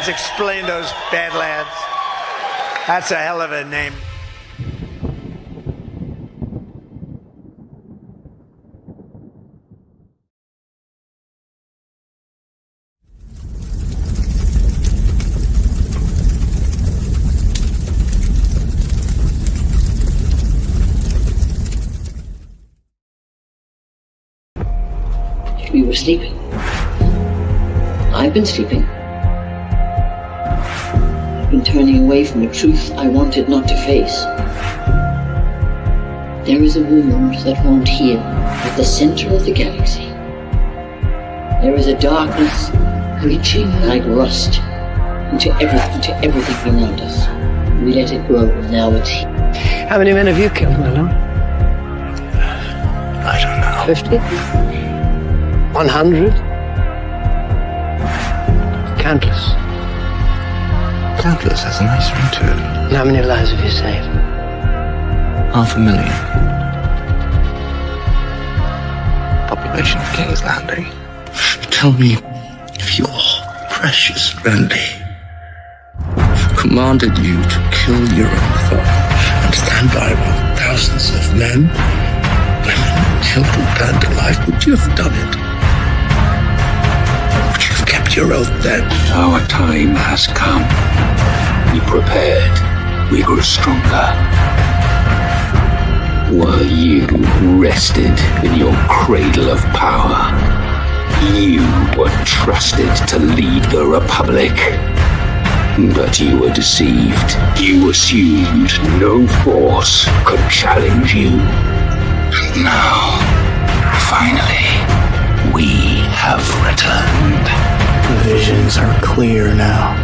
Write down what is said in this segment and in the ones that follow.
Let's explain those Badlands. That's a hell of a name. We were sleeping. I've been sleeping. I've been turning away from a truth I wanted not to face. There is a wound that won't heal at the center of the galaxy. There is a darkness reaching like rust into everything around us. We let it grow, and now it's here. How many men have you killed, my lord? I don't know. 50? 100? Countless. Countless has a nice ring to it. And how many lives have you saved? 500,000. Population of King's Landing. Tell me if your precious Randy commanded you to kill your own father and stand by while thousands of men, women, children burned alive, would you have done it? Would you have kept your oath then? Our time has come. We prepared. We grew stronger. While you rested in your cradle of power, you were trusted to lead the Republic. But you were deceived. You assumed no force could challenge you. And now, finally, we have returned. The visions are clear now.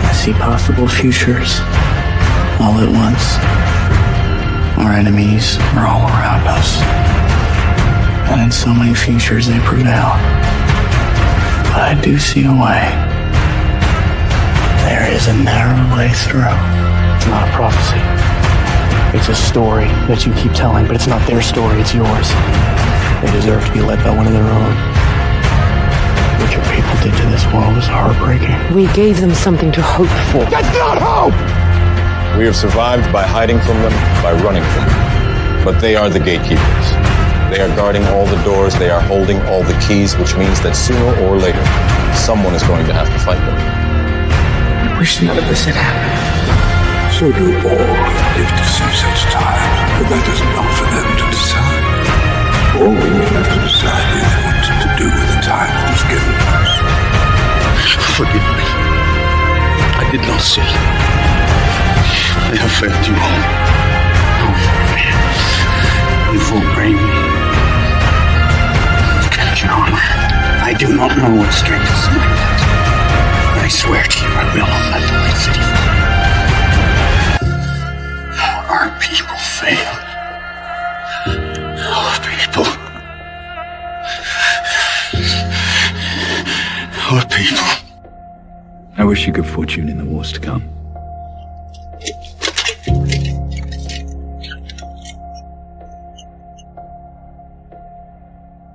I see possible futures all at once. Our enemies are all around us. And in so many futures they prevail. But I do see a way. There is a narrow way through. It's not a prophecy. It's a story that you keep telling, but it's not their story, it's yours. They deserve to be led by one of their own. What your people did to this world is heartbreaking. We gave them something to hope for. That's not hope! We have survived by hiding from them, by running from them. But they are the gatekeepers. They are guarding all the doors, they are holding all the keys, which means that sooner or later, someone is going to have to fight them. I wish none of this had happened. So do all that live to see such time, but that is not for them to decide. All we have to decide is what to do with the time that is given us. Forgive me. I did not see. I have failed you all. You will bring me. Captain Armor, I do not know what strength is like that. But I swear to you, I will not let the White City fall. Our people fail. Our people. Our people. I wish you good fortune in the wars to come.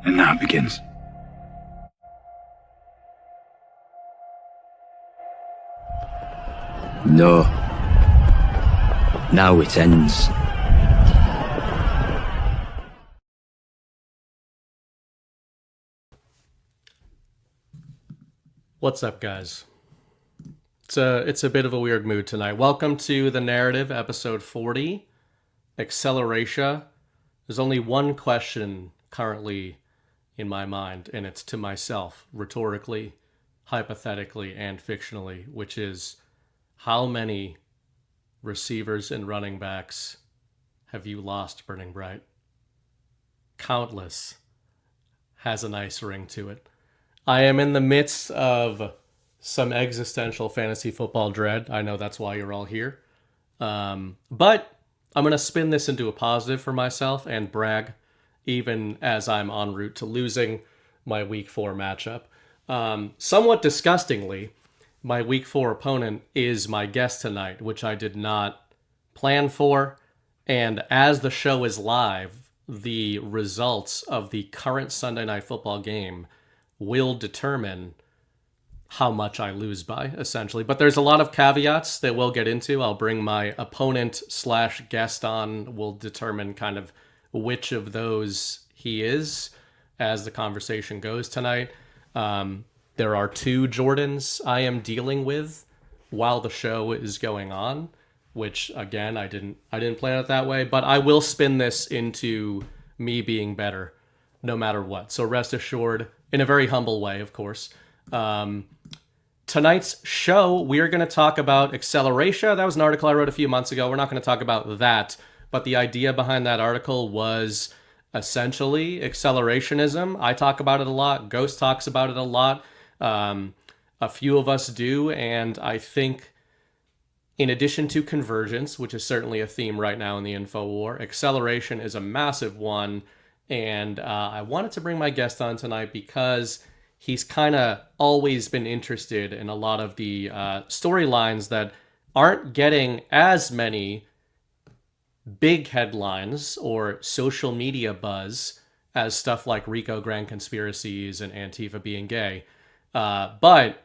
And now it begins. No. Now it ends. What's up, guys? It's a bit of a weird mood tonight. Welcome to The Narrative, episode 40, Acceleratia. There's only one question currently in my mind, and it's to myself, rhetorically, hypothetically, and fictionally, which is, how many receivers and running backs have you lost, Burning Bright? Countless has a nice ring to it. I am in the midst of some existential fantasy football dread. I know that's why you're all here. But I'm going to spin this into a positive for myself and brag, even as I'm en route to losing my Week 4 matchup. Somewhat disgustingly, my Week 4 opponent is my guest tonight, which I did not plan for. And as the show is live, the results of the current Sunday Night Football game will determine how much I lose by, essentially. But there's a lot of caveats that we'll get into. I'll bring my opponent / guest on. We'll determine kind of which of those he is as the conversation goes tonight. There are 2 Jordans I am dealing with while the show is going on, which again, I didn't plan it that way, but I will spin this into me being better no matter what. So rest assured, in a very humble way, of course. Tonight's show, we are going to talk about Acceleratia. That was an article I wrote a few months ago. We're not going to talk about that, but the idea behind that article was essentially accelerationism. I talk about it a lot. Ghost talks about it a lot. A few of us do, and I think in addition to convergence, which is certainly a theme right now in the info war, acceleration is a massive one. And I wanted to bring my guest on tonight because he's kind of always been interested in a lot of the storylines that aren't getting as many big headlines or social media buzz as stuff like Rico Grand conspiracies and Antifa being gay. But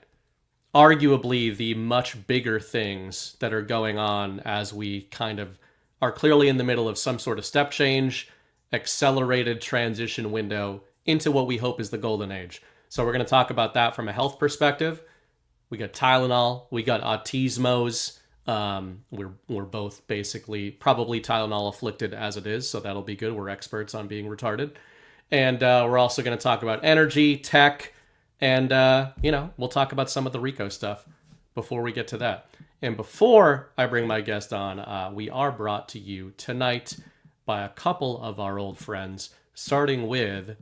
arguably the much bigger things that are going on as we kind of are clearly in the middle of some sort of step change, accelerated transition window into what we hope is the golden age. So we're going to talk about that from a health perspective. We got Tylenol, we got autismos. We're both basically probably Tylenol afflicted as it is, so that'll be good. We're experts on being retarded. And we're also going to talk about energy, tech, and, we'll talk about some of the Rico stuff before we get to that. And before I bring my guest on, we are brought to you tonight by a couple of our old friends, starting with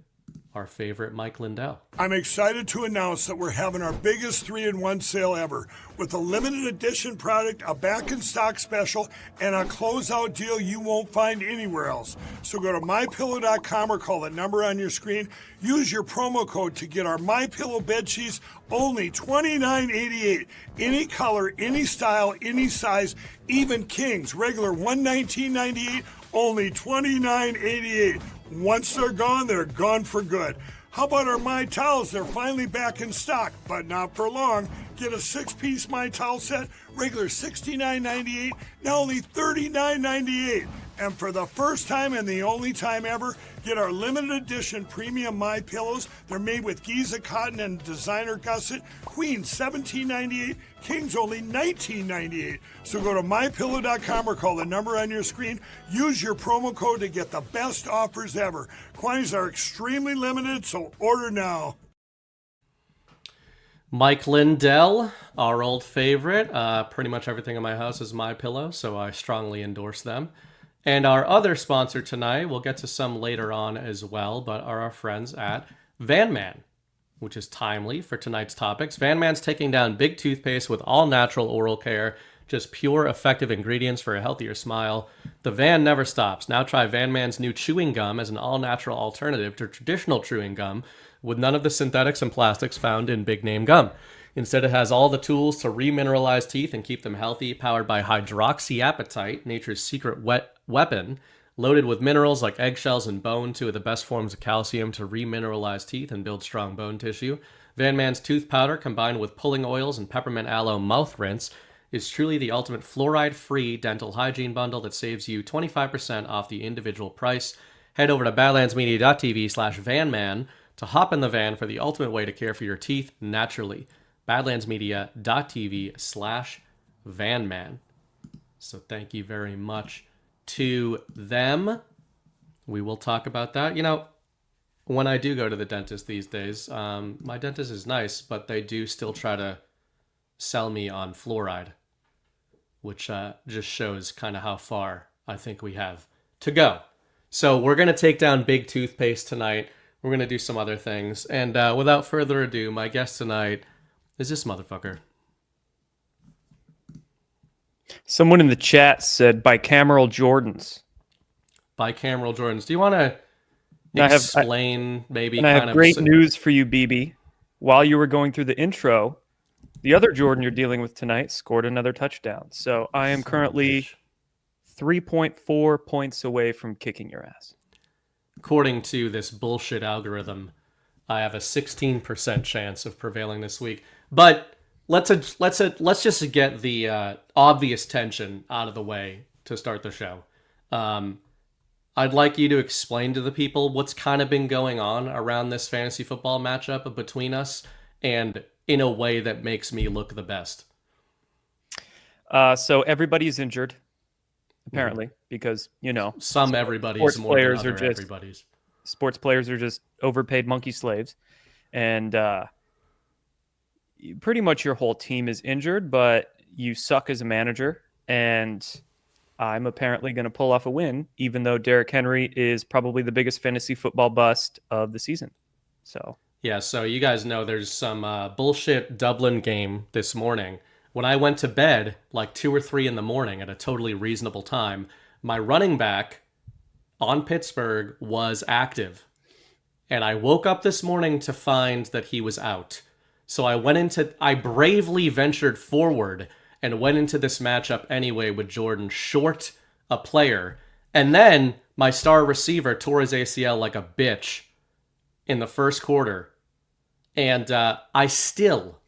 our favorite Mike Lindell. I'm excited to announce that we're having our biggest 3-in-1 sale ever with a limited edition product, a back in stock special, and a closeout deal you won't find anywhere else. So go to MyPillow.com or call the number on your screen. Use your promo code to get our MyPillow bed sheets only $29.88. Any color, any style, any size, even kings, regular $119.98, only $29.88. Once they're gone for good. How about our My Towels? They're finally back in stock, but not for long. Get a 6-piece My Towel set, regular $69.98, now only $39.98. And for the first time and the only time ever, get our limited edition premium My Pillows. They're made with Giza cotton and designer gusset. Queens $17.98, Kings only $19.98. So go to mypillow.com or call the number on your screen. Use your promo code to get the best offers ever. Quantities are extremely limited, so order now. Mike Lindell, our old favorite. Pretty much everything in my house is MyPillow, so I strongly endorse them. And our other sponsor tonight, we'll get to some later on as well, but are our friends at Vanman, which is timely for tonight's topics. Vanman's taking down big toothpaste with all natural oral care, just pure, effective ingredients for a healthier smile. The van never stops. Now try Vanman's new chewing gum as an all-natural alternative to traditional chewing gum with none of the synthetics and plastics found in big-name gum. Instead, it has all the tools to remineralize teeth and keep them healthy, powered by hydroxyapatite, nature's secret weapon, loaded with minerals like eggshells and bone, 2 of the best forms of calcium to remineralize teeth and build strong bone tissue. Vanman's tooth powder, combined with pulling oils and peppermint aloe mouth rinse, is truly the ultimate fluoride-free dental hygiene bundle that saves you 25% off the individual price. Head over to badlandsmedia.tv/Vanman to hop in the van for the ultimate way to care for your teeth naturally. badlandsmedia.tv/Vanman. So thank you very much to them. We will talk about that. When I do go to the dentist these days, my dentist is nice, but they do still try to sell me on fluoride, which just shows kind of how far I think we have to go. So we're going to take down big toothpaste tonight. We're going to do some other things. And without further ado, my guest tonight is this motherfucker. Someone in the chat said bicameral Jordans. Bicameral Jordans. Do you want to explain maybe kind of... I have great news for you, BB. While you were going through the intro, the other Jordan you're dealing with tonight scored another touchdown. So I am currently 3.4 points away from kicking your ass. According to this bullshit algorithm I have a 16% chance of prevailing this week. But let's just get the obvious tension out of the way to start the show. I'd like you to explain to the people what's kind of been going on around this fantasy football matchup between us, and in a way that makes me look the best. So everybody's injured, apparently, because, some everybody's sports more players than are other just everybody's. Sports players are just overpaid monkey slaves, and pretty much your whole team is injured, but you suck as a manager, and I'm apparently going to pull off a win, even though Derrick Henry is probably the biggest fantasy football bust of the season. So yeah, so you guys know there's some bullshit Dublin game this morning. When I went to bed like 2 or 3 in the morning at a totally reasonable time, my running back on Pittsburgh was active. And I woke up this morning to find that he was out. So I bravely ventured forward and went into this matchup anyway with Jordan short a player. And then my star receiver tore his ACL like a bitch in the first quarter. And I still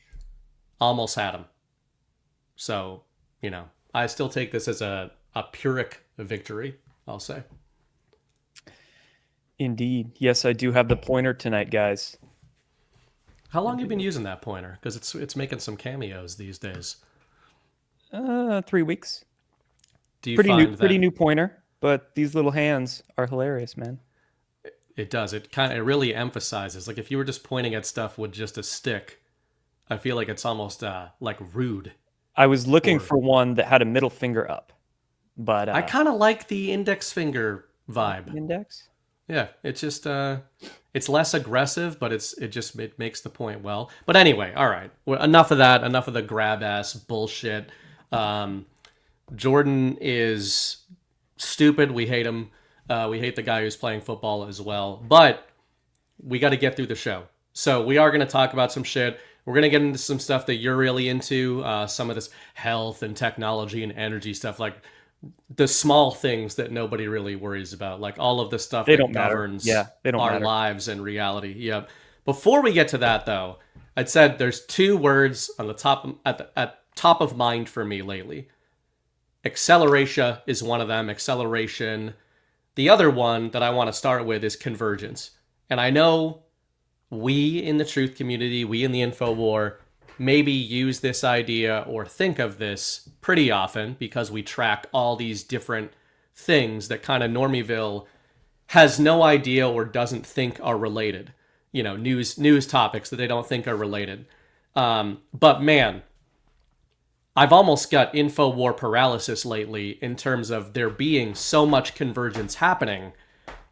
almost had him. So, I still take this as a Pyrrhic victory, I'll say. Indeed. Yes, I do have the pointer tonight, guys. How long have you been using that pointer? Because it's making some cameos these days. 3 weeks. Do you pretty new pointer, but these little hands are hilarious, man. It does. It really emphasizes. Like if you were just pointing at stuff with just a stick, I feel like it's almost like rude. I was looking for one that had a middle finger up, but I kind of like the index finger vibe. Index? Yeah, it's just it's less aggressive, but it makes the point well. But anyway, all right. Well, enough of that. Enough of the grab ass bullshit. Jordan is stupid. We hate him. We hate the guy who's playing football as well. But we got to get through the show. So we are going to talk about some shit. We're going to get into some stuff that you're really into. Some of this health and technology and energy stuff, like the small things that nobody really worries about, like all of the stuff that governs our lives and reality. Yep. Before we get to that, though, I'd said there's 2 words on the top of mind for me lately. Acceleratia is one of them. Acceleration. The other one that I want to start with is convergence. And I know we in the truth community, we in the info war, maybe use this idea or think of this pretty often because we track all these different things that kind of Normieville has no idea or doesn't think are related. News topics that they don't think are related. But man, I've almost got info war paralysis lately in terms of there being so much convergence happening.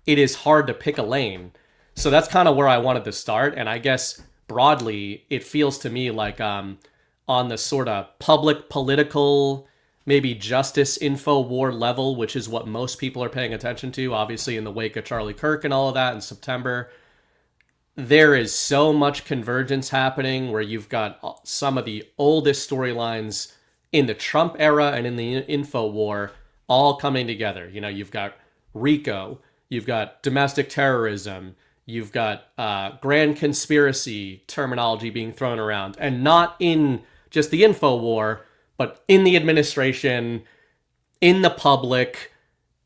It is hard to pick a lane. So that's kind of where I wanted to start. And I guess broadly, it feels to me like on the sort of public, political, maybe justice info war level, which is what most people are paying attention to, obviously in the wake of Charlie Kirk and all of that in September, there is so much convergence happening where you've got some of the oldest storylines in the Trump era and in the info war all coming together. You've got RICO, you've got domestic terrorism, you've got grand conspiracy terminology being thrown around, and not in just the info war, but in the administration, in the public,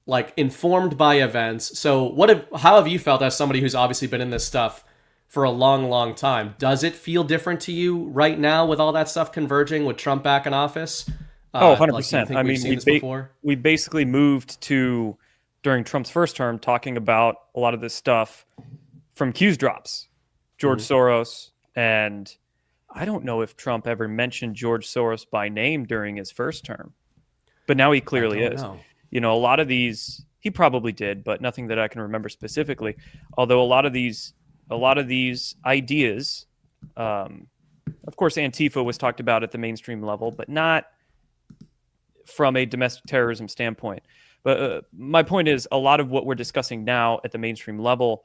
like informed by events. So how have you felt as somebody who's obviously been in this stuff for a long, long time? Does it feel different to you right now with all that stuff converging with Trump back in office? 100%. I mean, we basically moved to, during Trump's first term, talking about a lot of this stuff from Q's drops, George Soros, and I don't know if Trump ever mentioned George Soros by name during his first term, but now he clearly is. A lot of these he probably did, but nothing that I can remember specifically. Although a lot of these ideas, of course, Antifa was talked about at the mainstream level, but not from a domestic terrorism standpoint. But my point is, a lot of what we're discussing now at the mainstream level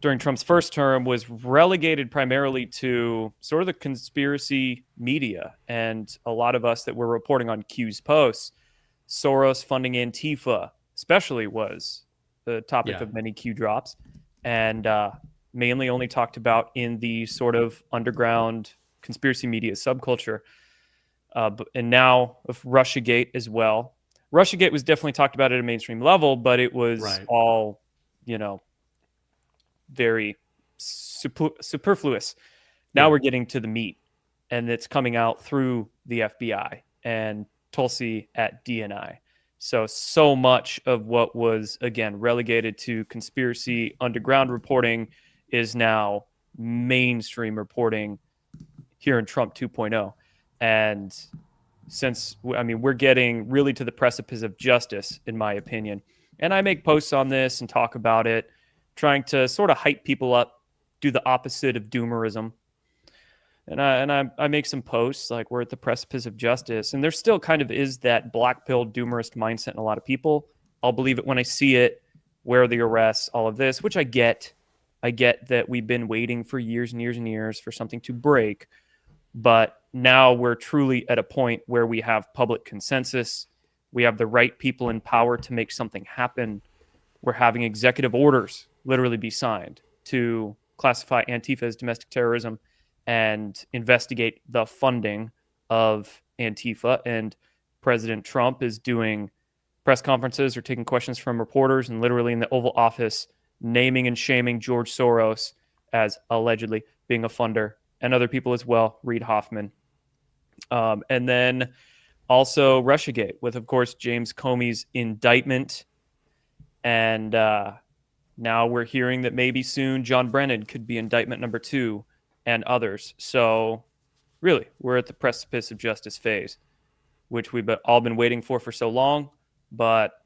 during Trump's first term was relegated primarily to sort of the conspiracy media. And a lot of us that were reporting on Q's posts, Soros funding Antifa especially was the topic of many Q drops. And mainly only talked about in the sort of underground conspiracy media subculture. And now of Russiagate as well. Russiagate was definitely talked about at a mainstream level, but it was all, very superfluous. Now we're getting to the meat, and it's coming out through the FBI and Tulsi at DNI. So much of what was, again, relegated to conspiracy underground reporting is now mainstream reporting here in Trump 2.0. And since, we're getting really to the precipice of justice, in my opinion. And I make posts on this and talk about it, trying to sort of hype people up, do the opposite of doomerism. And I make some posts like we're at the precipice of justice. And there still kind of is that black pill doomerist mindset in a lot of people. I'll believe it when I see it, where are the arrests, all of this, which I get. I get that we've been waiting for years and years and years for something to break. But now we're truly at a point where we have public consensus. We have the right people in power to make something happen. We're having executive orders literally be signed to classify Antifa as domestic terrorism and investigate the funding of Antifa. And President Trump is doing press conferences or taking questions from reporters and literally in the Oval Office naming and shaming George Soros as allegedly being a funder, and other people as well, Reid Hoffman. And then also Russiagate with, of course, James Comey's indictment. And now we're hearing that maybe soon John Brennan could be indictment number 2 and others. So really, we're at the precipice of justice phase, which we've all been waiting for so long, but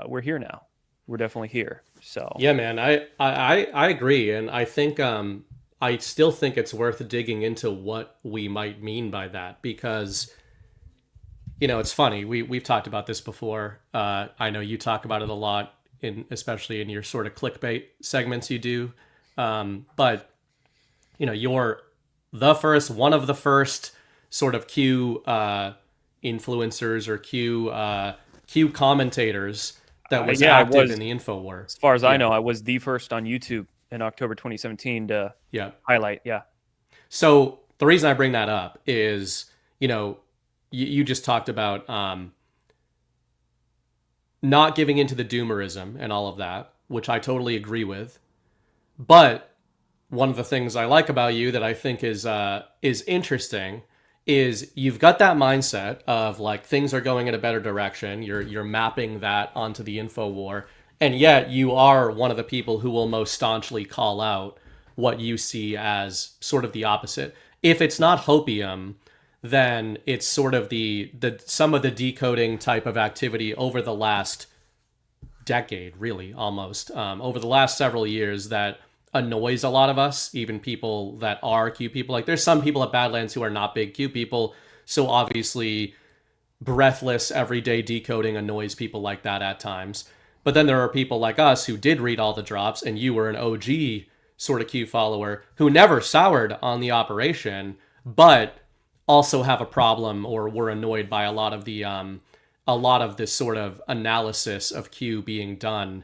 we're here now. We're definitely here. So yeah, man, I agree. And I think I still think it's worth digging into what we might mean by that, because it's funny. We've talked about this before. I know you talk about it a lot, especially in your sort of clickbait segments you do. But you're one of the first sort of Q influencers or Q commentators that was active in the info war. As far as I know, I was the first on YouTube in October 2017 to highlight. Yeah. So the reason I bring that up is, you just talked about not giving into the doomerism and all of that, which I totally agree with. But one of the things I like about you that I think is interesting is you've got that mindset of like things are going in a better direction. You're mapping that onto the info war, and yet you are one of the people who will most staunchly call out what you see as sort of the opposite. If it's not hopium, then it's sort of the some of the decoding type of activity over the last decade, really, almost over the last several years that annoys a lot of us, even people that are Q people. Like there's some people at Badlands who are not big Q people, so obviously breathless everyday decoding annoys people like that at times. But then there are people like us who did read all the drops, and you were an OG sort of Q follower who never soured on the operation, but also have a problem or were annoyed by a lot of this sort of analysis of Q being done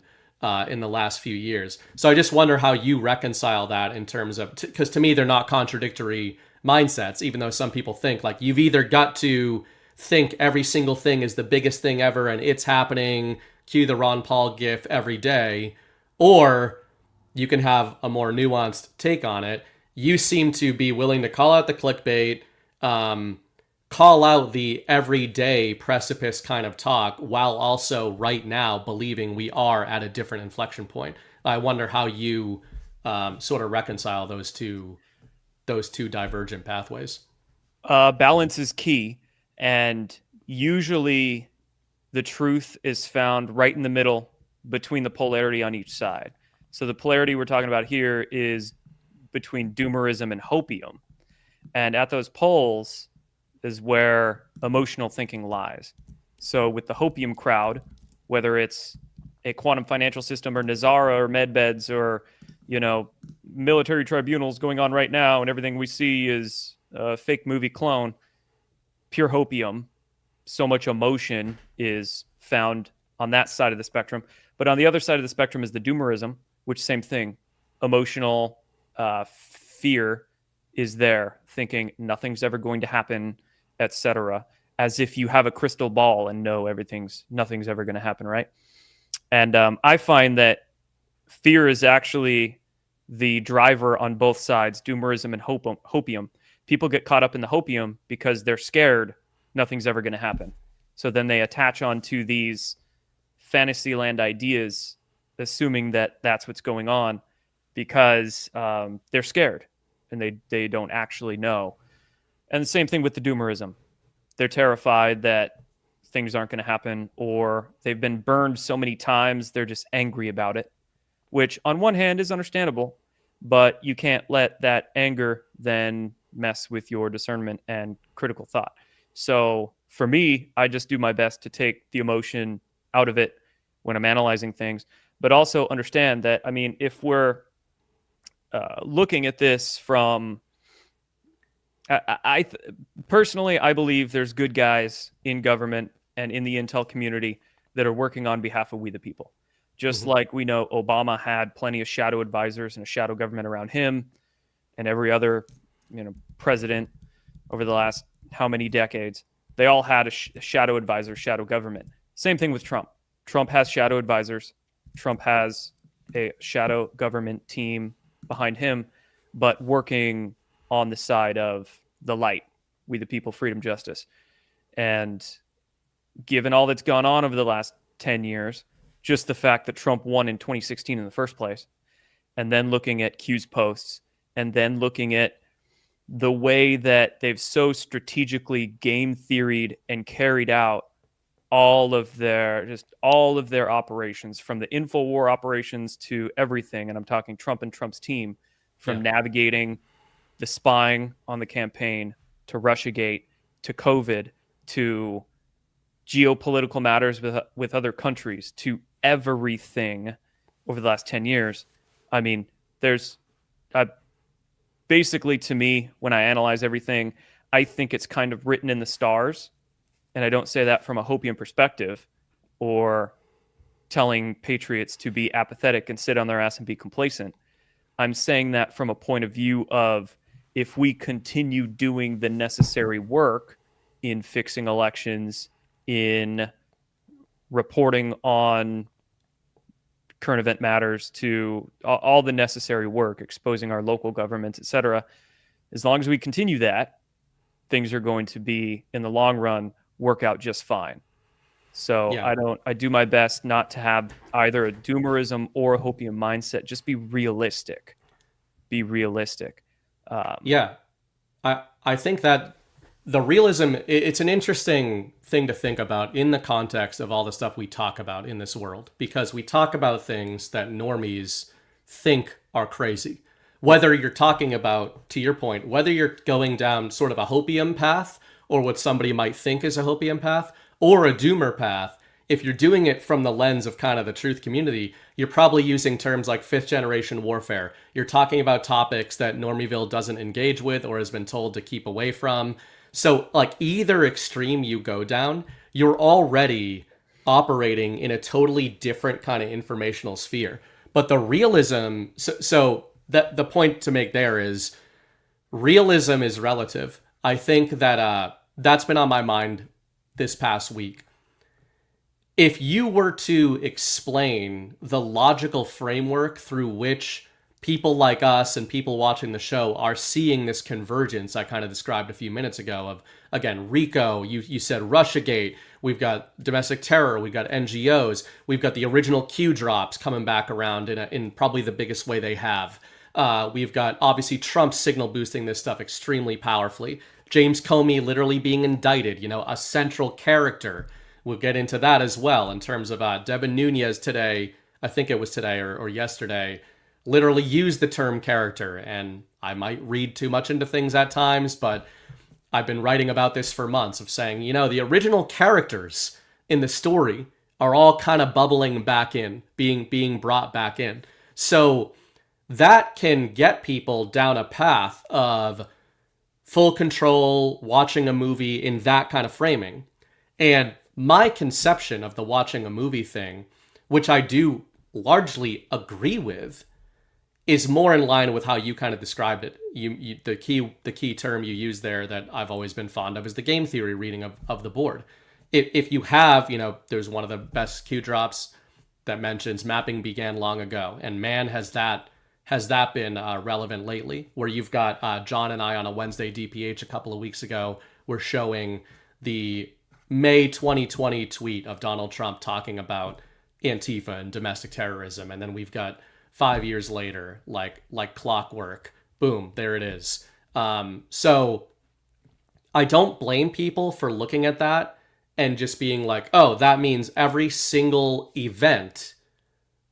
in the last few years. So I just wonder how you reconcile that in terms of, because to me, they're not contradictory mindsets, even though some people think like you've either got to think every single thing is the biggest thing ever and it's happening, cue the Ron Paul gif every day, or you can have a more nuanced take on it. You seem to be willing to call out the clickbait, call out the everyday precipice kind of talk, while also right now believing we are at a different inflection point. I wonder how you sort of reconcile those two divergent pathways. Balance is key, and usually the truth is found right in the middle between the polarity on each side. So the polarity we're talking about here is between doomerism and hopium. And at those poles is where emotional thinking lies. So with the hopium crowd, whether it's a quantum financial system or Nazara or medbeds or, military tribunals going on right now and everything we see is a fake movie clone, pure hopium, so much emotion is found on that side of the spectrum. But on the other side of the spectrum is the doomerism, which same thing, emotional fear is there, thinking nothing's ever going to happen, etc., as if you have a crystal ball and know nothing's ever going to happen, right? And I find that fear is actually the driver on both sides, doomerism and hopium. People get caught up in the hopium because they're scared nothing's ever going to happen. So then they attach onto these fantasyland ideas, assuming that that's what's going on, because they're scared and they don't actually know. And the same thing with the doomerism. They're terrified that things aren't going to happen, or they've been burned so many times they're just angry about it, which on one hand is understandable, but you can't let that anger then mess with your discernment and critical thought. So for me, I just do my best to take the emotion out of it when I'm analyzing things, but also understand that, I mean, if we're looking at this from, personally, I believe there's good guys in government and in the intel community that are working on behalf of we the people. Just like we know Obama had plenty of shadow advisors and a shadow government around him, and every other, president over the last how many decades, they all had a shadow advisor, shadow government. Same thing with Trump. Trump has shadow advisors. Trump has a shadow government team behind him, but working on the side of the light, we the people, freedom, justice. And given all that's gone on over the last 10 years, just the fact that Trump won in 2016 in the first place, and then looking at Q's posts, and then looking at the way that they've so strategically game theoried and carried out all of their operations, from the InfoWar operations to everything. And I'm talking Trump and Trump's team, from navigating the spying on the campaign to Russiagate to COVID to geopolitical matters with other countries to everything over the last 10 years. I mean, there's basically, to me, when I analyze everything, I think it's kind of written in the stars. And I don't say that from a hopium perspective or telling patriots to be apathetic and sit on their ass and be complacent. I'm saying that from a point of view of, if we continue doing the necessary work in fixing elections, in reporting on current event matters, to all the necessary work, exposing our local governments, etc., as long as we continue that, things are going to be, in the long run, work out just fine. So I do my best not to have either a doomerism or a hopium mindset. Just be realistic. Be realistic. I think that the realism, it's an interesting thing to think about in the context of all the stuff we talk about in this world, because we talk about things that normies think are crazy. Whether you're talking about, to your point, whether you're going down sort of a hopium path, or what somebody might think is a hopium path, or a doomer path, if you're doing it from the lens of kind of the truth community, you're probably using terms like fifth generation warfare. You're talking about topics that Normieville doesn't engage with or has been told to keep away from. So like either extreme you go down, you're already operating in a totally different kind of informational sphere. But the realism, so that the point to make there is realism is relative. I think that that's been on my mind this past week. If you were to explain the logical framework through which people like us and people watching the show are seeing this convergence I kind of described a few minutes ago of, again, RICO, you said Russiagate, we've got domestic terror, we've got NGOs, we've got the original Q drops coming back around in probably the biggest way they have. We've got, obviously, Trump signal boosting this stuff extremely powerfully. James Comey literally being indicted, a central character. We'll get into that as well in terms of Devin Nunes today, I think it was today or yesterday, literally used the term character. And I might read too much into things at times, but I've been writing about this for months of saying, the original characters in the story are all kind of bubbling back in, being brought back in. So that can get people down a path of full control, watching a movie in that kind of framing. And my conception of the watching a movie thing, which I do largely agree with, is more in line with how you kind of described it. The key term you use there that I've always been fond of is the game theory reading of the board. If you have, there's one of the best Q drops that mentions mapping began long ago, and man, has that been relevant lately, where you've got John and I on a Wednesday DPH a couple of weeks ago were showing the May 2020 tweet of Donald Trump talking about Antifa and domestic terrorism, and then we've got 5 years later, like clockwork, boom, there it is. So I don't blame people for looking at that and just being like, oh, that means every single event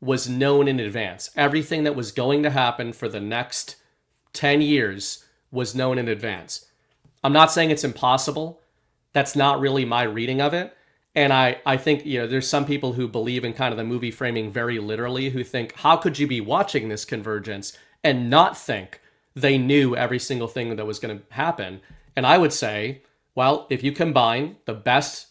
was known in advance. Everything that was going to happen for the next 10 years was known in advance. I'm not saying it's impossible. That's not really my reading of it. And I think, there's some people who believe in kind of the movie framing very literally, who think, how could you be watching this convergence and not think they knew every single thing that was going to happen? And I would say, well, if you combine the best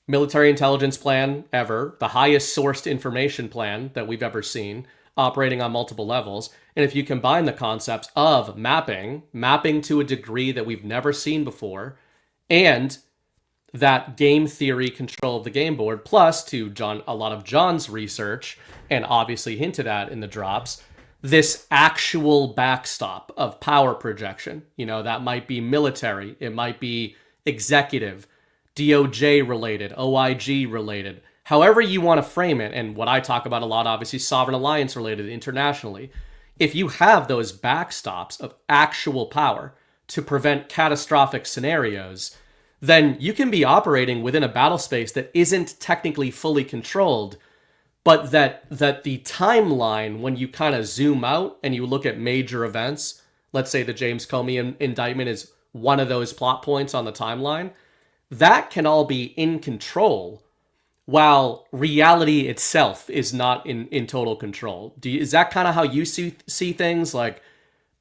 military intelligence plan ever, the highest sourced information plan that we've ever seen, operating on multiple levels, and if you combine the concepts of mapping to a degree that we've never seen before, and that game theory control of the game board, plus to a lot of John's research, and obviously hinted at in the drops, this actual backstop of power projection. That might be military, it might be executive, DOJ related, OIG related, however you want to frame it. And what I talk about a lot, obviously, sovereign alliance related internationally. If you have those backstops of actual power to prevent catastrophic scenarios, then you can be operating within a battle space that isn't technically fully controlled, but that the timeline, when you kind of zoom out and you look at major events, let's say the James Comey indictment is one of those plot points on the timeline, that can all be in control while reality itself is not in total control. Is that kind of how you see things? Like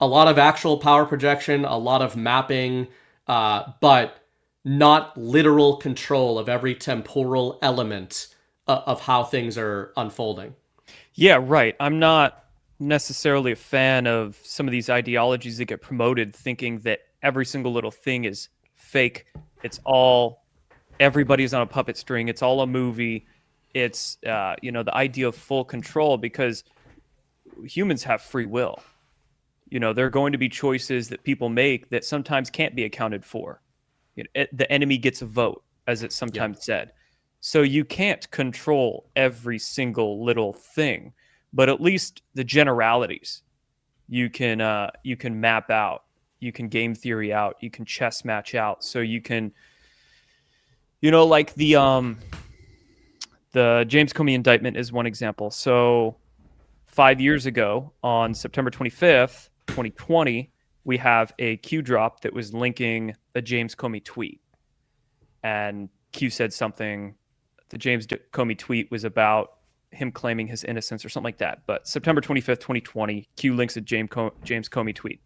a lot of actual power projection, a lot of mapping, but not literal control of every temporal element of how things are unfolding. Yeah, right. I'm not necessarily a fan of some of these ideologies that get promoted thinking that every single little thing is fake. It's all, everybody's on a puppet string. It's all a movie. It's, the idea of full control, because humans have free will. There are going to be choices that people make that sometimes can't be accounted for. The enemy gets a vote, as it's sometimes said. So you can't control every single little thing, but at least the generalities you can map out. You can game theory out. You can chess match out. So you can, like the James Comey indictment is one example. So 5 years ago, on September 25th, 2020, we have a Q drop that was linking a James Comey tweet. And Q said something, the James Comey tweet was about him claiming his innocence or something like that. But September 25th, 2020, Q links a James Comey tweet.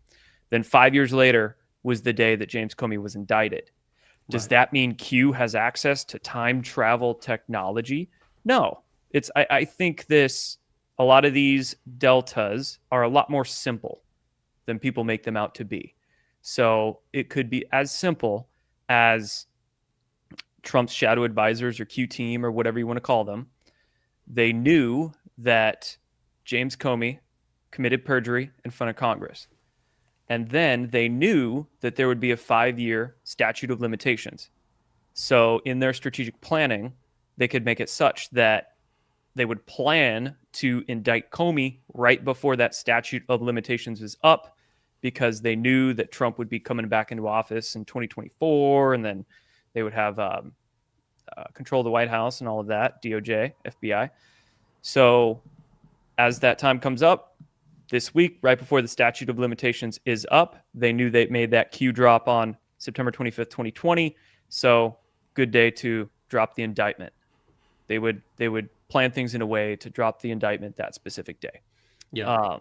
Then 5 years later was the day that James Comey was indicted. Does that mean Q has access to time travel technology? No. I think a lot of these deltas are a lot more simple than people make them out to be. So it could be as simple as Trump's shadow advisors or Q team or whatever you want to call them. They knew that James Comey committed perjury in front of Congress. And then they knew that there would be a 5-year statute of limitations. So in their strategic planning, they could make it such that they would plan to indict Comey right before that statute of limitations is up, because they knew that Trump would be coming back into office in 2024, and then they would have control of the White House and all of that, DOJ, FBI. So as that time comes up, this week, right before the statute of limitations is up, they knew they made that Q drop on September 25th, 2020. So good day to drop the indictment. They would plan things in a way to drop the indictment that specific day. Yeah.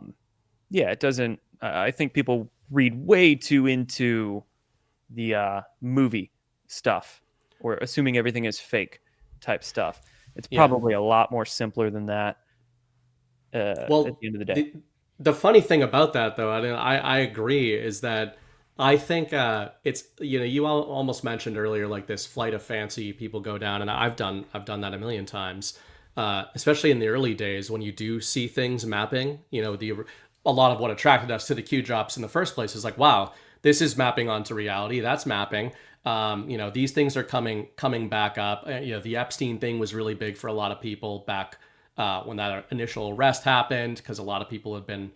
It doesn't, I think people read way too into the movie stuff, or assuming everything is fake type stuff. It's probably a lot more simpler than that at the end of the day. The funny thing about that, though, I agree, is that I think it's, you almost mentioned earlier, like this flight of fancy people go down, and I've done that a million times, especially in the early days when you do see things mapping. A lot of what attracted us to the Q drops in the first place is like, wow, this is mapping onto reality. That's mapping. These things are coming back up. The Epstein thing was really big for a lot of people back when that initial arrest happened, because a lot of people had been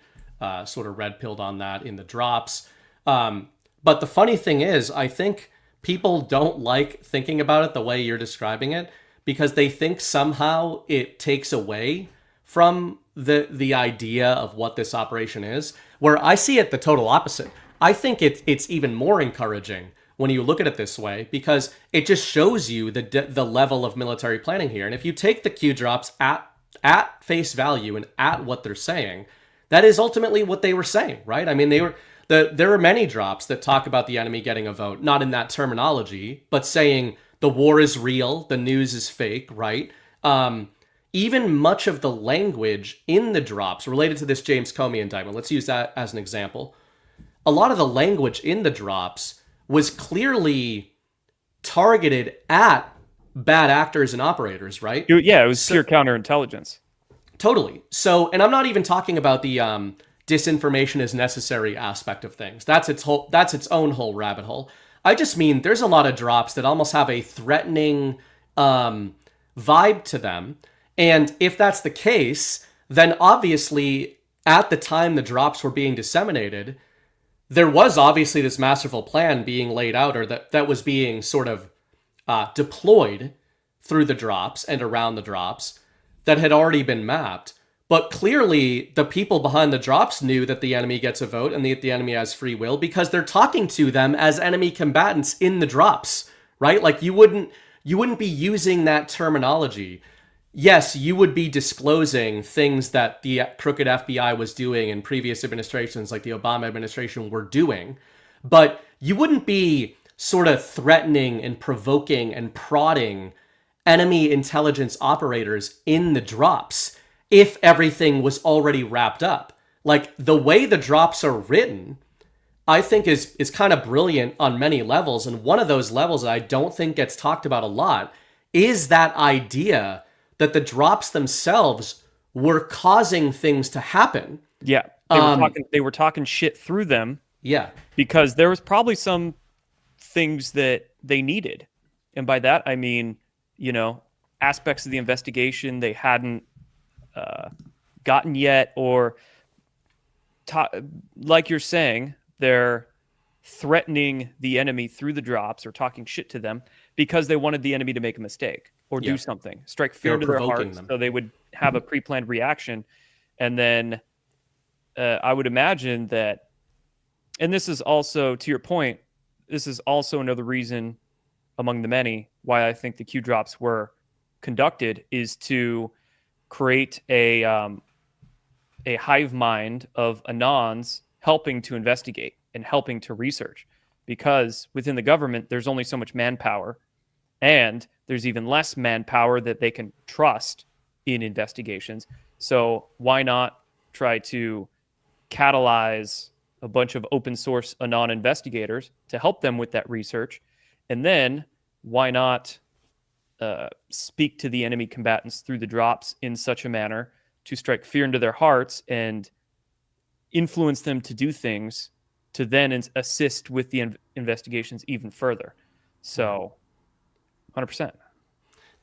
sort of red pilled on that in the drops. But the funny thing is, I think people don't like thinking about it the way you're describing it, because they think somehow it takes away from the idea of what this operation is, where I see it the total opposite. I think it's even more encouraging when you look at it this way, because it just shows you the level of military planning here. And if you take the Q drops at face value and at what they're saying, that is ultimately what they were saying, right? I mean, there are many drops that talk about the enemy getting a vote, not in that terminology, but saying the war is real, the news is fake, right? Even much of the language in the drops related to this James Comey indictment, let's use that as an example. A lot of the language in the drops was clearly targeted at bad actors and operators, right? Yeah, it was pure counterintelligence. Totally. So, and I'm not even talking about the disinformation is necessary aspect of things. That's its own whole rabbit hole. I just mean there's a lot of drops that almost have a threatening vibe to them. And if that's the case, then obviously at the time the drops were being disseminated, there was obviously this masterful plan being laid out, or that was being sort of deployed through the drops and around the drops that had already been mapped. But clearly the people behind the drops knew that the enemy gets a vote and the enemy has free will, because they're talking to them as enemy combatants in the drops, right? Like you wouldn't be using that terminology. Yes, you would be disclosing things that the crooked FBI was doing in previous administrations, like the Obama administration were doing, but you wouldn't be sort of threatening and provoking and prodding enemy intelligence operators in the drops if everything was already wrapped up. Like the way the drops are written, I think is kind of brilliant on many levels. And one of those levels that I don't think gets talked about a lot is that idea that the drops themselves were causing things to happen. Yeah, they were talking shit through them. Yeah, because there was probably some things that they needed, and by that I mean, aspects of the investigation they hadn't gotten yet, or like you're saying, they're threatening the enemy through the drops or talking shit to them because they wanted the enemy to make a mistake or do something, strike fear into their hearts, so they would have a pre-planned reaction. And then I would imagine that, and this is also, to your point, this is also another reason among the many why I think the Q drops were conducted, is to create a hive mind of Anons helping to investigate and helping to research, because within the government, there's only so much manpower, and there's even less manpower that they can trust in investigations. So why not try to catalyze a bunch of open source Anon investigators to help them with that research? And then why not speak to the enemy combatants through the drops in such a manner to strike fear into their hearts and influence them to do things to then assist with the investigations even further. So 100%.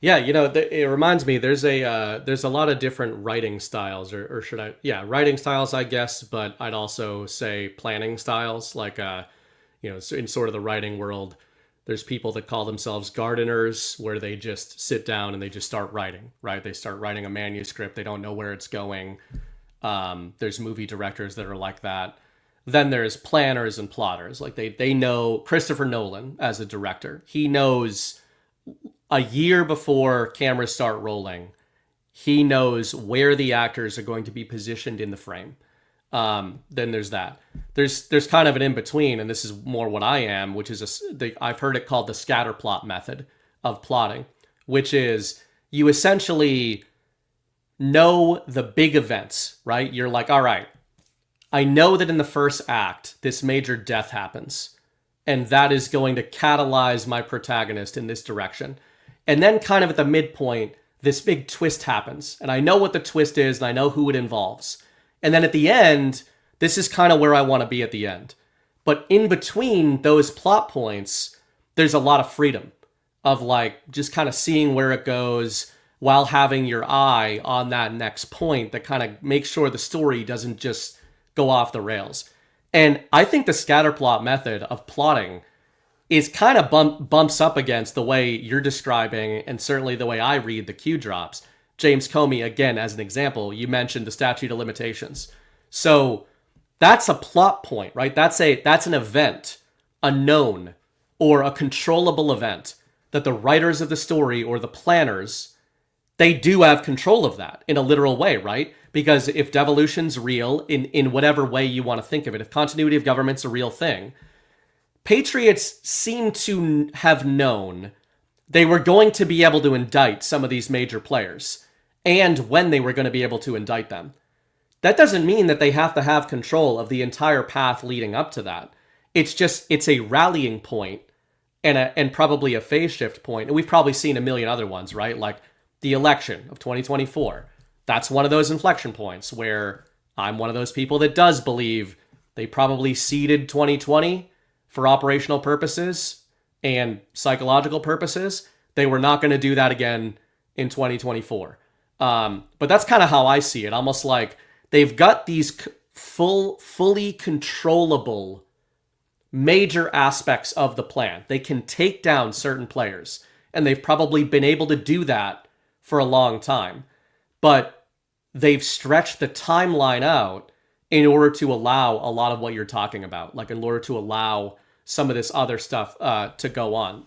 Yeah, it reminds me, there's a lot of different writing styles, or should I? Yeah, writing styles, I guess, but I'd also say planning styles. Like, in sort of the writing world, there's people that call themselves gardeners, where they just sit down and they just start writing, right? They start writing a manuscript. They don't know where it's going. There's movie directors that are like that. Then there's planners and plotters. Like they know Christopher Nolan as a director. He knows a year before cameras start rolling, he knows where the actors are going to be positioned in the frame. Then there's that. There's kind of an in-between, and this is more what I am, which is I've heard it called the scatter plot method of plotting, which is you essentially know the big events, right? You're like, all right, I know that in the first act, this major death happens, and that is going to catalyze my protagonist in this direction. And then kind of at the midpoint, this big twist happens, and I know what the twist is, and I know who it involves. And then at the end, this is kind of where I want to be at the end. But in between those plot points, there's a lot of freedom of like just kind of seeing where it goes while having your eye on that next point that kind of makes sure the story doesn't just go off the rails. And I think the scatterplot method of plotting is kind of bumps up against the way you're describing, and certainly the way I read the Q drops. James Comey, again, as an example, you mentioned the statute of limitations. So that's a plot point, right? That's an event, a known or a controllable event that the writers of the story or the planners, they do have control of that in a literal way, right? Because if devolution's real in whatever way you want to think of it, if continuity of government's a real thing, Patriots seem to have known they were going to be able to indict some of these major players and when they were going to be able to indict them. That doesn't mean that they have to have control of the entire path leading up to that. It's a rallying point and probably a phase shift point. And we've probably seen a million other ones, right? Like the election of 2024. That's one of those inflection points where I'm one of those people that does believe they probably seeded 2020 for operational purposes and psychological purposes. They were not going to do that again in 2024. But that's kind of how I see it. Almost like they've got these fully controllable major aspects of the plan. They can take down certain players, and they've probably been able to do that for a long time. But they've stretched the timeline out in order to allow a lot of what you're talking about, like in order to allow some of this other stuff to go on.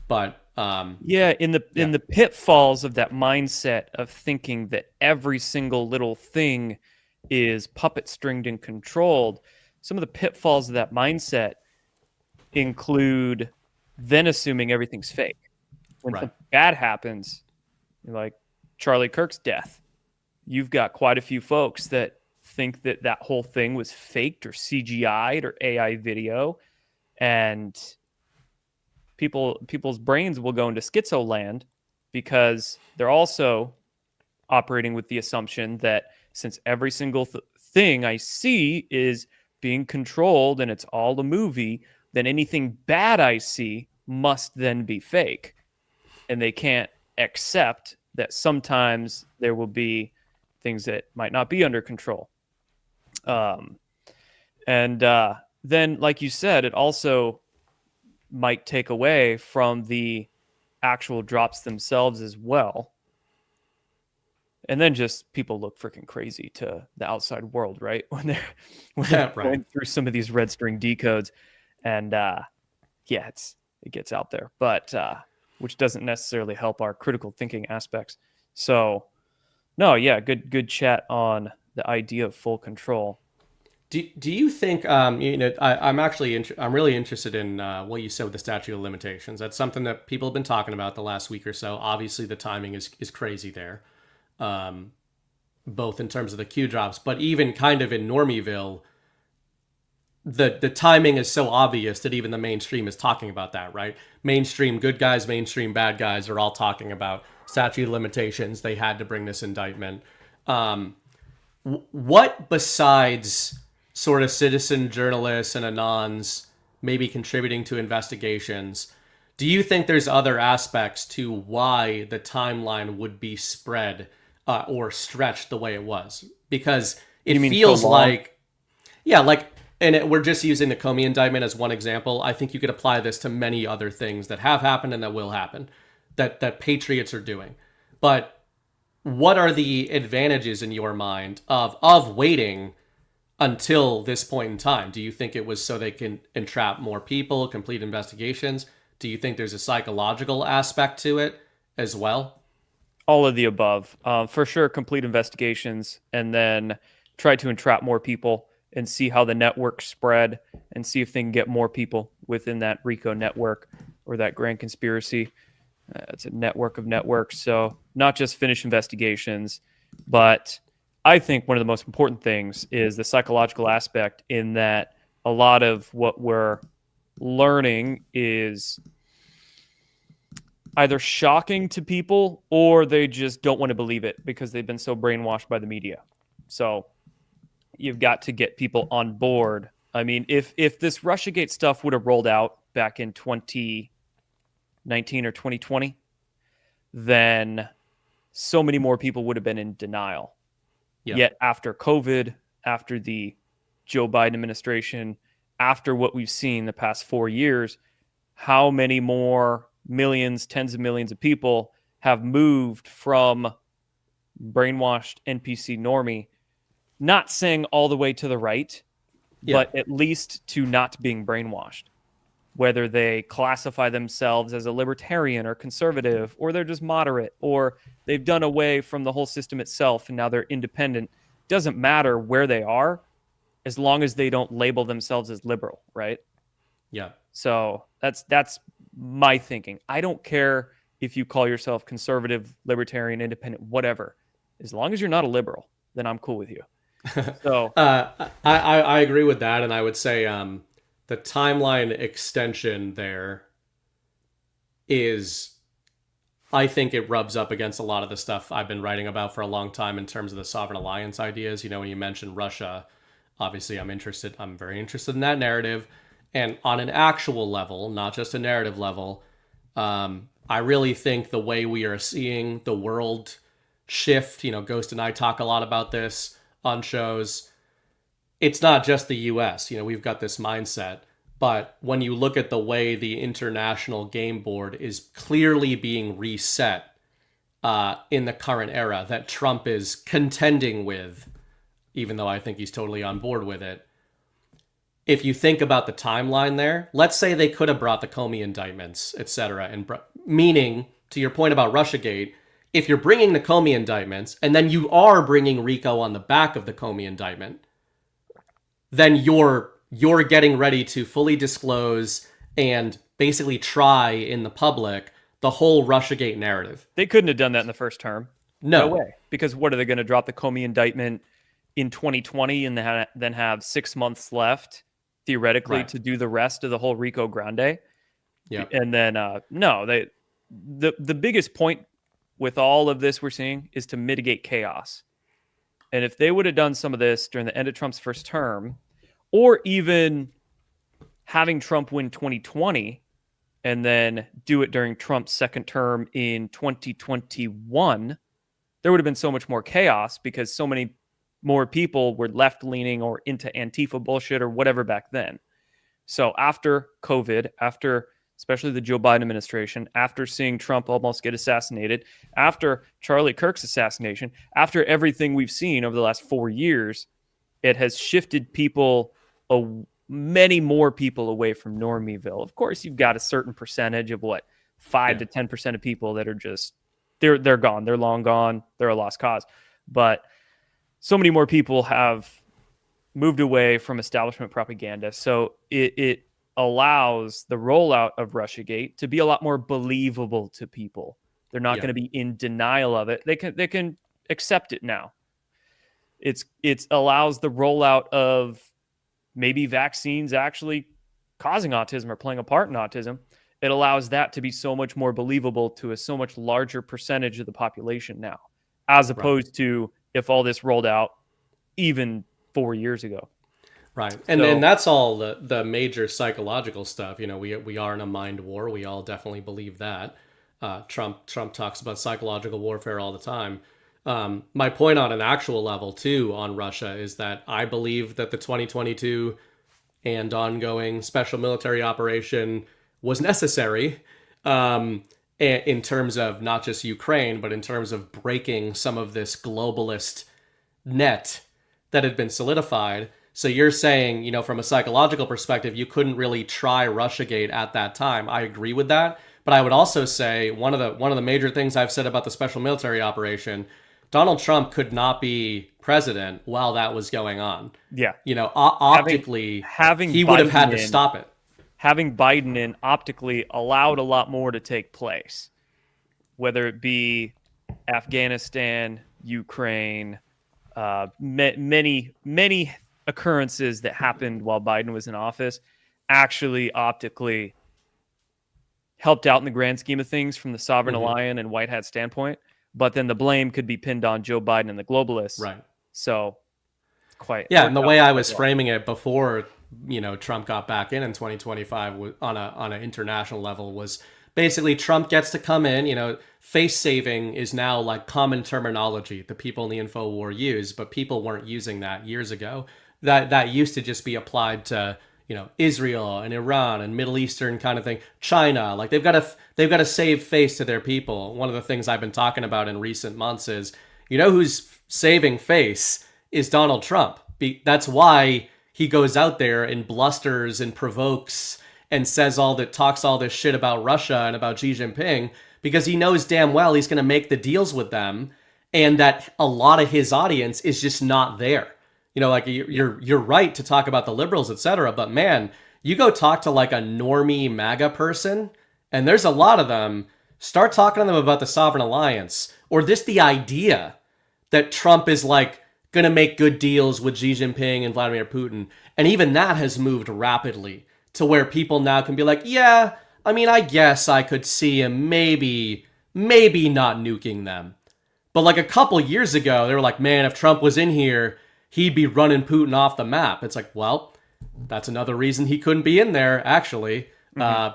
But in the pitfalls of that mindset of thinking that every single little thing is puppet stringed and controlled, some of the pitfalls of that mindset include then assuming everything's fake. When something bad happens, like Charlie Kirk's death, you've got quite a few folks that think that that whole thing was faked or CGI'd or AI video, and people's brains will go into schizo land because they're also operating with the assumption that since every single thing I see is being controlled and it's all a movie, then anything bad I see must then be fake. And they can't accept that sometimes there will be things that might not be under control. Then, like you said, it also might take away from the actual drops themselves as well. And then just people look freaking crazy to the outside world, right? When they're going through some of these red string decodes. And it gets out there, but which doesn't necessarily help our critical thinking aspects. So, no, yeah, good chat on the idea of full control. Do you think I'm really interested in what you said with the statute of limitations. That's something that people have been talking about the last week or so. Obviously, the timing is crazy there, both in terms of the Q drops, but even kind of in Normieville, the timing is so obvious that even the mainstream is talking about that, right? Mainstream good guys, mainstream bad guys are all talking about statute of limitations. They had to bring this indictment. What besides sort of citizen journalists and anons maybe contributing to investigations, do you think there's other aspects to why the timeline would be spread or stretched the way it was? Because it feels like, we're just using the Comey indictment as one example. I think you could apply this to many other things that have happened and that will happen, that patriots are doing. But what are the advantages in your mind of waiting until this point in time? Do you think it was so they can entrap more people, complete investigations? Do you think there's a psychological aspect to it as well? All of the above. For sure, complete investigations, and then try to entrap more people and see how the network spread and see if they can get more people within that RICO network or that grand conspiracy. It's a network of networks. So not just finish investigations, but I think one of the most important things is the psychological aspect, in that a lot of what we're learning is either shocking to people or they just don't want to believe it because they've been so brainwashed by the media. So you've got to get people on board. I mean, if this Russiagate stuff would have rolled out back in 2019 or 2020, then so many more people would have been in denial. Yeah. Yet after COVID, after the Joe Biden administration, after what we've seen the past 4 years, how many more millions, tens of millions of people have moved from brainwashed NPC normie, not saying all the way to the right, but at least to not being brainwashed. Whether they classify themselves as a libertarian or conservative, or they're just moderate, or they've done away from the whole system itself and now they're independent, doesn't matter where they are as long as they don't label themselves as liberal, right? Yeah. So that's my thinking. I don't care if you call yourself conservative, libertarian, independent, whatever. As long as you're not a liberal, then I'm cool with you. So I agree with that, and I would say the timeline extension there is, I think it rubs up against a lot of the stuff I've been writing about for a long time in terms of the sovereign alliance ideas. You know, when you mentioned Russia, obviously I'm very interested in that narrative. And on an actual level, not just a narrative level, I really think the way we are seeing the world shift, you know, Ghost and I talk a lot about this on shows. It's not just the US, you know, we've got this mindset, but when you look at the way the international game board is clearly being reset in the current era that Trump is contending with, even though I think he's totally on board with it. If you think about the timeline there, let's say they could have brought the Comey indictments, etc. And meaning, to your point about Russiagate, if you're bringing the Comey indictments and then you are bringing RICO on the back of the Comey indictment, then you're getting ready to fully disclose and basically try in the public the whole Russiagate narrative. They couldn't have done that in the first term. No way. Because what are they going to drop the Comey indictment in 2020 and then have 6 months left, theoretically, to do the rest of the whole Rico Grande? Yeah. And then, the biggest point with all of this we're seeing is to mitigate chaos. And if they would have done some of this during the end of Trump's first term, or even having Trump win 2020 and then do it during Trump's second term in 2021, there would have been so much more chaos because so many more people were left-leaning or into Antifa bullshit or whatever back then. So after COVID, after especially the Joe Biden administration, after seeing Trump almost get assassinated, after Charlie Kirk's assassination, after everything we've seen over the last 4 years, it has shifted people, many more people away from Normieville. Of course, you've got a certain percentage of 5 to 10% of people that are just, they're gone. They're long gone. They're a lost cause. But so many more people have moved away from establishment propaganda. So it allows the rollout of Russiagate to be a lot more believable to people. They're not going to be in denial of it. They can accept it now. It allows the rollout of maybe vaccines actually causing autism or playing a part in autism. It allows that to be so much more believable to a so much larger percentage of the population now, as opposed to if all this rolled out even 4 years ago. Right. And then that's all the major psychological stuff. You know, we are in a mind war. We all definitely believe that. Trump talks about psychological warfare all the time. My point on an actual level, too, on Russia is that I believe that the 2022 and ongoing special military operation was necessary in terms of not just Ukraine, but in terms of breaking some of this globalist net that had been solidified. So you're saying, you know, from a psychological perspective, you couldn't really try Russiagate at that time. I agree with that. But I would also say one of the major things I've said about the special military operation, Donald Trump could not be president while that was going on. Yeah. You know, optically, he would have had to stop it. Having Biden in optically allowed a lot more to take place, whether it be Afghanistan, Ukraine, many occurrences that happened while Biden was in office actually optically helped out in the grand scheme of things from the sovereign alliance and white hat standpoint. But then the blame could be pinned on Joe Biden and the globalists. Right. So and the way I was framing it before, Trump got back in 2025 on an international level was basically Trump gets to come in, face saving is now like common terminology the people in the info war use, but people weren't using that years ago. That used to just be applied to, Israel and Iran and Middle Eastern kind of thing. China, like they've got to save face to their people. One of the things I've been talking about in recent months is, who's saving face is Donald Trump. That's why he goes out there and blusters and provokes and talks all this shit about Russia and about Xi Jinping, because he knows damn well he's going to make the deals with them, and that a lot of his audience is just not there. You're right to talk about the liberals, etc. But man, you go talk to like a normie MAGA person, and there's a lot of them. Start talking to them about the sovereign alliance, or just the idea that Trump is like going to make good deals with Xi Jinping and Vladimir Putin. And even that has moved rapidly to where people now can be like, yeah, I mean, I guess I could see him maybe not nuking them. But like a couple years ago, they were like, man, if Trump was in here, he'd be running Putin off the map. It's like, well, that's another reason he couldn't be in there, actually,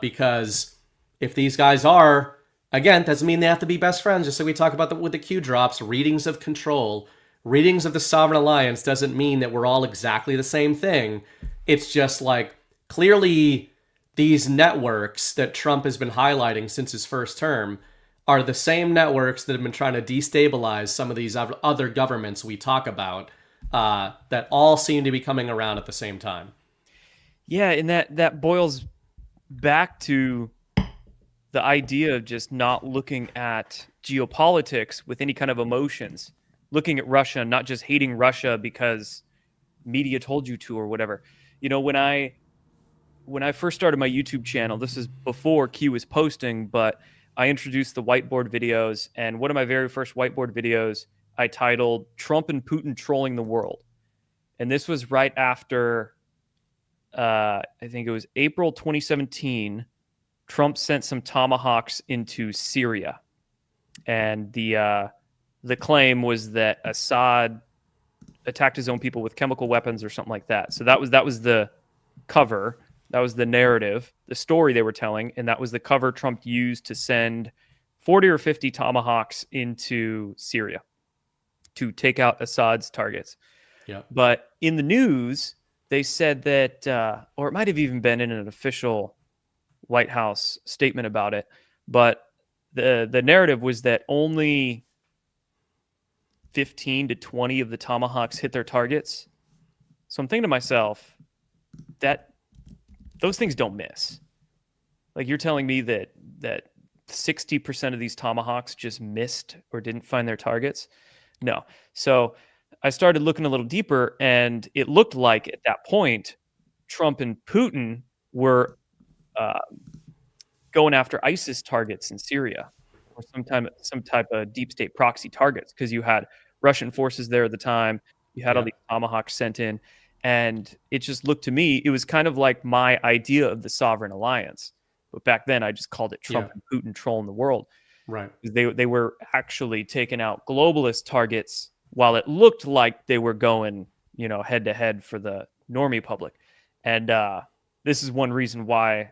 because if these guys are, again, doesn't mean they have to be best friends. Just like we talk about with the Q drops, readings of control, readings of the sovereign alliance doesn't mean that we're all exactly the same thing. It's just like, clearly these networks that Trump has been highlighting since his first term are the same networks that have been trying to destabilize some of these other governments we talk about, that all seem to be coming around at the same time. Yeah, and that boils back to the idea of just not looking at geopolitics with any kind of emotions. Looking at Russia, not just hating Russia because media told you to or whatever. When I first started my YouTube channel, this is before Q was posting, but I introduced the whiteboard videos, and one of my very first whiteboard videos I titled Trump and Putin Trolling the World. And this was right after, I think it was April 2017, Trump sent some Tomahawks into Syria. And the claim was that Assad attacked his own people with chemical weapons or something like that. So that was the cover. That was the narrative, the story they were telling. And that was the cover Trump used to send 40 or 50 Tomahawks into Syria to take out Assad's targets. Yeah. But in the news, they said that, or it might have even been in an official White House statement about it, but the narrative was that only 15 to 20 of the Tomahawks hit their targets. So I'm thinking to myself that those things don't miss. Like, you're telling me that 60% of these Tomahawks just missed or didn't find their targets? No. So I started looking a little deeper, and it looked like at that point, Trump and Putin were going after ISIS targets in Syria, or some type of deep state proxy targets, because you had Russian forces there at the time. You had all these Tomahawks sent in, and it just looked to me, it was kind of like my idea of the sovereign alliance. But back then, I just called it Trump and Putin trolling the world. Right. They were actually taking out globalist targets while it looked like they were going, head to head for the normie public. And this is one reason why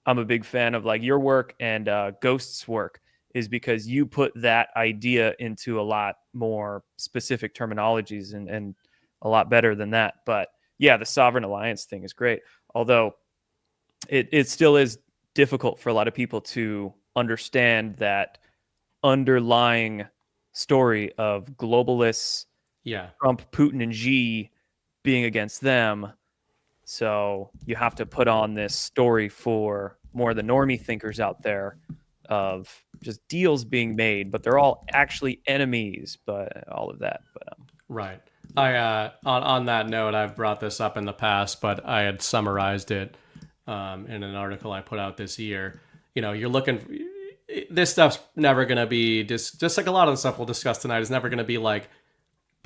I'm a big fan of like your work and Ghost's work, is because you put that idea into a lot more specific terminologies and a lot better than that. But yeah, the sovereign alliance thing is great. Although it still is difficult for a lot of people to understand that underlying story of globalists, Trump, Putin, and Xi being against them. So you have to put on this story for more of the normie thinkers out there of just deals being made, but they're all actually enemies, but all of that. But right. I on that note, I've brought this up in the past, but I had summarized it in an article I put out this year. You're looking. This stuff's never going to be just like a lot of the stuff we'll discuss tonight is never going to be like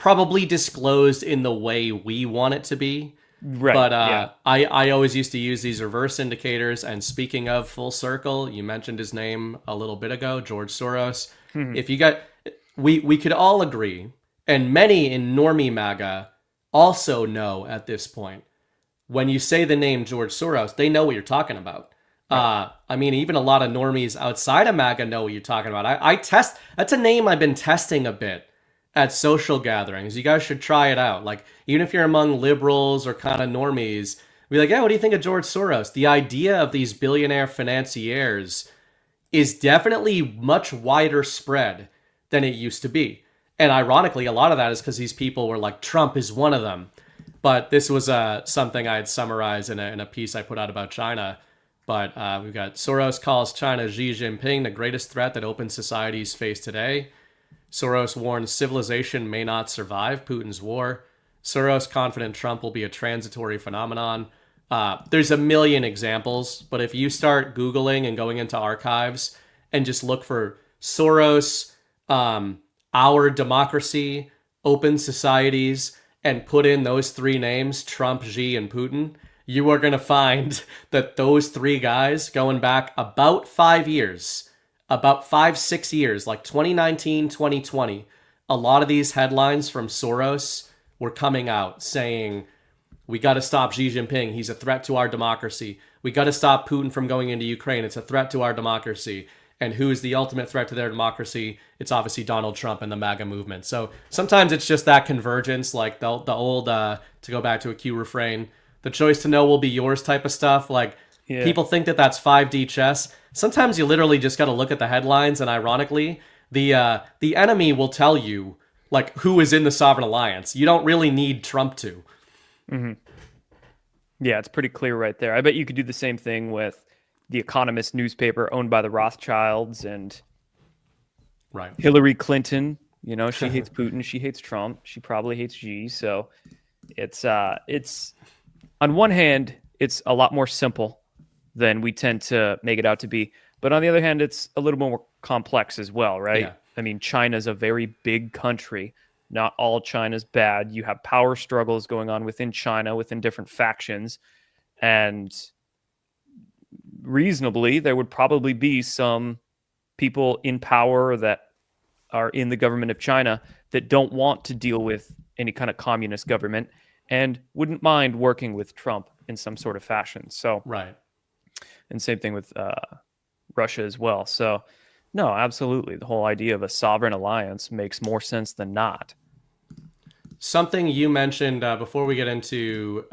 probably disclosed in the way we want it to be. Right. But yeah. I always used to use these reverse indicators. And speaking of full circle, you mentioned his name a little bit ago, George Soros. If you got, we could all agree, and many in normie MAGA also know at this point, when you say the name George Soros, they know what you're talking about. I mean, even a lot of normies outside of MAGA know what you're talking about. I test, that's a name I've been testing a bit at social gatherings. You guys should try it out. Like, even if you're among liberals or kind of normies, be like, yeah, what do you think of George Soros? The idea of these billionaire financiers is definitely much wider spread than it used to be. And ironically, a lot of that is because these people were like, Trump is one of them. But this was something I had summarized in a piece I put out about China. But we've got Soros calls China Xi Jinping the greatest threat that open societies face today. Soros warns civilization may not survive Putin's war. Soros confident Trump will be a transitory phenomenon. There's a million examples, but if you start Googling and going into archives and just look for Soros, our democracy, open societies, and put in those three names, Trump, Xi, and Putin, you are going to find that those three guys, going back about 5 years, about 5-6 years, like 2019, 2020, a lot of these headlines from Soros were coming out saying, we got to stop Xi Jinping. He's a threat to our democracy. We got to stop Putin from going into Ukraine. It's a threat to our democracy. And who is the ultimate threat to their democracy? It's obviously Donald Trump and the MAGA movement. So sometimes it's just that convergence, like the old, to go back to a Q refrain, the choice to know will be yours type of stuff. Like, people think that that's 5D chess. Sometimes you literally just got to look at the headlines, and ironically, the enemy will tell you like who is in the Sovereign Alliance. You don't really need Trump to. Mm-hmm. Yeah, it's pretty clear right there. I bet you could do the same thing with the Economist newspaper owned by the Rothschilds and right. Hillary Clinton. You know, she hates Putin. She hates Trump. She probably hates Xi. So it's on one hand, it's a lot more simple than we tend to make it out to be. But on the other hand, it's a little more complex as well, right? Yeah. I mean, China's a very big country. Not all China's bad. You have power struggles going on within China, within different factions. And reasonably, there would probably be some people in power that are in the government of China that don't want to deal with any kind of communist government and wouldn't mind working with Trump in some sort of fashion. So, right. And same thing with Russia as well. So, no, absolutely. The whole idea of a sovereign alliance makes more sense than not. Something you mentioned before we get into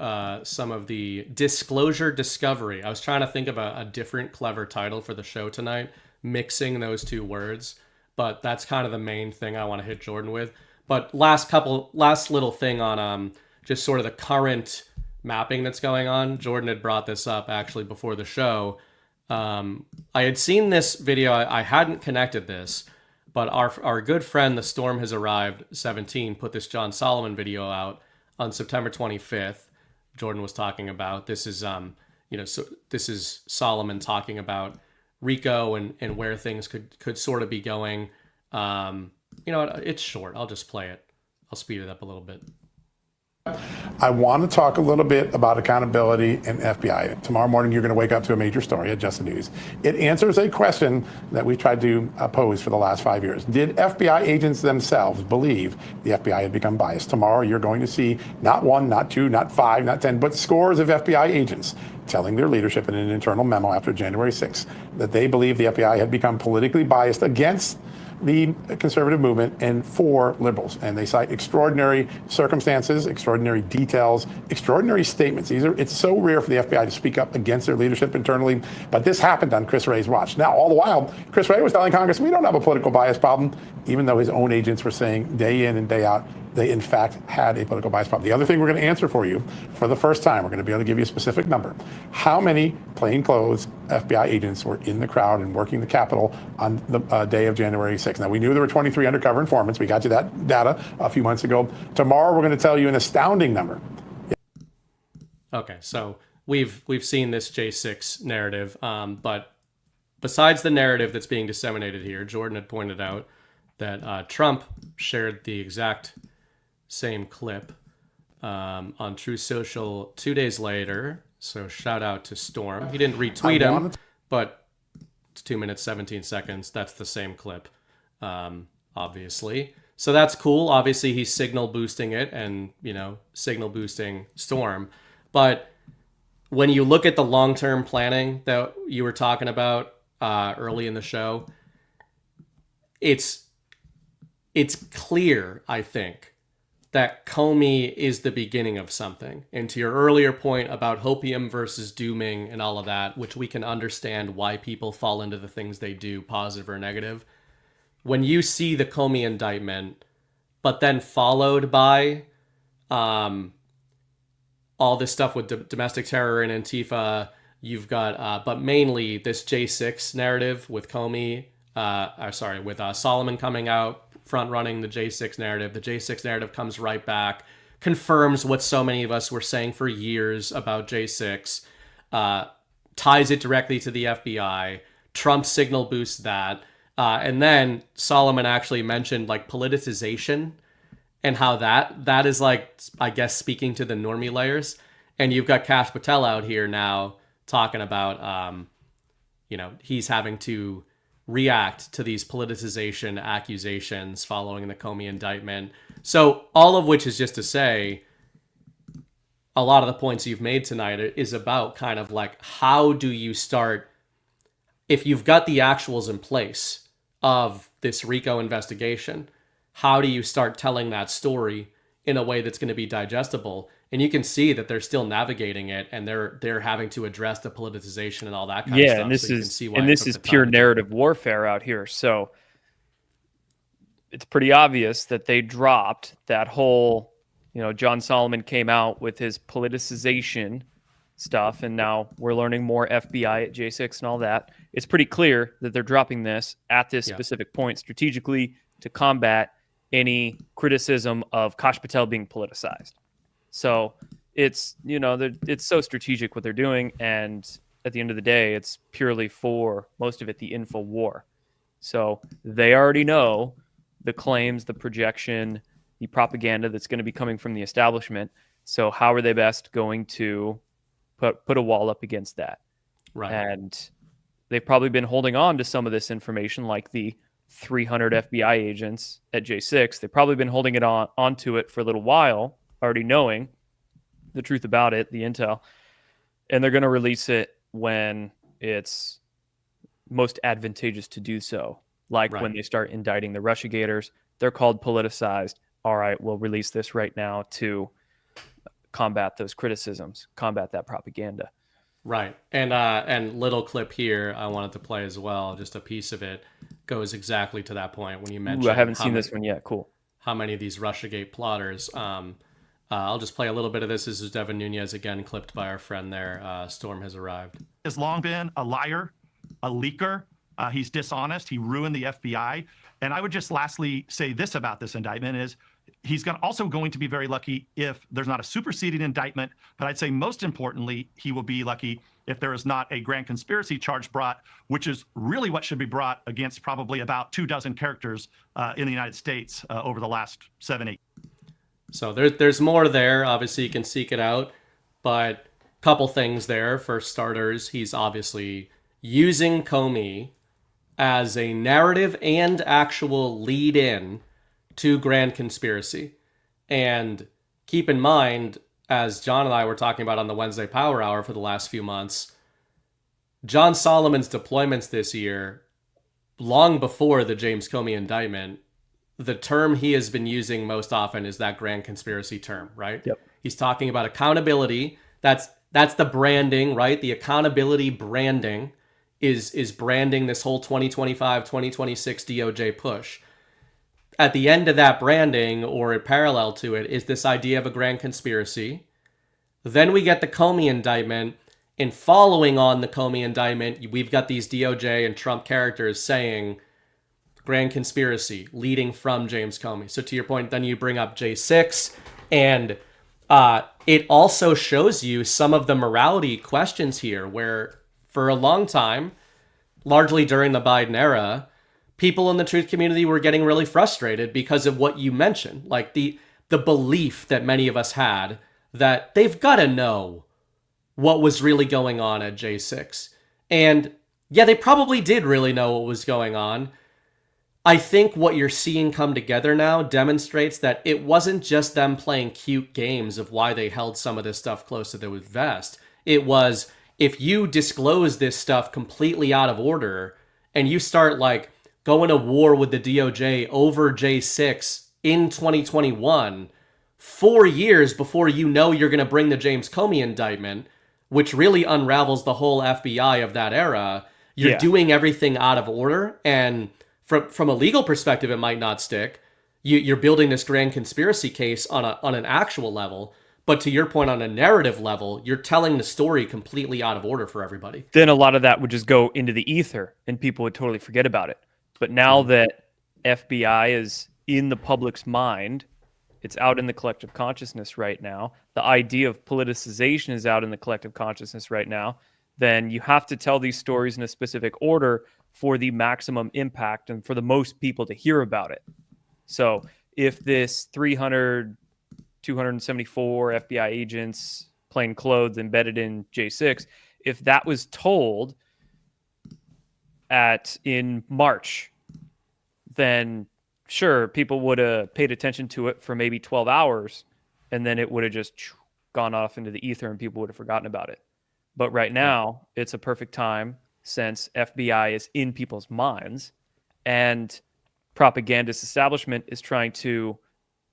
some of the disclosure discovery. I was trying to think of a different clever title for the show tonight, mixing those two words, but that's kind of the main thing I want to hit Jordan with. But last little thing on just sort of the current mapping that's going on. Jordan had brought this up actually before the show. I had seen this video. I hadn't connected this, but our good friend, The Storm Has Arrived 17, put this John Solomon video out on September 25th. Jordan was talking about this is so this is Solomon talking about RICO and where things could sort of be going. It's short. I'll just play it. I'll speed it up a little bit. I want to talk a little bit about accountability and FBI. Tomorrow morning, you're going to wake up to a major story at Just the News. It answers a question that we've tried to pose for the last 5 years. Did FBI agents themselves believe the FBI had become biased? Tomorrow, you're going to see not 1, not 2, not 5, not 10, but scores of FBI agents telling their leadership in an internal memo after January 6th that they believe the FBI had become politically biased against the conservative movement and for liberals. And they cite extraordinary circumstances, extraordinary details, extraordinary statements. It's so rare for the FBI to speak up against their leadership internally, but this happened on Chris Wray's watch. Now, all the while, Chris Wray was telling Congress, we don't have a political bias problem, even though his own agents were saying day in and day out, they in fact had a political bias problem. The other thing we're going to answer for you, for the first time, we're going to be able to give you a specific number. How many plainclothes FBI agents were in the crowd and working the Capitol on the day of January 6th? Now, we knew there were 23 undercover informants. We got you that data a few months ago. Tomorrow, we're going to tell you an astounding number. Okay, so we've seen this J6 narrative, but besides the narrative that's being disseminated here, Jordan had pointed out that Trump shared the exact same clip on True Social 2 days later. So shout out to Storm. He didn't retweet him, but it's 2 minutes, 17 seconds. That's the same clip, obviously. So that's cool. Obviously, he's signal boosting it and, signal boosting Storm. But when you look at the long-term planning that you were talking about early in the show, it's clear, I think, that Comey is the beginning of something. And to your earlier point about hopium versus dooming and all of that, which we can understand why people fall into the things they do, positive or negative. When you see the Comey indictment, but then followed by all this stuff with domestic terror and Antifa, you've got, but mainly this J6 narrative with Comey, with Solomon coming out, front running the J6 narrative. The J6 narrative comes right back, confirms what so many of us were saying for years about J6, ties it directly to the FBI. Trump signal boosts that. And then Solomon actually mentioned like politicization and how that is like, I guess, speaking to the normie layers. And you've got Kash Patel out here now talking about, he's having to react to these politicization accusations following the Comey indictment. So all of which is just to say, a lot of the points you've made tonight is about kind of like, how do you start, if you've got the actuals in place of this RICO investigation, how do you start telling that story in a way that's going to be digestible? And you can see that they're still navigating it, and they're having to address the politicization and all that kind of stuff. And this is pure narrative warfare out here. So it's pretty obvious that they dropped that whole, John Solomon came out with his politicization stuff, and now we're learning more FBI at J6 and all that. It's pretty clear that they're dropping this at this specific point strategically to combat any criticism of Kash Patel being politicized. So it's, it's so strategic what they're doing. And at the end of the day, it's purely for most of it, the info war. So they already know the claims, the projection, the propaganda that's going to be coming from the establishment. So how are they best going to put a wall up against that? Right. And they've probably been holding on to some of this information, like the 300 FBI agents at J6. They've probably been holding it onto it for a little while, already knowing the truth about it, the intel, and they're going to release it when it's most advantageous to do so. Like when they start indicting the Russiagators, they're called politicized. All right, we'll release this right now to combat those criticisms, combat that propaganda. Right. And little clip here I wanted to play as well, just a piece of it goes exactly to that point when you mentioned. I haven't seen this one yet. Cool. How many of these Russiagate plotters? I'll just play a little bit of this. This is Devin Nunes again, clipped by our friend there. Storm has arrived. Has long been a liar, a leaker. He's dishonest. He ruined the FBI. And I would just lastly say this about this indictment is he's also going to be very lucky if there's not a superseding indictment. But I'd say most importantly, he will be lucky if there is not a grand conspiracy charge brought, which is really what should be brought against probably about 24 characters in the United States over the last 7-8. So there's more there. Obviously, you can seek it out. But a couple things there. For starters, he's obviously using Comey as a narrative and actual lead-in to grand conspiracy. And keep in mind, as John and I were talking about on the Wednesday Power Hour for the last few months, John Solomon's deployments this year, long before the James Comey indictment, the term he has been using most often is that grand conspiracy term, right? Yep. He's talking about accountability. That's the branding, right? The accountability branding is branding this whole 2025, 2026 DOJ push. At the end of that branding, or in parallel to it, is this idea of a grand conspiracy. Then we get the Comey indictment, and following on the Comey indictment, we've got these DOJ and Trump characters saying grand conspiracy leading from James Comey. So to your point, then you bring up J6, and it also shows you some of the morality questions here, where for a long time, largely during the Biden era, people in the truth community were getting really frustrated because of what you mentioned. Like the belief that many of us had that they've got to know what was really going on at J6. And yeah, they probably did really know what was going on. I think what you're seeing come together now demonstrates that it wasn't just them playing cute games of why they held some of this stuff close to their vest. It was, if you disclose this stuff completely out of order and you start like going to war with the DOJ over J6 in 2021, 4 years before you know you're going to bring the James Comey indictment, which really unravels the whole FBI of that era, you're doing everything out of order. And from a legal perspective, it might not stick. You're building this grand conspiracy case on an actual level. But to your point, on a narrative level, you're telling the story completely out of order for everybody. Then a lot of that would just go into the ether and people would totally forget about it. But now that FBI is in the public's mind, it's out in the collective consciousness right now, the idea of politicization is out in the collective consciousness right now, then you have to tell these stories in a specific order for the maximum impact and for the most people to hear about it. So if this 274 FBI agents, plain clothes embedded in J6, if that was told in March, then sure, people would have paid attention to it for maybe 12 hours, and then it would have just gone off into the ether and people would have forgotten about it. But right now, it's a perfect time since FBI is in people's minds and propagandist establishment is trying to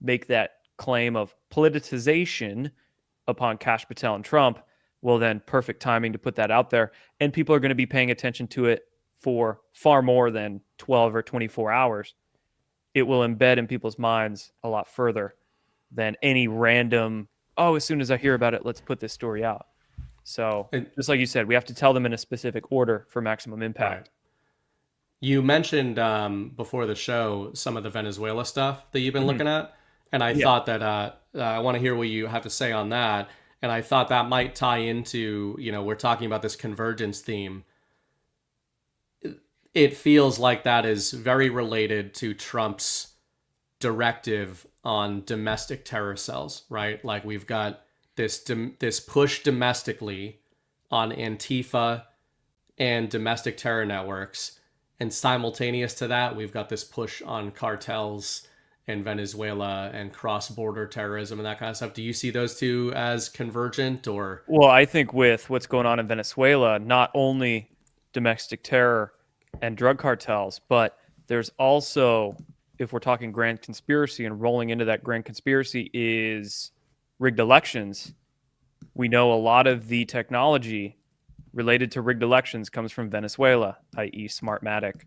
make that claim of politicization upon Kash Patel and Trump. Well, then perfect timing to put that out there. And people are going to be paying attention to it for far more than 12 or 24 hours. It will embed in people's minds a lot further than any random, as soon as I hear about it, let's put this story out. So just like you said, we have to tell them in a specific order for maximum impact. Right. You mentioned before the show some of the Venezuela stuff that you've been looking at. And I thought that I want to hear what you have to say on that. And I thought that might tie into, we're talking about this convergence theme. It feels like that is very related to Trump's directive on domestic terror cells, right? Like we've got this push domestically on Antifa and domestic terror networks. And simultaneous to that, we've got this push on cartels in Venezuela and cross-border terrorism and that kind of stuff. Do you see those two as convergent or? Well, I think with what's going on in Venezuela, not only domestic terror and drug cartels, but there's also, if we're talking grand conspiracy and rolling into that grand conspiracy is rigged elections. We know a lot of the technology related to rigged elections comes from Venezuela, i.e. Smartmatic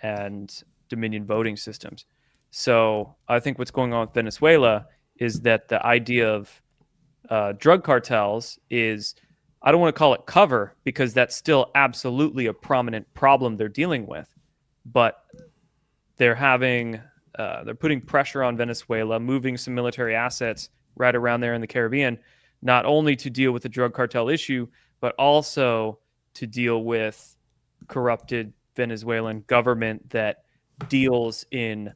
and Dominion voting systems. So I think what's going on with Venezuela is that the idea of drug cartels is, I don't want to call it cover because that's still absolutely a prominent problem they're dealing with, but they're putting pressure on Venezuela, moving some military assets right around there in the Caribbean, not only to deal with the drug cartel issue, but also to deal with corrupted Venezuelan government that deals in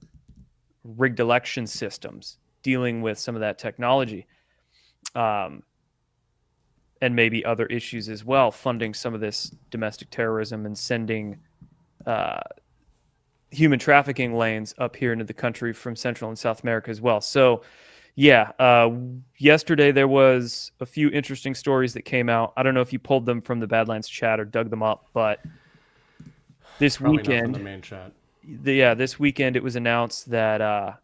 rigged election systems, dealing with some of that technology, and maybe other issues as well, funding some of this domestic terrorism and sending human trafficking lanes up here into the country from Central and South America as well. So yesterday there was a few interesting stories that came out. I don't know if you pulled them from the Badlands chat or dug them up, but this weekend, the main chat. This weekend it was announced that I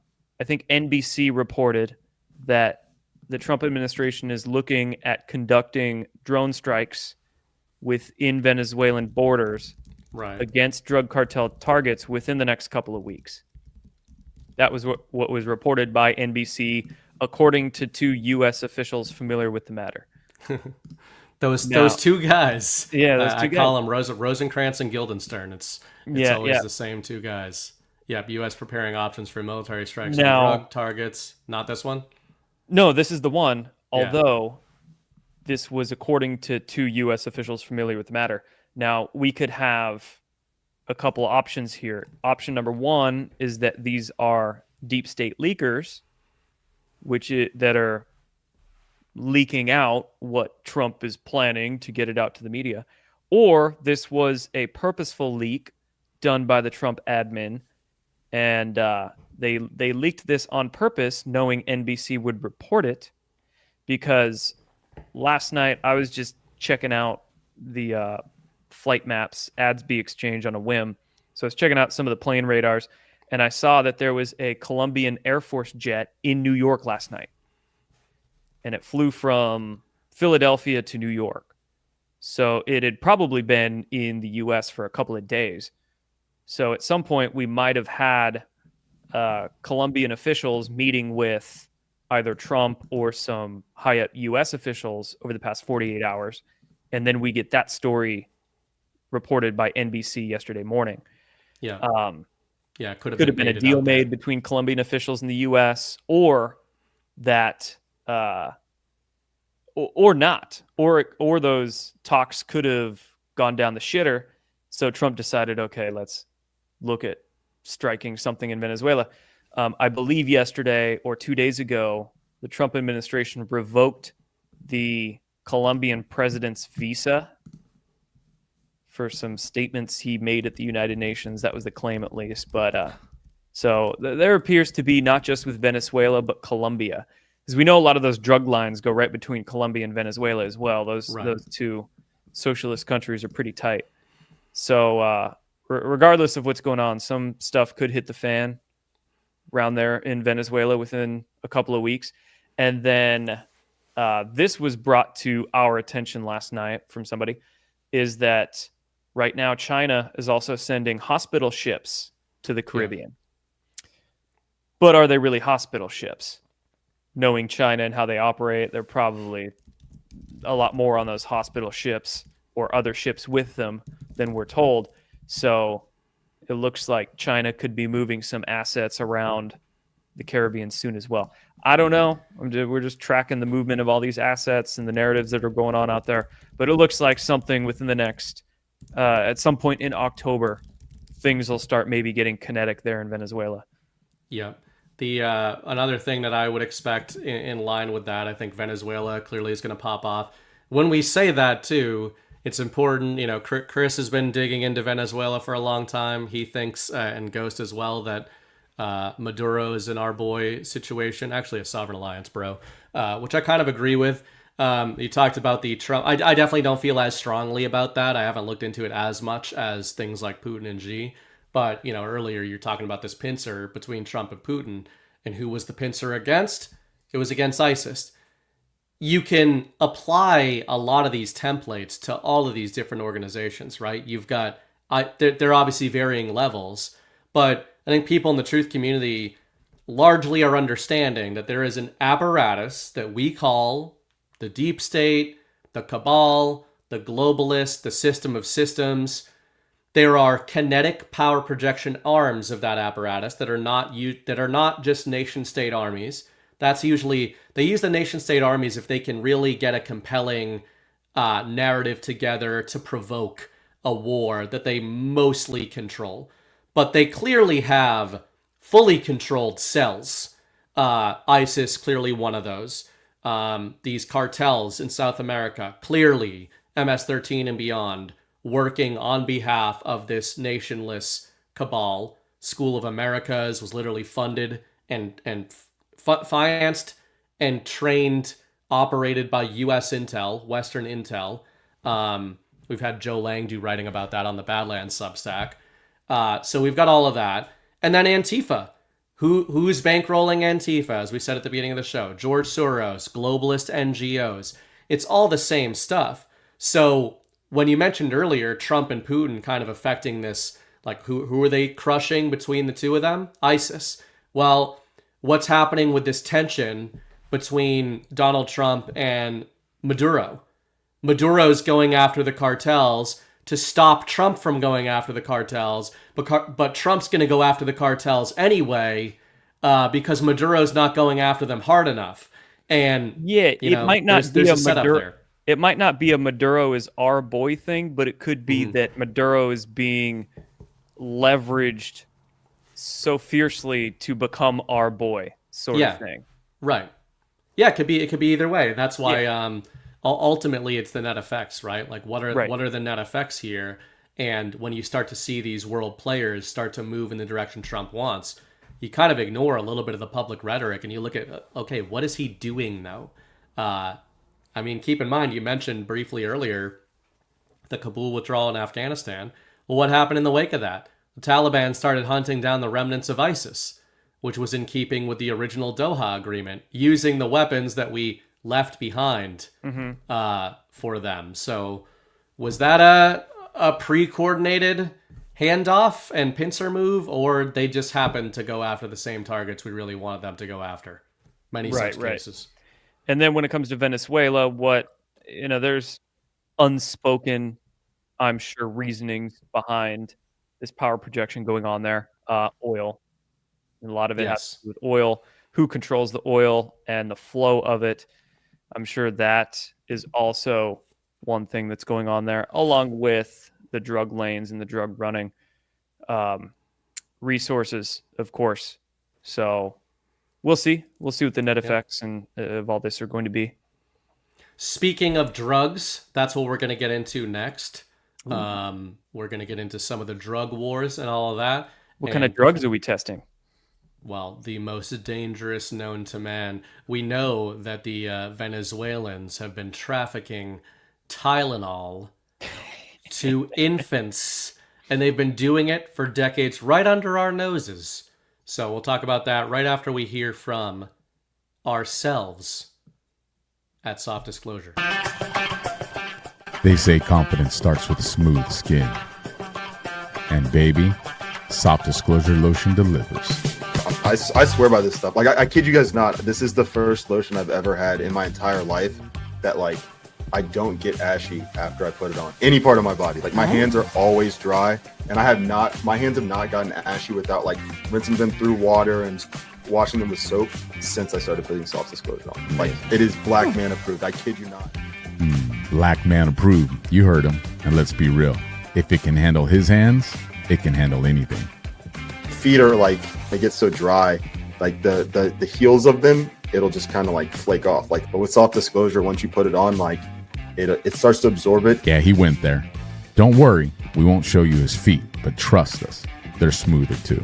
think NBC reported that the Trump administration is looking at conducting drone strikes within Venezuelan borders against drug cartel targets within the next couple of weeks. That was what was reported by NBC, according to two U.S. officials familiar with the matter. Those two guys. Yeah, those two I guys. call them Rosencrantz and Guildenstern. It's always the same two guys. Yep, U.S. preparing options for military strikes on drug targets. Not this one? No, this is the one, although this was according to two U.S. officials familiar with the matter. Now, we could have a couple of options here. Option number one is that these are deep state leakers that are leaking out what Trump is planning to get it out to the media, or this was a purposeful leak done by the Trump admin, and they leaked this on purpose, knowing NBC would report it. Because last night I was just checking out the flight maps, ads.b exchange on a whim. So I was checking out some of the plane radars, and I saw that there was a Colombian Air Force jet in New York last night. And it flew from Philadelphia to New York. So it had probably been in the U.S. for a couple of days. So at some point, we might have had Colombian officials meeting with either Trump or some high-up U.S. officials over the past 48 hours. And then we get that story reported by NBC yesterday morning. Yeah. It could have been a deal made between Colombian officials in the U.S. or that... or not, or those talks could have gone down the shitter. So Trump decided, okay, let's look at striking something in Venezuela. I believe yesterday or 2 days ago, the Trump administration revoked the Colombian president's visa for some statements he made at the United Nations. That was the claim, at least. But so there appears to be not just with Venezuela, but Colombia. Because we know a lot of those drug lines go right between Colombia and Venezuela as well. Those two socialist countries are pretty tight. So regardless of what's going on, some stuff could hit the fan around there in Venezuela within a couple of weeks. And then this was brought to our attention last night from somebody, is that right now China is also sending hospital ships to the Caribbean. Yeah. But are they really hospital ships? Knowing China and how they operate, they're probably a lot more on those hospital ships or other ships with them than we're told. So it looks like China could be moving some assets around the Caribbean soon as well. I don't know. We're just tracking the movement of all these assets and the narratives that are going on out there. But it looks like something within the next, at some point in October, things will start maybe getting kinetic there in Venezuela. Yeah. The another thing that I would expect in line with that, I think Venezuela clearly is going to pop off. When we say that too, it's important. You know, Chris has been digging into Venezuela for a long time. He thinks, and Ghost as well, that Maduro is an our boy situation. Actually, a sovereign alliance, bro, which I kind of agree with. You talked about the Trump. I definitely don't feel as strongly about that. I haven't looked into it as much as things like Putin and Xi. But, you know, earlier you're talking about this pincer between Trump and Putin. And who was the pincer against? It was against ISIS. You can apply a lot of these templates to all of these different organizations, right? You've got, they're obviously varying levels. But I think people in the truth community largely are understanding that there is an apparatus that we call the deep state, the cabal, the globalist, the system of systems. There are kinetic power projection arms of that apparatus that are not just nation-state armies. That's usually, they use the nation-state armies if they can really get a compelling narrative together to provoke a war that they mostly control. But they clearly have fully controlled cells. ISIS, clearly one of those. These cartels in South America, clearly MS-13 and beyond, working on behalf of this nationless cabal. School of Americas was literally funded and financed and trained, operated by U.S. Intel, Western Intel. We've had Joe Lang do writing about that on the Badlands Substack. So we've got all of that. And then Antifa. Who's bankrolling Antifa, as we said at the beginning of the show? George Soros, globalist NGOs. It's all the same stuff. So when you mentioned earlier Trump and Putin kind of affecting this, like who are they crushing between the two of them? ISIS. Well, what's happening with this tension between Donald Trump and Maduro? Maduro's going after the cartels to stop Trump from going after the cartels, but Trump's going to go after the cartels anyway because Maduro's not going after them hard enough. And yeah, it might not be a Maduro. It might not be a Maduro is our boy thing, but it could be that Maduro is being leveraged so fiercely to become our boy sort of thing. Right. Yeah, it could be either way. That's why ultimately it's the net effects, right? Like what are the net effects here? And when you start to see these world players start to move in the direction Trump wants, you kind of ignore a little bit of the public rhetoric and you look at, okay, what is he doing now? I mean, keep in mind, you mentioned briefly earlier the Kabul withdrawal in Afghanistan. Well, what happened in the wake of that? The Taliban started hunting down the remnants of ISIS, which was in keeping with the original Doha Agreement, using the weapons that we left behind for them. So was that a pre-coordinated handoff and pincer move, or they just happened to go after the same targets we really wanted them to go after? Many such cases. And then when it comes to Venezuela, there's unspoken, I'm sure, reasonings behind this power projection going on there. Oil. And a lot of it has to do with oil, who controls the oil and the flow of it. I'm sure that is also one thing that's going on there, along with the drug lanes and the drug running resources, of course. So we'll see. We'll see what the net effects and of all this are going to be. Speaking of drugs, that's what we're going to get into next. We're going to get into some of the drug wars and all of that. What kind of drugs are we testing? Well, the most dangerous known to man. We know that the Venezuelans have been trafficking Tylenol to infants, and they've been doing it for decades right under our noses. So we'll talk about that right after we hear from ourselves at Soft Disclosure. They say confidence starts with smooth skin. And baby, Soft Disclosure Lotion delivers. I swear by this stuff. Like, I kid you guys not. This is the first lotion I've ever had in my entire life that, like, I don't get ashy after I put it on any part of my body. Like, my hands are always dry, and my hands have not gotten ashy without, like, rinsing them through water and washing them with soap since I started putting Soft Disclosure on. Like, it is Black Man approved. I kid you not. Black Man approved. You heard him. And let's be real. If it can handle his hands, it can handle anything. Feet are like, they get so dry, like the heels of them, it'll just kind of like flake off. Like, but with Soft Disclosure, once you put it on, like it starts to absorb it. Yeah, he went there. Don't worry, we won't show you his feet, but trust us, they're smoother too.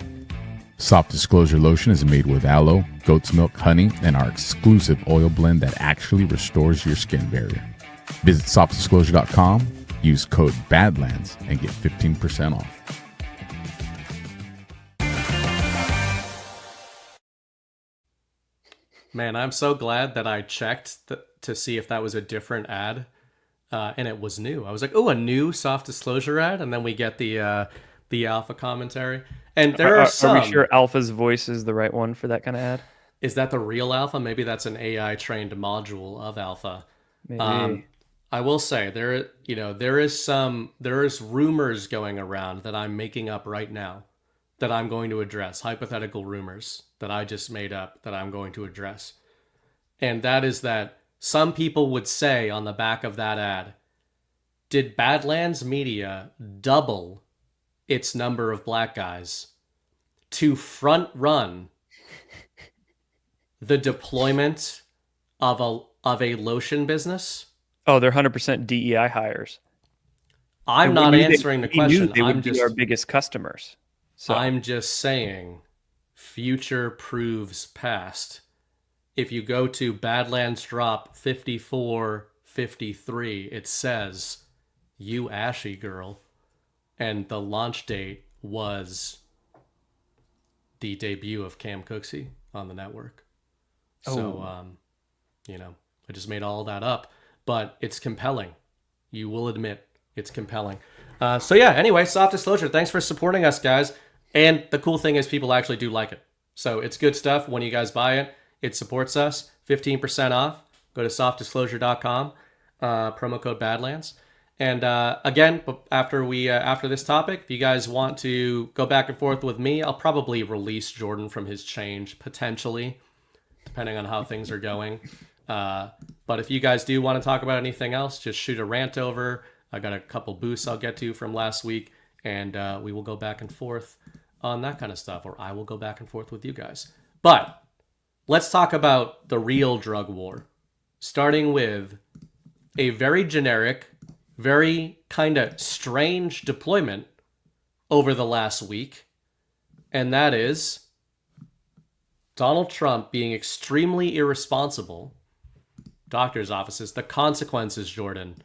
Soft Disclosure Lotion is made with aloe, goat's milk, honey, and our exclusive oil blend that actually restores your skin barrier. Visit softdisclosure.com, use code BADLANDS, and get 15% off. Man, I'm so glad that I checked to see if that was a different ad, and it was new. I was like, "Oh, a new Soft Disclosure ad," and then we get the Alpha commentary. And there are some. Are we sure Alpha's voice is the right one for that kind of ad? Is that the real Alpha? Maybe that's an AI trained module of Alpha. Maybe. I will say there is rumors going around that I'm making up right now that I'm going to address, hypothetical rumors that I just made up that I'm going to address. And that is that some people would say on the back of that ad, did Badlands Media double its number of black guys to front run the deployment of a lotion business? Oh, they're 100% DEI hires. I'm not answering the question. They would be our biggest customers. So I'm just saying, future proves past. If you go to Badlands Drop 5453, it says, "You ashy girl," and the launch date was the debut of Cam Cooksey on the network. So, I just made all that up, but it's compelling. You will admit it's compelling. Anyway, Soft Disclosure. Thanks for supporting us, guys. And the cool thing is people actually do like it. So it's good stuff. When you guys buy it, it supports us. 15% off. Go to softdisclosure.com. Promo code Badlands. And again, after this topic, if you guys want to go back and forth with me, I'll probably release Jordan from his change, potentially, depending on how things are going. But if you guys do want to talk about anything else, just shoot a rant over. I got a couple boosts I'll get to from last week, and we will go back and forth on that kind of stuff, or I will go back and forth with you guys. But let's talk about the real drug war, starting with a very generic, very kind of strange deployment over the last week, and that is Donald Trump being extremely irresponsible. Doctors' offices, the consequences, Jordan,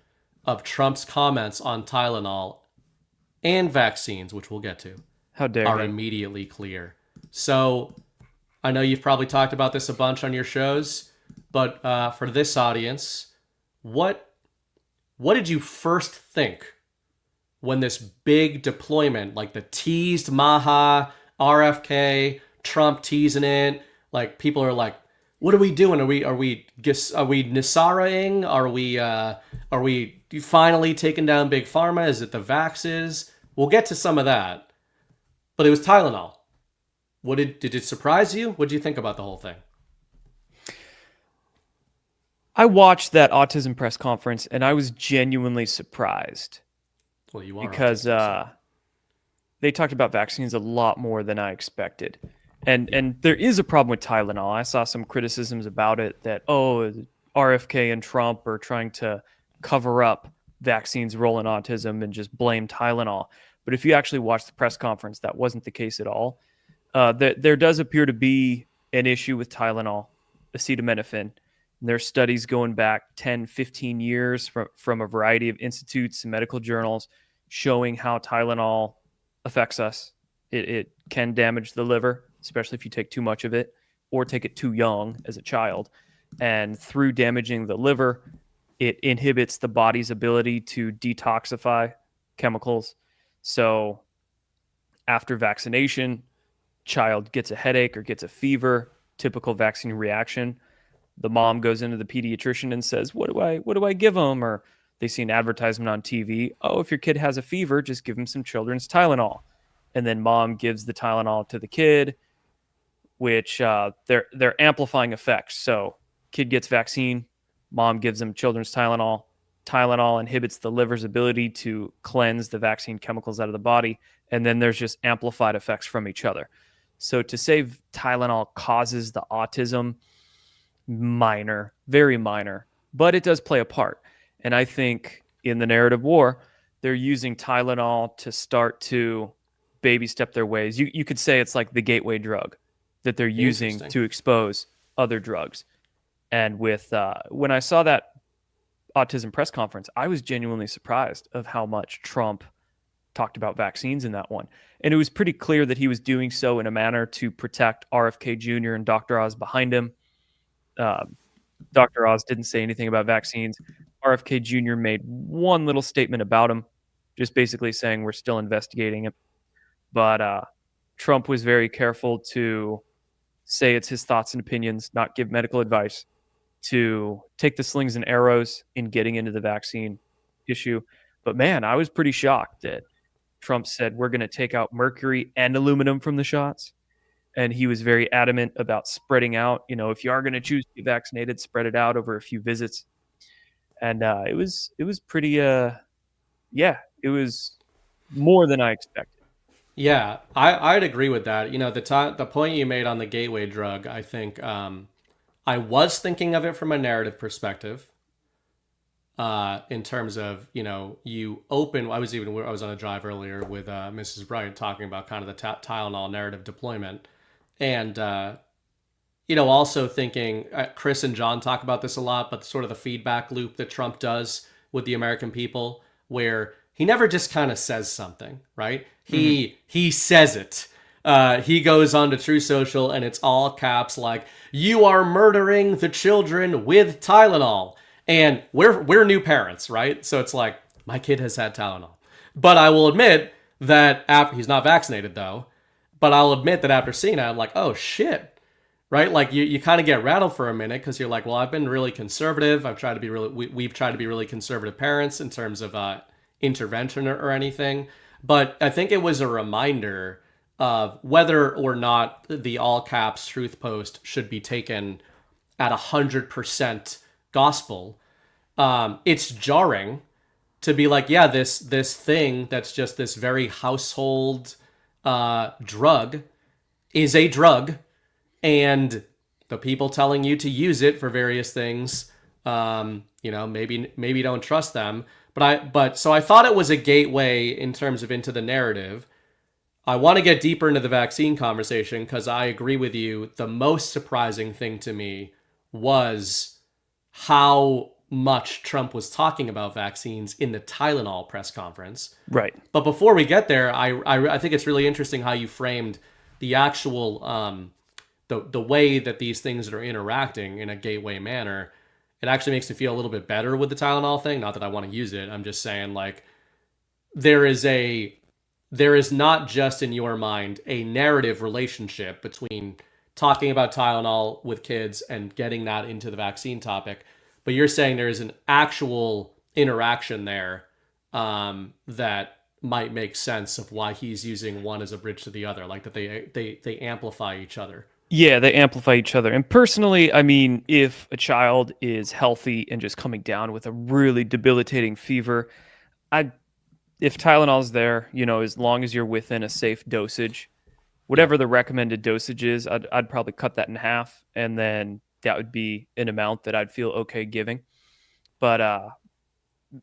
of Trump's comments on Tylenol and vaccines, which we'll get to, How dare are he. immediately clear. So I know you've probably talked about this a bunch on your shows, but for this audience, what did you first think when this big deployment, like the teased Maha, RFK, Trump teasing it, like people are like, what are we doing? Are we Nisaraing? Are we finally taking down Big Pharma? Is it the vaxes? We'll get to some of that. But it was Tylenol. Did it surprise you? What did you think about the whole thing? I watched that autism press conference and I was genuinely surprised. Well, you are. Because they talked about vaccines a lot more than I expected. And there is a problem with Tylenol. I saw some criticisms about it that, RFK and Trump are trying to cover up vaccines' role in autism and just blame Tylenol. But if you actually watch the press conference, that wasn't the case at all. There does appear to be an issue with Tylenol, acetaminophen. And there are studies going back 10, 15 years from a variety of institutes and medical journals showing how Tylenol affects us. It can damage the liver, especially if you take too much of it or take it too young as a child. And through damaging the liver, it inhibits the body's ability to detoxify chemicals. So after vaccination, child gets a headache or gets a fever, typical vaccine reaction. The mom goes into the pediatrician and says, what do I give them? Or they see an advertisement on TV. Oh, if your kid has a fever, just give him some children's Tylenol. And then mom gives the Tylenol to the kid, which they're amplifying effects. So kid gets vaccine, mom gives them children's Tylenol. Tylenol inhibits the liver's ability to cleanse the vaccine chemicals out of the body. And then there's just amplified effects from each other. So to say Tylenol causes the autism, minor, very minor, but it does play a part. And I think in the narrative war, they're using Tylenol to start to baby step their ways. You could say it's like the gateway drug that they're using to expose other drugs. And with when I saw that autism press conference, I was genuinely surprised of how much Trump talked about vaccines in that one. And it was pretty clear that he was doing so in a manner to protect RFK Jr. and Dr. Oz behind him. Dr. Oz didn't say anything about vaccines. RFK Jr. made one little statement about him, just basically saying we're still investigating him. But Trump was very careful to say it's his thoughts and opinions, not give medical advice, to take the slings and arrows in getting into the vaccine issue. But man, I was pretty shocked that Trump said we're going to take out mercury and aluminum from the shots. And he was very adamant about spreading out. You know, if you are going to choose to get vaccinated, spread it out over a few visits. And it was pretty, it was more than I expected. Yeah, I'd agree with that. You know, the point you made on the gateway drug, I think I was thinking of it from a narrative perspective. In terms of, you know, you open. I was on a drive earlier with Mrs. Bright talking about kind of the Tylenol narrative deployment, and you know, also thinking Chris and John talk about this a lot, but sort of the feedback loop that Trump does with the American people, where he never just kind of says something, right? He says it. He goes on to True Social and it's all caps like, you are murdering the children with Tylenol. And we're new parents, right? So it's like, my kid has had Tylenol. But I will admit that he's not vaccinated though, but I'll admit that after seeing it, I'm like, oh shit, right? Like you kind of get rattled for a minute because you're like, well, I've been really conservative. We've tried to be really conservative parents in terms of intervention or anything. But I think it was a reminder of whether or not the all caps truth post should be taken at 100% gospel. It's jarring to be like, yeah, this thing that's just this very household drug is a drug, and the people telling you to use it for various things, maybe don't trust them. So I thought it was a gateway in terms of into the narrative. I want to get deeper into the vaccine conversation because I agree with you. The most surprising thing to me was how much Trump was talking about vaccines in the Tylenol press conference. Right. But before we get there, I think it's really interesting how you framed the actual the way that these things are interacting in a gateway manner. It actually makes me feel a little bit better with the Tylenol thing. Not that I want to use it. I'm just saying, like, there is not just in your mind a narrative relationship between talking about Tylenol with kids and getting that into the vaccine topic, but you're saying there is an actual interaction there that might make sense of why he's using one as a bridge to the other, like that they amplify each other. Yeah, they amplify each other. And personally, I mean, if a child is healthy and just coming down with a really debilitating fever, if Tylenol's there, as long as you're within a safe dosage, whatever the recommended dosage is, I'd probably cut that in half, and then that would be an amount that I'd feel okay giving. But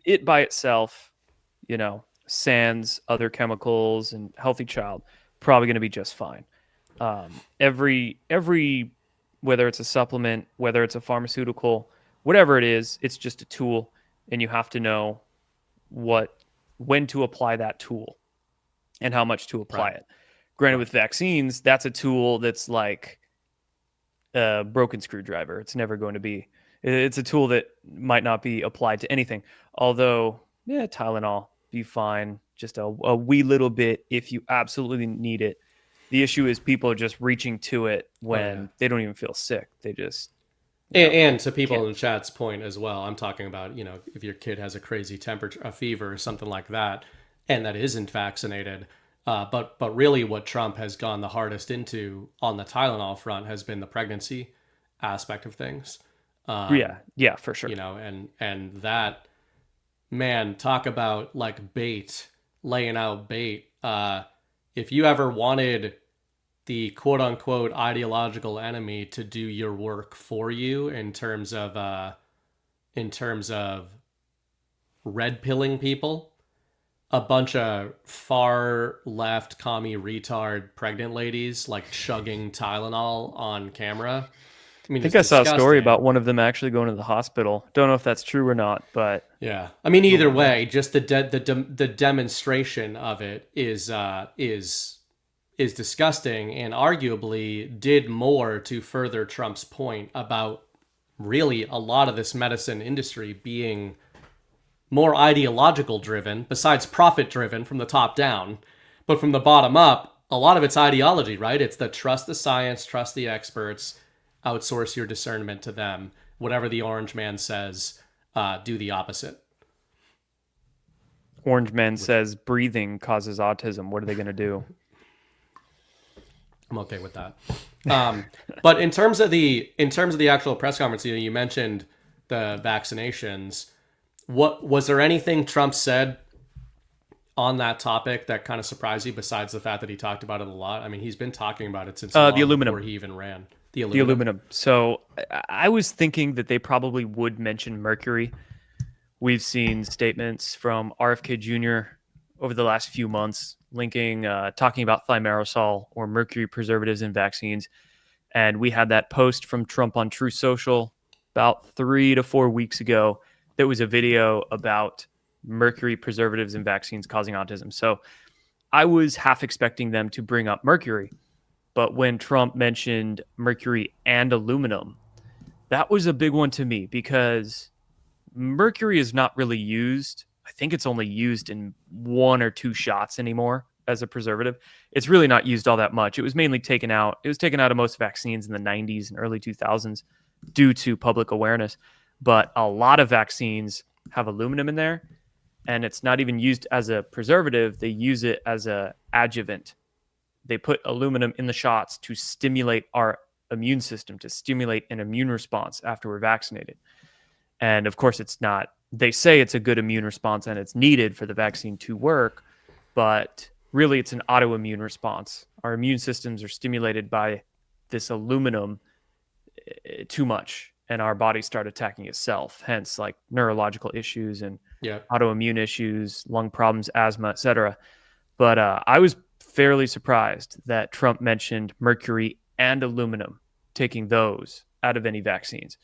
it by itself, sans other chemicals and healthy child, probably going to be just fine. Every whether it's a supplement, whether it's a pharmaceutical, whatever it is, it's just a tool, and you have to know when to apply that tool and how much to apply it. Granted, with vaccines, that's a tool that's like a broken screwdriver. It's never going to be. It's a tool that might not be applied to anything. Although, Tylenol, be fine. Just a wee little bit if you absolutely need it. The issue is people are just reaching to it when they don't even feel sick. They just... And to people in the chat's point as well, I'm talking about, if your kid has a crazy temperature, a fever or something like that, and that isn't vaccinated. But really what Trump has gone the hardest into on the Tylenol front has been the pregnancy aspect of things. Yeah, for sure. And that, man, talk about like laying out bait. If you ever wanted the quote unquote ideological enemy to do your work for you in terms of red pilling people, a bunch of far left commie retard pregnant ladies like chugging Tylenol on camera. I think I saw a story about one of them actually going to the hospital. Don't know if that's true or not, but yeah. I mean, either way, just the demonstration of it is disgusting, and arguably did more to further Trump's point about really a lot of this medicine industry being more ideological driven, besides profit driven from the top down, but from the bottom up, a lot of it's ideology, right? It's the trust the science, trust the experts, outsource your discernment to them. Whatever the orange man says, do the opposite. Orange man says breathing causes autism. What are they going to do? I'm okay with that. But in terms of the actual press conference, you mentioned the vaccinations. What was there anything Trump said on that topic that kind of surprised you, besides the fact that he talked about it a lot? I mean, he's been talking about it since the aluminum before he even ran. The aluminum. So I was thinking that they probably would mention mercury. We've seen statements from RFK Jr. over the last few months talking about thimerosal or mercury preservatives in vaccines. And we had that post from Trump on Truth Social about 3 to 4 weeks ago. That was a video about mercury preservatives in vaccines causing autism. So I was half expecting them to bring up mercury. But when Trump mentioned mercury and aluminum, that was a big one to me, because mercury is not really used. I think it's only used in 1 or 2 shots anymore as a preservative. It's really not used all that much. It was mainly taken out. It was taken out of most vaccines in the 90s and early 2000s due to public awareness. But a lot of vaccines have aluminum in there, and it's not even used as a preservative. They use it as an adjuvant. They put aluminum in the shots to stimulate our immune system, to stimulate an immune response after we're vaccinated. And of course, it's not. They say it's a good immune response and it's needed for the vaccine to work, but really it's an autoimmune response. Our immune systems are stimulated by this aluminum, too much, and our body started attacking itself. Hence, like neurological issues and autoimmune issues, lung problems, asthma, etc. But I was fairly surprised that Trump mentioned mercury and aluminum, taking those out of any vaccines.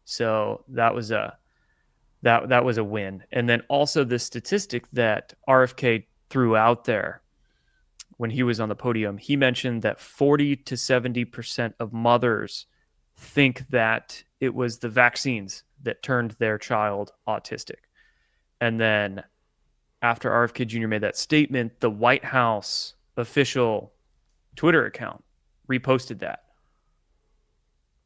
So that was a win. And then also the statistic that RFK threw out there when he was on the podium, he mentioned that 40 to 70% of mothers think that it was the vaccines that turned their child autistic. And then after RFK Jr. made that statement, the White House official Twitter account reposted that.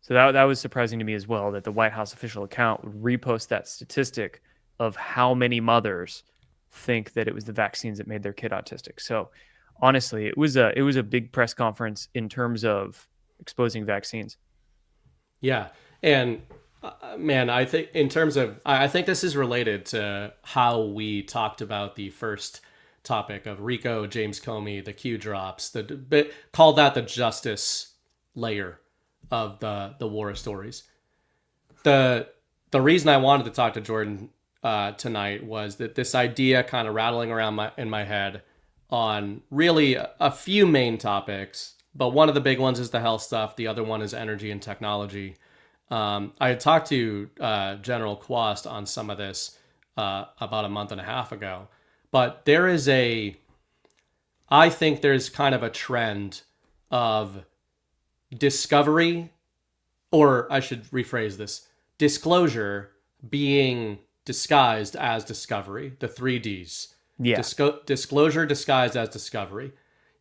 So that was surprising to me as well, that the White House official account would repost that statistic of how many mothers think that it was the vaccines that made their kid autistic. So honestly, it was a big press conference in terms of exposing vaccines. Yeah. And man, I think in terms of, I think this is related to how we talked about the first topic of Rico, James Comey, the Q drops, call that the justice layer of the war stories. The reason I wanted to talk to Jordan tonight was that this idea kind of rattling around in my head on really a few main topics, but one of the big ones is the health stuff. The other one is energy and technology. I had talked to General Quast on some of this about a month and a half ago, but I think there's kind of a trend of discovery, or I should rephrase this, disclosure being disguised as discovery, the 3Ds. Yeah. Disclosure disguised as discovery.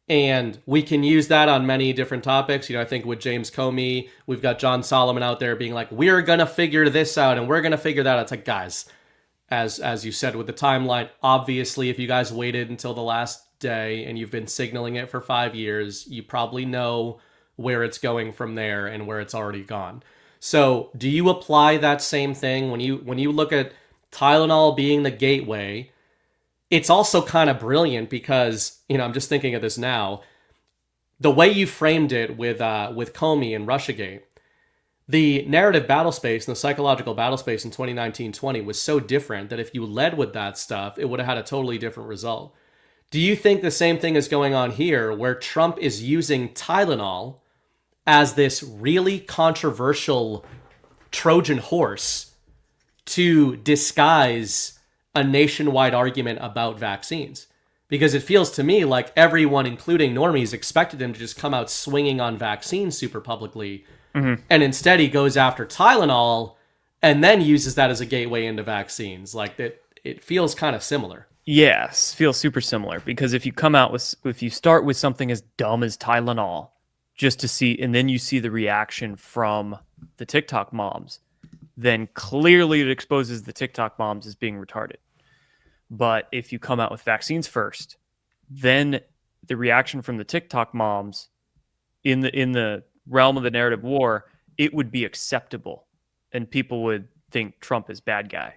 And we can use that on many different topics. You know, I think with James Comey, we've got John Solomon out there being like, we're going to figure this out and we're going to figure that out. It's like, guys, as you said with the timeline, obviously, if you guys waited until the last day and you've been signaling it for 5 years, you probably know where it's going from there and where it's already gone. So do you apply that same thing when you look at Tylenol being the gateway? It's also kind of brilliant because, you know, I'm just thinking of this now. The way you framed it with Comey and Russiagate, the narrative battle space and the psychological battle space in 2019-20 was so different that if you led with that stuff, it would have had a totally different result. Do you think the same thing is going on here, where Trump is using Tylenol as this really controversial Trojan horse to disguise a nationwide argument about vaccines? Because it feels to me like everyone, including normies, expected him to just come out swinging on vaccines super publicly. Mm-hmm. And instead he goes after Tylenol and then uses that as a gateway into vaccines. Like it feels kind of similar. Yes, feels super similar, because if you start with something as dumb as Tylenol just to see, and then you see the reaction from the TikTok moms, then clearly it exposes the TikTok moms as being retarded. But if you come out with vaccines first, then the reaction from the TikTok moms in the realm of the narrative war, it would be acceptable and people would think Trump is bad guy.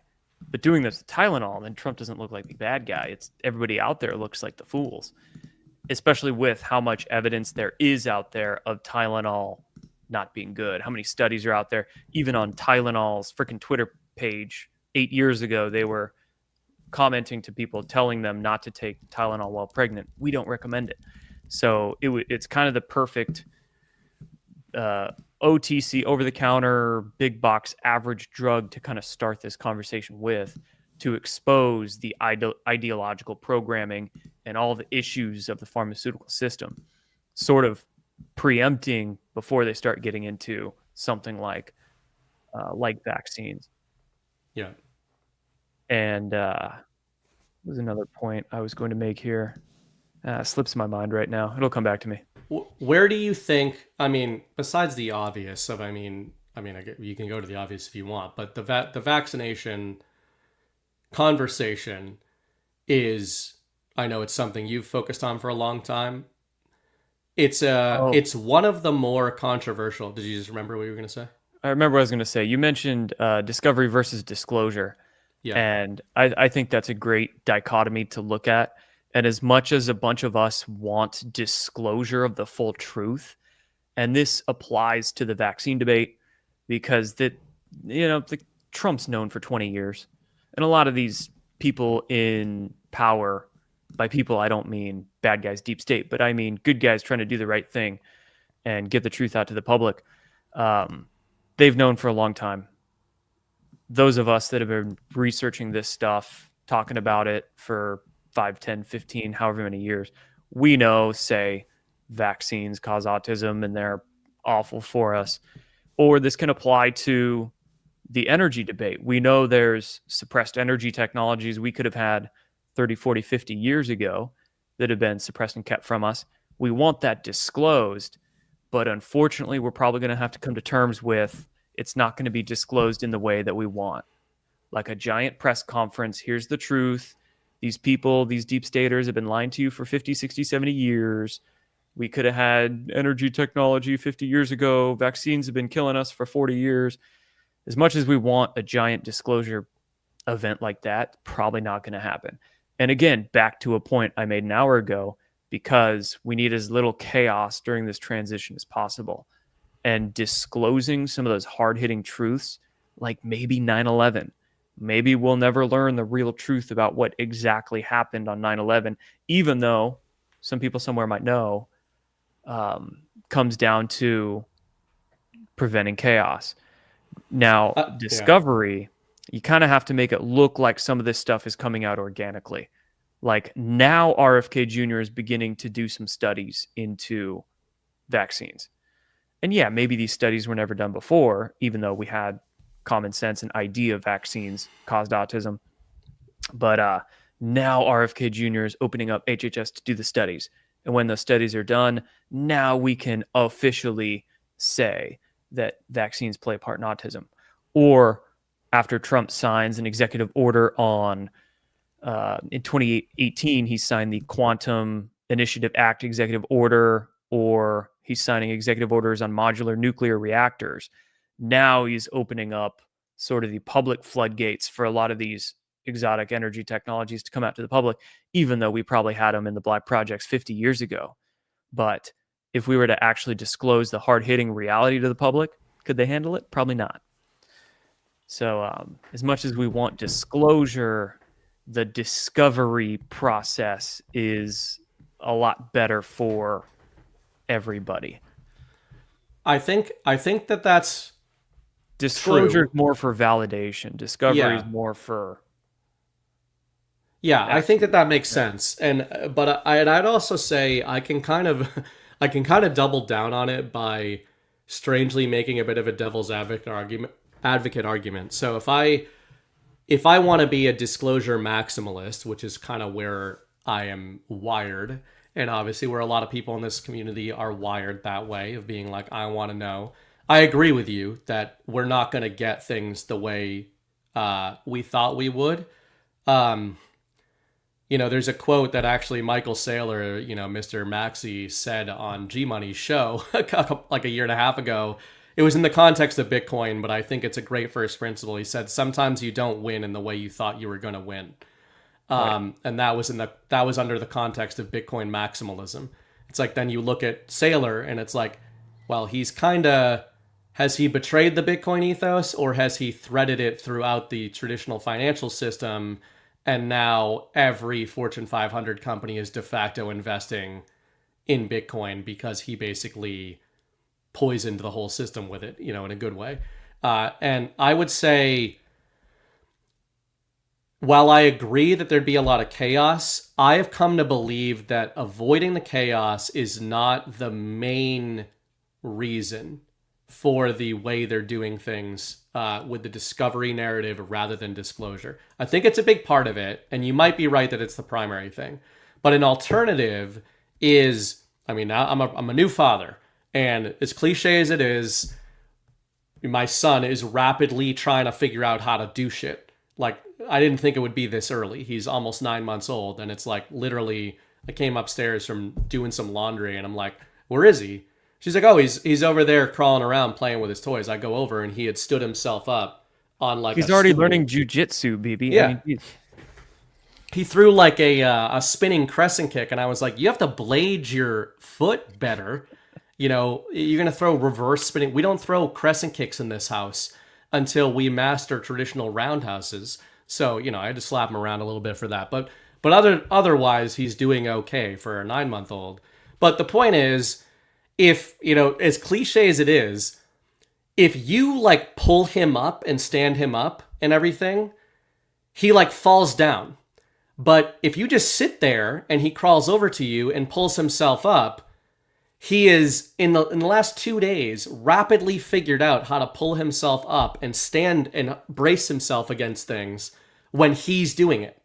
But doing this with Tylenol, then Trump doesn't look like the bad guy. It's everybody out there looks like the fools, especially with how much evidence there is out there of Tylenol not being good. How many studies are out there? Even on Tylenol's freaking Twitter page 8 years ago, they were commenting to people, telling them not to take Tylenol while pregnant. We don't recommend it. So it's kind of the perfect OTC, over-the-counter, big box, average drug to kind of start this conversation with, to expose the ideological programming and all the issues of the pharmaceutical system, sort of preempting before they start getting into something like vaccines. Yeah. And was another point I was going to make here. Slips my mind right now. It'll come back to me. Where do you think, I mean, besides the obvious of, you can go to the obvious if you want, but the vaccination conversation is, I know it's something you've focused on for a long time. It's one of the more controversial. Did you just remember what you were going to say? I remember what I was going to say. You mentioned discovery versus disclosure. Yeah. And I think that's a great dichotomy to look at. And as much as a bunch of us want disclosure of the full truth, and this applies to the vaccine debate, because Trump's known for 20 years, and a lot of these people in power, by people I don't mean bad guys, deep state, but I mean good guys trying to do the right thing and get the truth out to the public. They've known for a long time. Those of us that have been researching this stuff, talking about it for 5, 10, 15, however many years, we know, say, vaccines cause autism and they're awful for us. Or this can apply to the energy debate. We know there's suppressed energy technologies we could have had 30, 40, 50 years ago that have been suppressed and kept from us. We want that disclosed, but unfortunately, we're probably going to have to come to terms with it's not going to be disclosed in the way that we want. Like a giant press conference, here's the truth. These people, these deep staters have been lying to you for 50, 60, 70 years. We could have had energy technology 50 years ago. Vaccines have been killing us for 40 years. As much as we want a giant disclosure event like that, probably not going to happen. And again, back to a point I made an hour ago, because we need as little chaos during this transition as possible. And disclosing some of those hard-hitting truths, like maybe 9/11. Maybe we'll never learn the real truth about what exactly happened on 9/11, even though some people somewhere might know, comes down to preventing chaos. Now, Discovery, you kind of have to make it look like some of this stuff is coming out organically. Like now RFK Jr. is beginning to do some studies into vaccines. And yeah, maybe these studies were never done before, even though we had common sense and idea vaccines caused autism. But now RFK Jr. is opening up HHS to do the studies. And when those studies are done, now we can officially say that vaccines play a part in autism. Or after Trump signs an executive order on, in 2018, he signed the Quantum Initiative Act executive order, or he's signing executive orders on modular nuclear reactors. Now he's opening up sort of the public floodgates for a lot of these exotic energy technologies to come out to the public, even though we probably had them in the Black Projects 50 years ago. But if we were to actually disclose the hard-hitting reality to the public, could they handle it? Probably not. So as much as we want disclosure, the discovery process is a lot better for everybody. I think that's disclosure is more for validation. Discovery is more for. Yeah, I think that makes sense. But I'd also say I can kind of double down on it by strangely making a bit of a devil's advocate argument. So if I want to be a disclosure maximalist, which is kind of where I am wired, and obviously where a lot of people in this community are wired that way, of being like, I want to know. I agree with you that we're not going to get things the way we thought we would. There's a quote that actually Michael Saylor, Mr. Maxey, said on G-Money's show like a year and a half ago. It was in the context of Bitcoin, but I think it's a great first principle. He said, sometimes you don't win in the way you thought you were going to win. Right. And that was under the context of Bitcoin maximalism. It's like, then you look at Saylor and it's like, well, has he betrayed the Bitcoin ethos, or has he threaded it throughout the traditional financial system? And now every Fortune 500 company is de facto investing in Bitcoin because he basically poisoned the whole system with it, in a good way. And I would say, while I agree that there'd be a lot of chaos, I have come to believe that avoiding the chaos is not the main reason for the way they're doing things with the discovery narrative rather than disclosure. I think it's a big part of it, and you might be right that it's the primary thing. But an alternative is, I'm a new father, and as cliche as it is, my son is rapidly trying to figure out how to do shit. Like, I didn't think it would be this early. He's almost 9 months old, and it's like, literally, I came upstairs from doing some laundry, and I'm like, where is he? She's like, oh, he's over there crawling around playing with his toys. I go over, and he had stood himself up on like he's already learning jujitsu, BB. Yeah. He threw like a spinning crescent kick, and I was like, you have to blade your foot better. You know, you're going to throw reverse spinning. We don't throw crescent kicks in this house until we master traditional roundhouses. So, you know, I had to slap him around a little bit for that. But otherwise, he's doing okay for a 9-month-old. But the point is, if, you know, as cliche as it is, if you like pull him up and stand him up and everything, he like falls down. But if you just sit there and he crawls over to you and pulls himself up, he is in the last 2 days rapidly figured out how to pull himself up and stand and brace himself against things when he's doing it.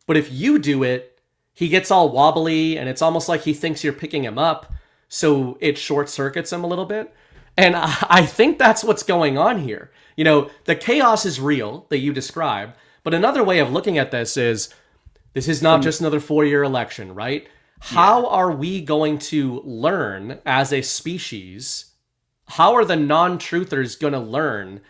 But if you do it, he gets all wobbly and it's almost like he thinks you're picking him up. So it short circuits him a little bit. And I think that's what's going on here. You know, the chaos is real that you described. But another way of looking at this is not just another 4-year election, right? How are we going to learn as a species? How are the non-truthers going to learn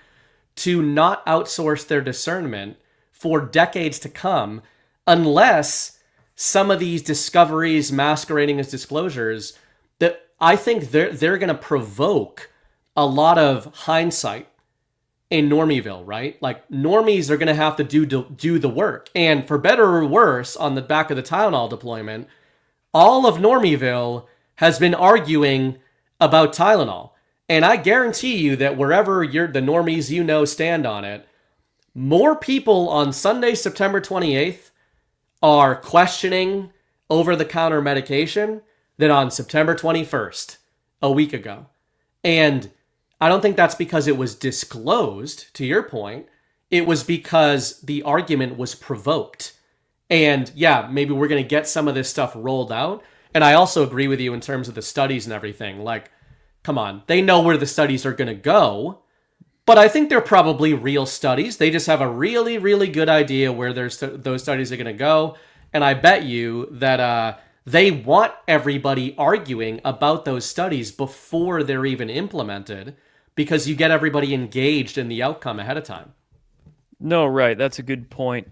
to not outsource their discernment for decades to come unless some of these discoveries masquerading as disclosures that I think they're going to provoke a lot of hindsight in Normieville, right? Like normies are going to have to do the work. And for better or worse, on the back of the town hall deployment, all of Normieville has been arguing about Tylenol. And I guarantee you that wherever the normies you know stand on it, more people on Sunday, September 28th are questioning over-the-counter medication than on September 21st, a week ago. And I don't think that's because it was disclosed, to your point. It was because the argument was provoked. And yeah, maybe we're going to get some of this stuff rolled out. And I also agree with you in terms of the studies and everything. Like, come on, they know where the studies are going to go. But I think they're probably real studies. They just have a really, really good idea where those studies are going to go. And I bet you that they want everybody arguing about those studies before they're even implemented, because you get everybody engaged in the outcome ahead of time. No, right. That's a good point.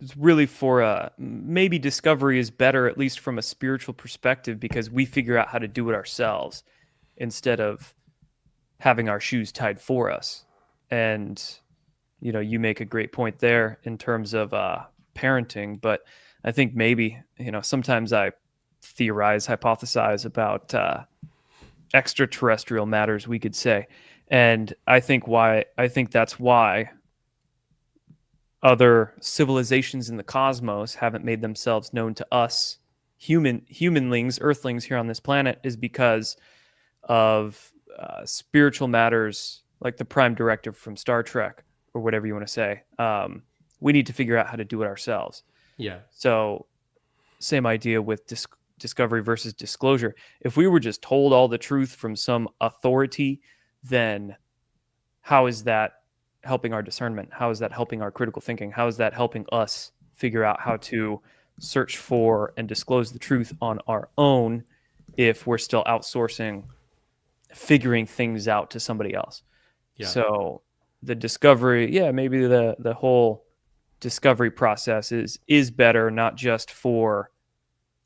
It's really for maybe discovery is better, at least from a spiritual perspective, because we figure out how to do it ourselves instead of having our shoes tied for us. And, you know, you make a great point there in terms of parenting, but I think maybe, you know, sometimes I hypothesize about extraterrestrial matters, we could say. And I think that's why other civilizations in the cosmos haven't made themselves known to us humanlings, earthlings here on this planet, is because of spiritual matters like the Prime Directive from Star Trek or whatever you want to say. We need to figure out how to do it ourselves. Yeah. So same idea with discovery versus disclosure. If we were just told all the truth from some authority, then how is that helping our discernment? How is that helping our critical thinking? How is that helping us figure out how to search for and disclose the truth on our own if we're still outsourcing figuring things out to somebody else? Yeah. So the discovery, maybe the whole discovery process is better, not just for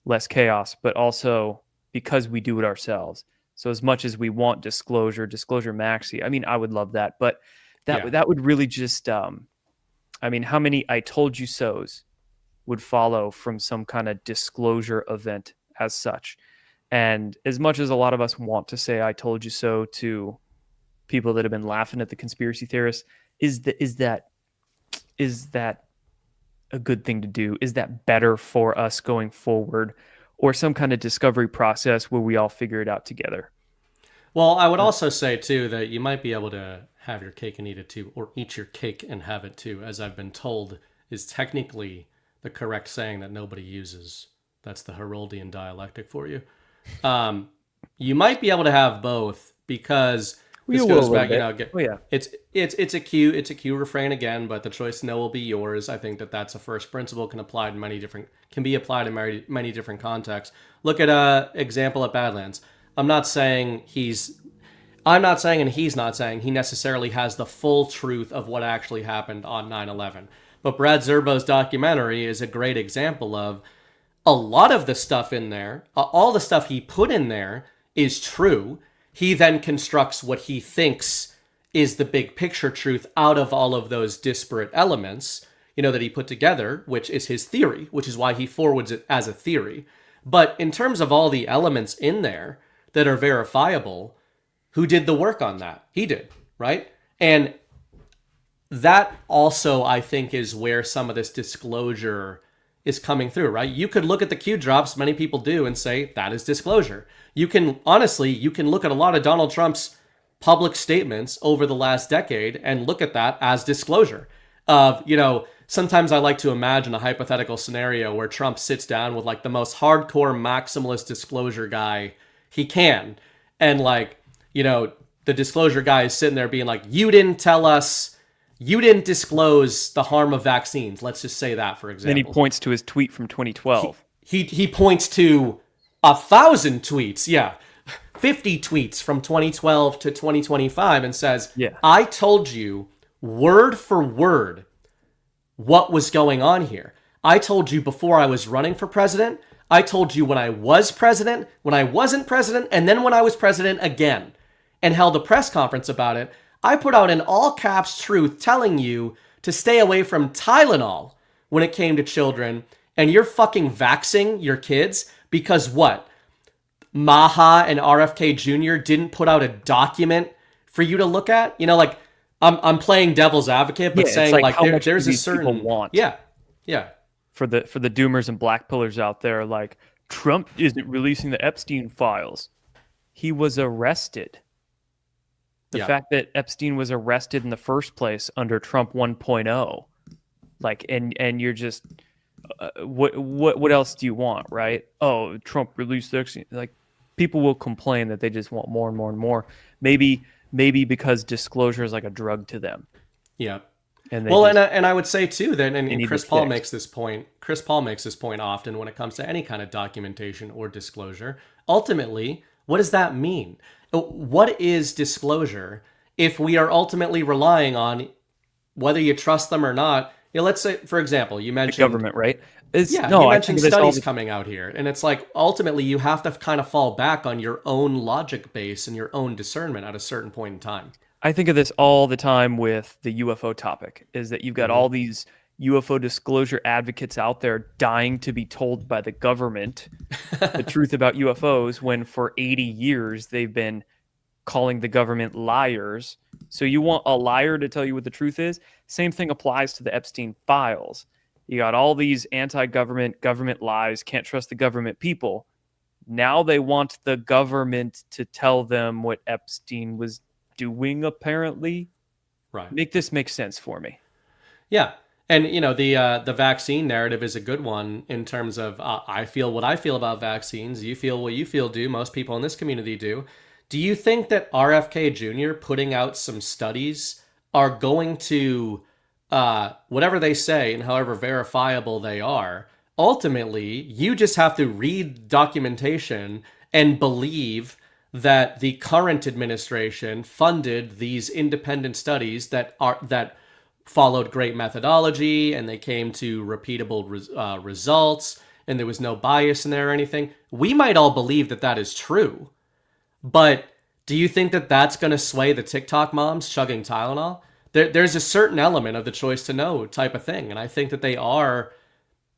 less chaos, but also because we do it ourselves. So as much as we want disclosure maxi, I mean, I would love that, but that would really just, how many I told you so's would follow from some kind of disclosure event as such? And as much as a lot of us want to say, I told you so to people that have been laughing at the conspiracy theorists, is that a good thing to do? Is that better for us going forward, or some kind of discovery process where we all figure it out together? Well, I would also say too that you might be able to have your cake and eat it too, or eat your cake and have it too, as I've been told is technically the correct saying that nobody uses. That's the Heroldian dialectic for you. You might be able to have both, because this goes back, it's a cue refrain again, but the choice to know will be yours. I think that's a first principle, can be applied in many different contexts. Look at example at Badlands. I'm not saying and he's not saying he necessarily has the full truth of what actually happened on 9/11. But Brad Zerbo's documentary is a great example of a lot of the stuff in there. All the stuff he put in there is true, he then constructs what he thinks is the big picture truth out of all of those disparate elements, that he put together, which is his theory, which is why he forwards it as a theory. But in terms of all the elements in there that are verifiable, who did the work on that? He did, right? And that also, I think, is where some of this disclosure is coming through, right? You could look at the Q drops, many people do, and say that is disclosure. You can look at a lot of Donald Trump's public statements over the last decade and look at that as disclosure of, sometimes I like to imagine a hypothetical scenario where Trump sits down with like the most hardcore maximalist disclosure guy he can. And the disclosure guy is sitting there being like, you didn't disclose the harm of vaccines. Let's just say that, for example. Then he points to his tweet from 2012. He points to 1,000 tweets. Yeah. 50 tweets from 2012 to 2025 and says, I told you word for word what was going on here. I told you before I was running for president. I told you when I was president, when I wasn't president, and then when I was president again, and held a press conference about it. I put out an all caps truth telling you to stay away from Tylenol when it came to children, and you're fucking vaxxing your kids because what? Maha and RFK Jr. didn't put out a document for you to look at? I'm playing devil's advocate, but saying there's a certain want. Yeah. For the doomers and black pillars out there, like Trump isn't releasing the Epstein files. He was arrested. The fact that Epstein was arrested in the first place under Trump 1.0, and you're just what else do you want, right? Oh, Trump released the Epstein. People will complain that they just want more and more and more. Maybe because disclosure is like a drug to them. Yeah. And I would say too that, and Chris Paul makes this point. Chris Paul makes this point often when it comes to any kind of documentation or disclosure. Ultimately, what does that mean? What is disclosure if we are ultimately relying on whether you trust them or not? Let's say, for example, you mentioned the government, right? You mentioned studies coming out here, and it's like ultimately you have to kind of fall back on your own logic base and your own discernment at a certain point in time. I think of this all the time with the UFO topic, is that you've got all these UFO disclosure advocates out there dying to be told by the government the truth about UFOs when for 80 years they've been calling the government liars. So you want a liar to tell you what the truth is? Same thing applies to the Epstein files. You got all these anti-government, government lies, can't trust the government people. Now they want the government to tell them what Epstein was doing, apparently. Right. Make this make sense for me. Yeah. And, the vaccine narrative is a good one in terms of I feel what I feel about vaccines. You feel what you feel do. Most people in this community do. Do you think that RFK Jr. putting out some studies are going to, whatever they say and however verifiable they are, ultimately, you just have to read documentation and believe that the current administration funded these independent studies that followed great methodology and they came to repeatable results and there was no bias in there or anything. We might all believe that that is true, but do you think that that's going to sway the TikTok moms chugging Tylenol? There's a certain element of the choice to know type of thing, and I think that they are.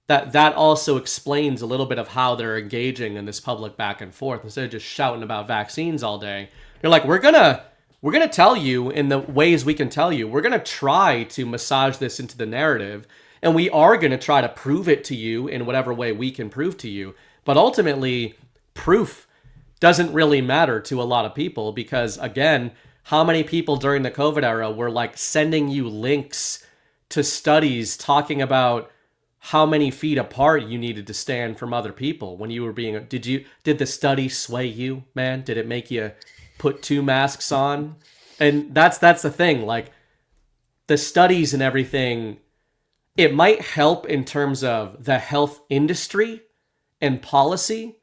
That also explains a little bit of how they're engaging in this public back and forth instead of just shouting about vaccines all day. They're like, we're gonna tell you in the ways we can tell you. We're gonna try to massage this into the narrative, and we are gonna try to prove it to you in whatever way we can prove to you. But ultimately, proof doesn't really matter to a lot of people because, again, how many people during the COVID era were like sending you links to studies talking about how many feet apart you needed to stand from other people when you were being, did the study sway you, man? Did it make you put 2 masks on? And that's the thing, like the studies and everything, it might help in terms of the health industry and policy,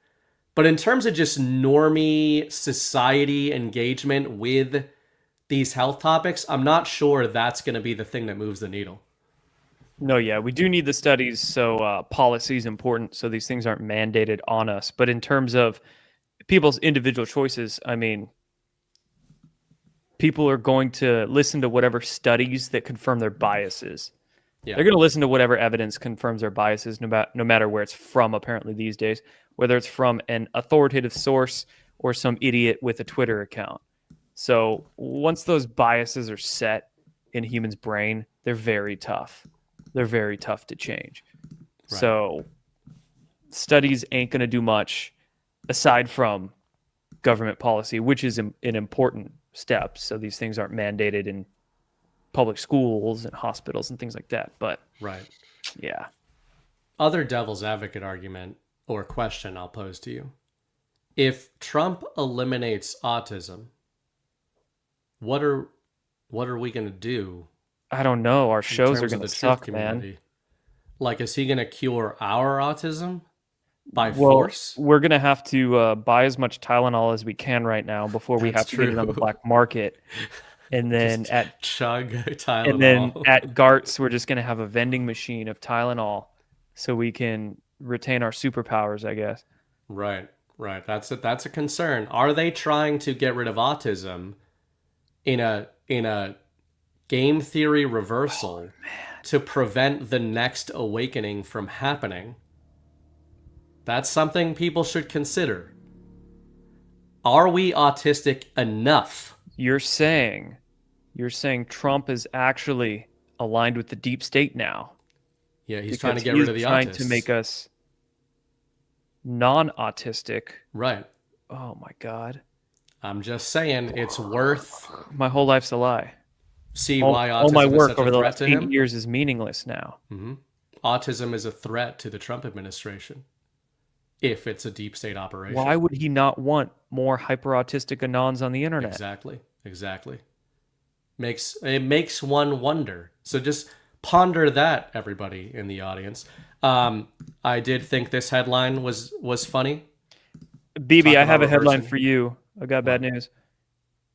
but in terms of just normie society engagement with these health topics, I'm not sure that's going to be the thing that moves the needle. No, yeah, we do need the studies, so policy is important, so these things aren't mandated on us. But in terms of people's individual choices. I mean, people are going to listen to whatever studies that confirm their biases. Yeah. They're going to listen to whatever evidence confirms their biases, no matter where it's from, apparently, these days, whether it's from an authoritative source or some idiot with a Twitter account. So once those biases are set in a human's brain, they're very tough. They're very tough to change. Right. So studies ain't going to do much aside from government policy, which is an important step. So these things aren't mandated in public schools and hospitals and things like that. But right. Yeah. Other devil's advocate argument or question I'll pose to you. If Trump eliminates autism, what are we going to do? I don't know. Our shows are going to suck, man. Like, is he going to cure our autism by force? We're going to have to buy as much Tylenol as we can right now before we have to get it on the black market. And then just chug Tylenol. And then at Gart's, we're just going to have a vending machine of Tylenol so we can retain our superpowers, I guess. Right. That's a concern. Are they trying to get rid of autism in a game theory reversal to prevent the next awakening from happening? That's something people should consider. Are we autistic enough? You're saying Trump is actually aligned with the deep state now. Yeah, he's trying to get rid of the autists. He's trying to make us non-autistic. Right. Oh my God. I'm just saying it's worth... My whole life's a lie. See why autism all my work is such over a the threat last to 8 him? years is meaningless now. Mm-hmm. Autism is a threat to the Trump administration if it's a deep state operation. Why would he not want more hyper-autistic anons on the internet? Exactly. It makes one wonder. So just ponder that, everybody in the audience. I did think this headline was funny. BB, I have a headline for you. I got bad news.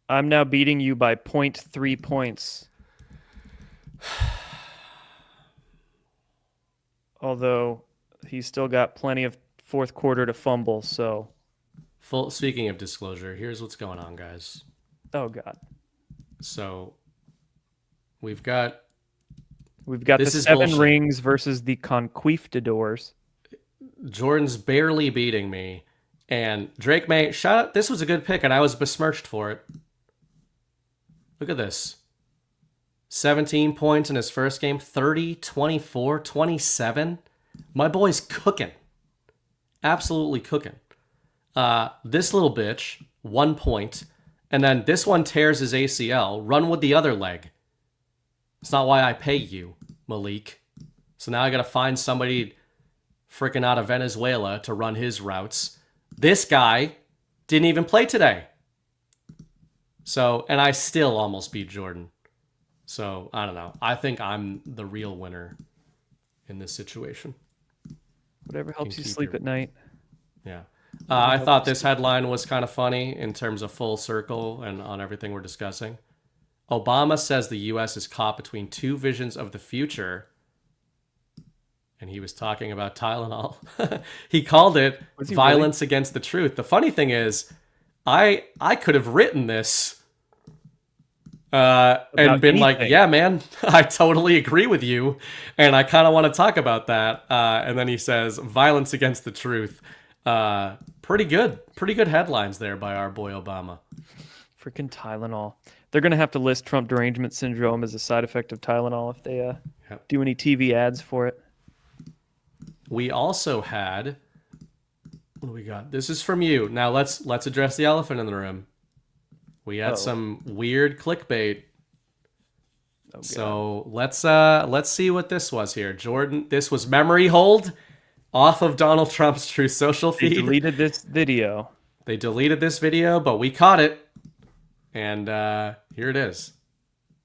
I'm now beating you by 0.3 points. Although he's still got plenty of fourth quarter to fumble, so... Speaking of disclosure, here's what's going on, guys. Oh, God. So, we've got the 7 rings versus the conquistadors. Jordan's barely beating me. And Drake May, shout out, this was a good pick, and I was besmirched for it. Look at this. 17 points in his first game, 30, 24, 27. My boy's cooking. Absolutely cooking. This little bitch, 1 point. And then this one tears his ACL. Run with the other leg. It's not why I pay you, Malik. So now I got to find somebody freaking out of Venezuela to run his routes. This guy didn't even play today. So, and I still almost beat Jordan. So, I don't know. I think I'm the real winner in this situation. Whatever helps you sleep at night. Yeah. I thought this headline was kind of funny in terms of full circle and on everything we're discussing. Obama says the U.S. is caught between two visions of the future. And he was talking about Tylenol. He called it violence against the truth. The funny thing is, I could have written this and been like, yeah, man, I totally agree with you. And I kind of want to talk about that. And then he says violence against the truth. Pretty good headlines there by our boy Obama. Freaking Tylenol. They're going to have to list Trump derangement syndrome as a side effect of Tylenol if they do any TV ads for it. We also had, what do we got? This is from you. Now let's address the elephant in the room. We had some weird clickbait. Oh, so let's see what this was here. Jordan, this was memory hold off of Donald Trump's Truth Social feed. They deleted this video. But we caught it. And here it is.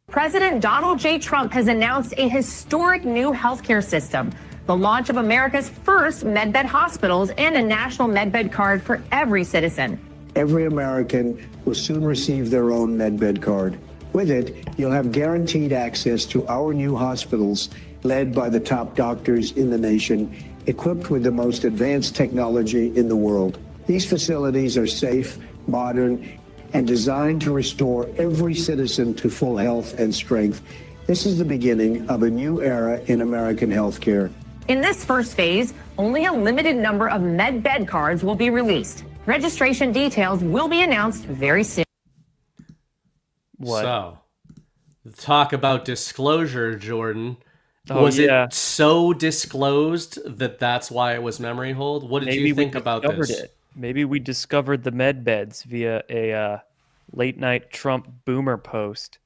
President Donald J. Trump has announced a historic new healthcare system. The launch of America's first medbed hospitals and a national medbed card for every citizen. Every American will soon receive their own medbed card. With it, you'll have guaranteed access to our new hospitals led by the top doctors in the nation, equipped with the most advanced technology in the world. These facilities are safe, modern, and designed to restore every citizen to full health and strength. This is the beginning of a new era in American healthcare. In this first phase, only a limited number of MedBed cards will be released. Registration details will be announced very soon. What? So, talk about disclosure, Jordan. Oh, was yeah. it so disclosed that that's why it was memory hold? What did Maybe you think about this? It. Maybe we discovered the med beds via a late night Trump boomer post.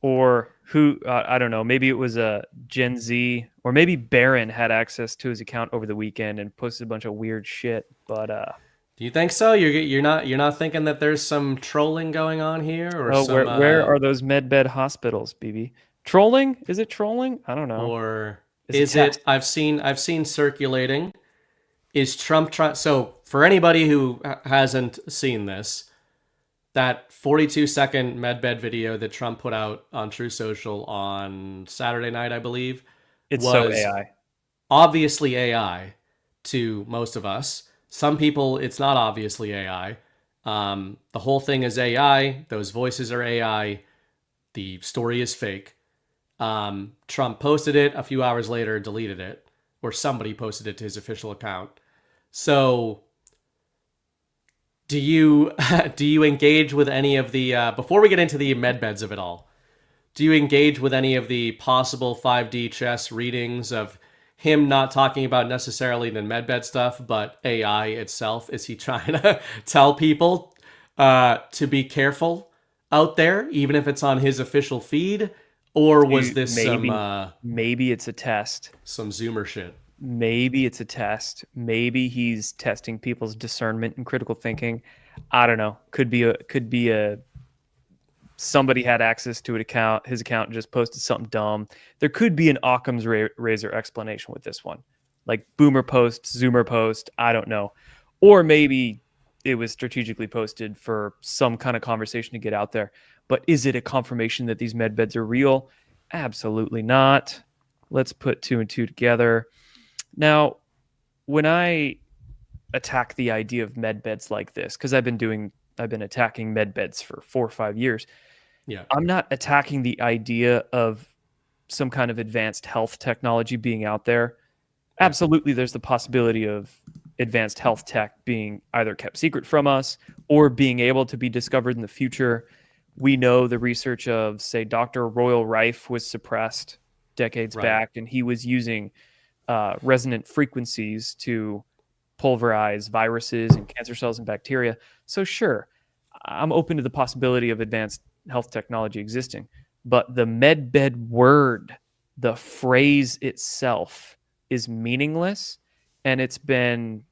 Or who, I don't know, maybe it was a Gen Z, or maybe Barron had access to his account over the weekend and posted a bunch of weird shit. But do you think so? You're not thinking that there's some trolling going on here, or where are those med bed hospitals, BB? Trolling? Is it trolling? I don't know. Or is it? I've seen circulating. Is Trump trying? So for anybody who hasn't seen this, that 42-second MedBed video that Trump put out on True Social on Saturday night, I believe, it's was so AI. Obviously AI to most of us. Some people, it's not obviously AI. The whole thing is AI. Those voices are AI. The story is fake. Trump posted it. A few hours later, deleted it. Or somebody posted it to his official account. So do you engage with any of the, before we get into the medbeds of it all, do you engage with any of the possible 5D chess readings of him not talking about necessarily the medbed stuff, but AI itself? Is he trying to tell people to be careful out there, even if it's on his official feed? Or was this maybe it's a test? Some Zoomer shit. Maybe it's a test. Maybe he's testing people's discernment and critical thinking. I don't know. Could be a somebody had access to an account. His account just posted something dumb. There could be an Occam's razor explanation with this one, like boomer post, Zoomer post. I don't know. Or maybe it was strategically posted for some kind of conversation to get out there. But is it a confirmation that these med beds are real? Absolutely not. Let's put two and two together. Now, when I attack the idea of med beds like this, because I've been attacking med beds for 4 or 5 years. Yeah. I'm not attacking the idea of some kind of advanced health technology being out there. Absolutely, there's the possibility of advanced health tech being either kept secret from us or being able to be discovered in the future. We know the research of, say, Dr. Royal Rife was suppressed decades back, and he was using resonant frequencies to pulverize viruses and cancer cells and bacteria. So sure, I'm open to the possibility of advanced health technology existing. But the medbed word, the phrase itself, is meaningless, and it's been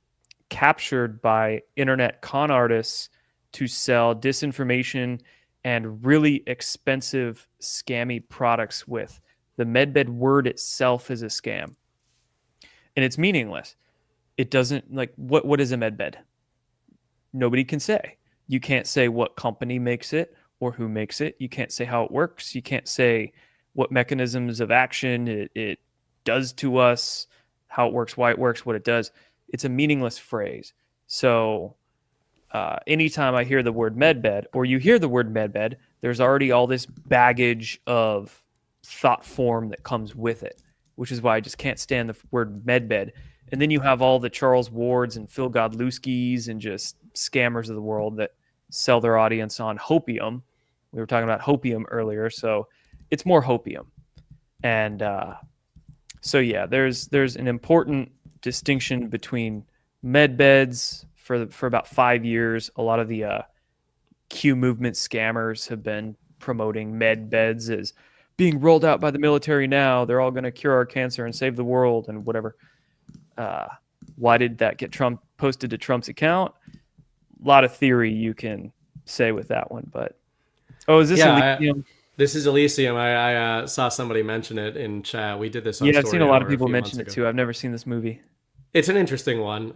captured by internet con artists to sell disinformation and really expensive, scammy products with. The medbed word itself is a scam. And it's meaningless. It doesn't, like, what is a medbed? Nobody can say. You can't say what company makes it or who makes it. You can't say how it works. You can't say what mechanisms of action it does to us, how it works, why it works, what it does. It's a meaningless phrase. So anytime I hear the word medbed, or you hear the word medbed, there's already all this baggage of thought form that comes with it, which is why I just can't stand the word medbed. And then you have all the Charles Wards and Phil Godlewskis and just scammers of the world that sell their audience on hopium. We were talking about hopium earlier, so it's more hopium. And so yeah, there's an important distinction between med beds. For about 5 years, a lot of the Q movement scammers have been promoting med beds as being rolled out by the military now. They're all going to cure our cancer and save the world and whatever. Why did that get posted to Trump's account? A lot of theory you can say with that one, but is this Elysium? This is Elysium. I saw somebody mention it in chat. We did this on I've seen a lot of people mention it too. I've never seen this movie. It's an interesting one.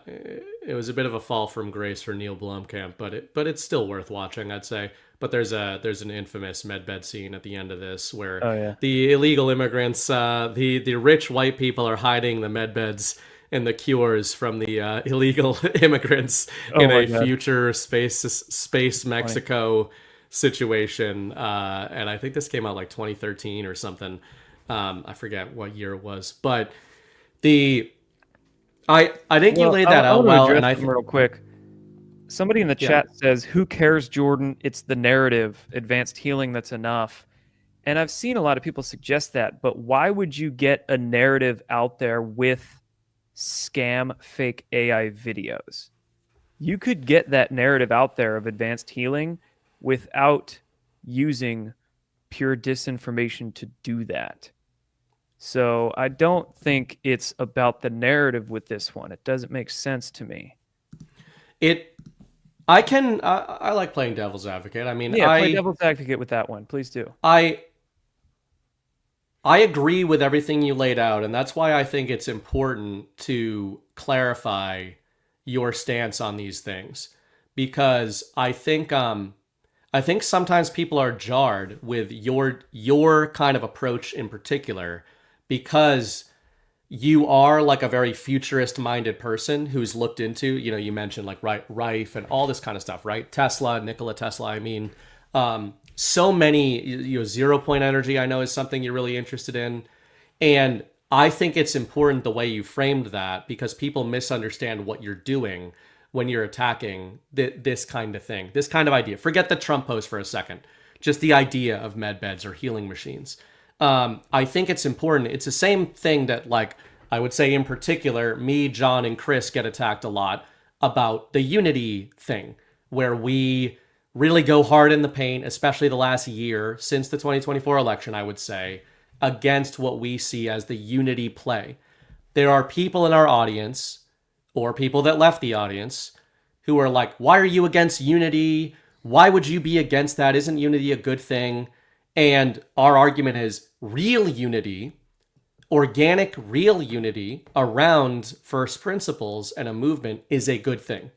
It was a bit of a fall from grace for Neil Blomkamp, but it's still worth watching, I'd say. But there's an infamous medbed scene at the end of this where the illegal immigrants, the rich white people are hiding the medbeds and the cures from the illegal immigrants in a future space Mexico situation. And I think this came out like 2013 or something. I forget what year it was, but I think you laid that out well. And I think real quick. Somebody in the chat says, "Who cares, Jordan? It's the narrative. Advanced healing, that's enough." And I've seen a lot of people suggest that, but why would you get a narrative out there with scam fake AI videos? You could get that narrative out there of advanced healing without using pure disinformation to do that. So I don't think it's about the narrative with this one. It doesn't make sense to me. I like playing devil's advocate. I mean, play devil's advocate with that one. Please do. I agree with everything you laid out, and that's why I think it's important to clarify your stance on these things, because I think sometimes people are jarred with your kind of approach in particular, because you are like a very futurist-minded person who's looked into, you mentioned like Rife and all this kind of stuff, right? Nikola Tesla. I mean, so many, 0 point energy, I know, is something you're really interested in. And I think it's important the way you framed that, because people misunderstand what you're doing when you're attacking this kind of thing, this kind of idea. Forget the Trump post for a second, just the idea of med beds or healing machines. I think it's important. It's the same thing that, like, I would say in particular, me, John, and Chris get attacked a lot about the unity thing, where we really go hard in the paint, especially the last year since the 2024 election, I would say, against what we see as the unity play. There are people in our audience, or people that left the audience, who are like, why are you against unity? Why would you be against that? Isn't unity a good thing? And our argument is real unity, organic, real unity around first principles and a movement is a good thing.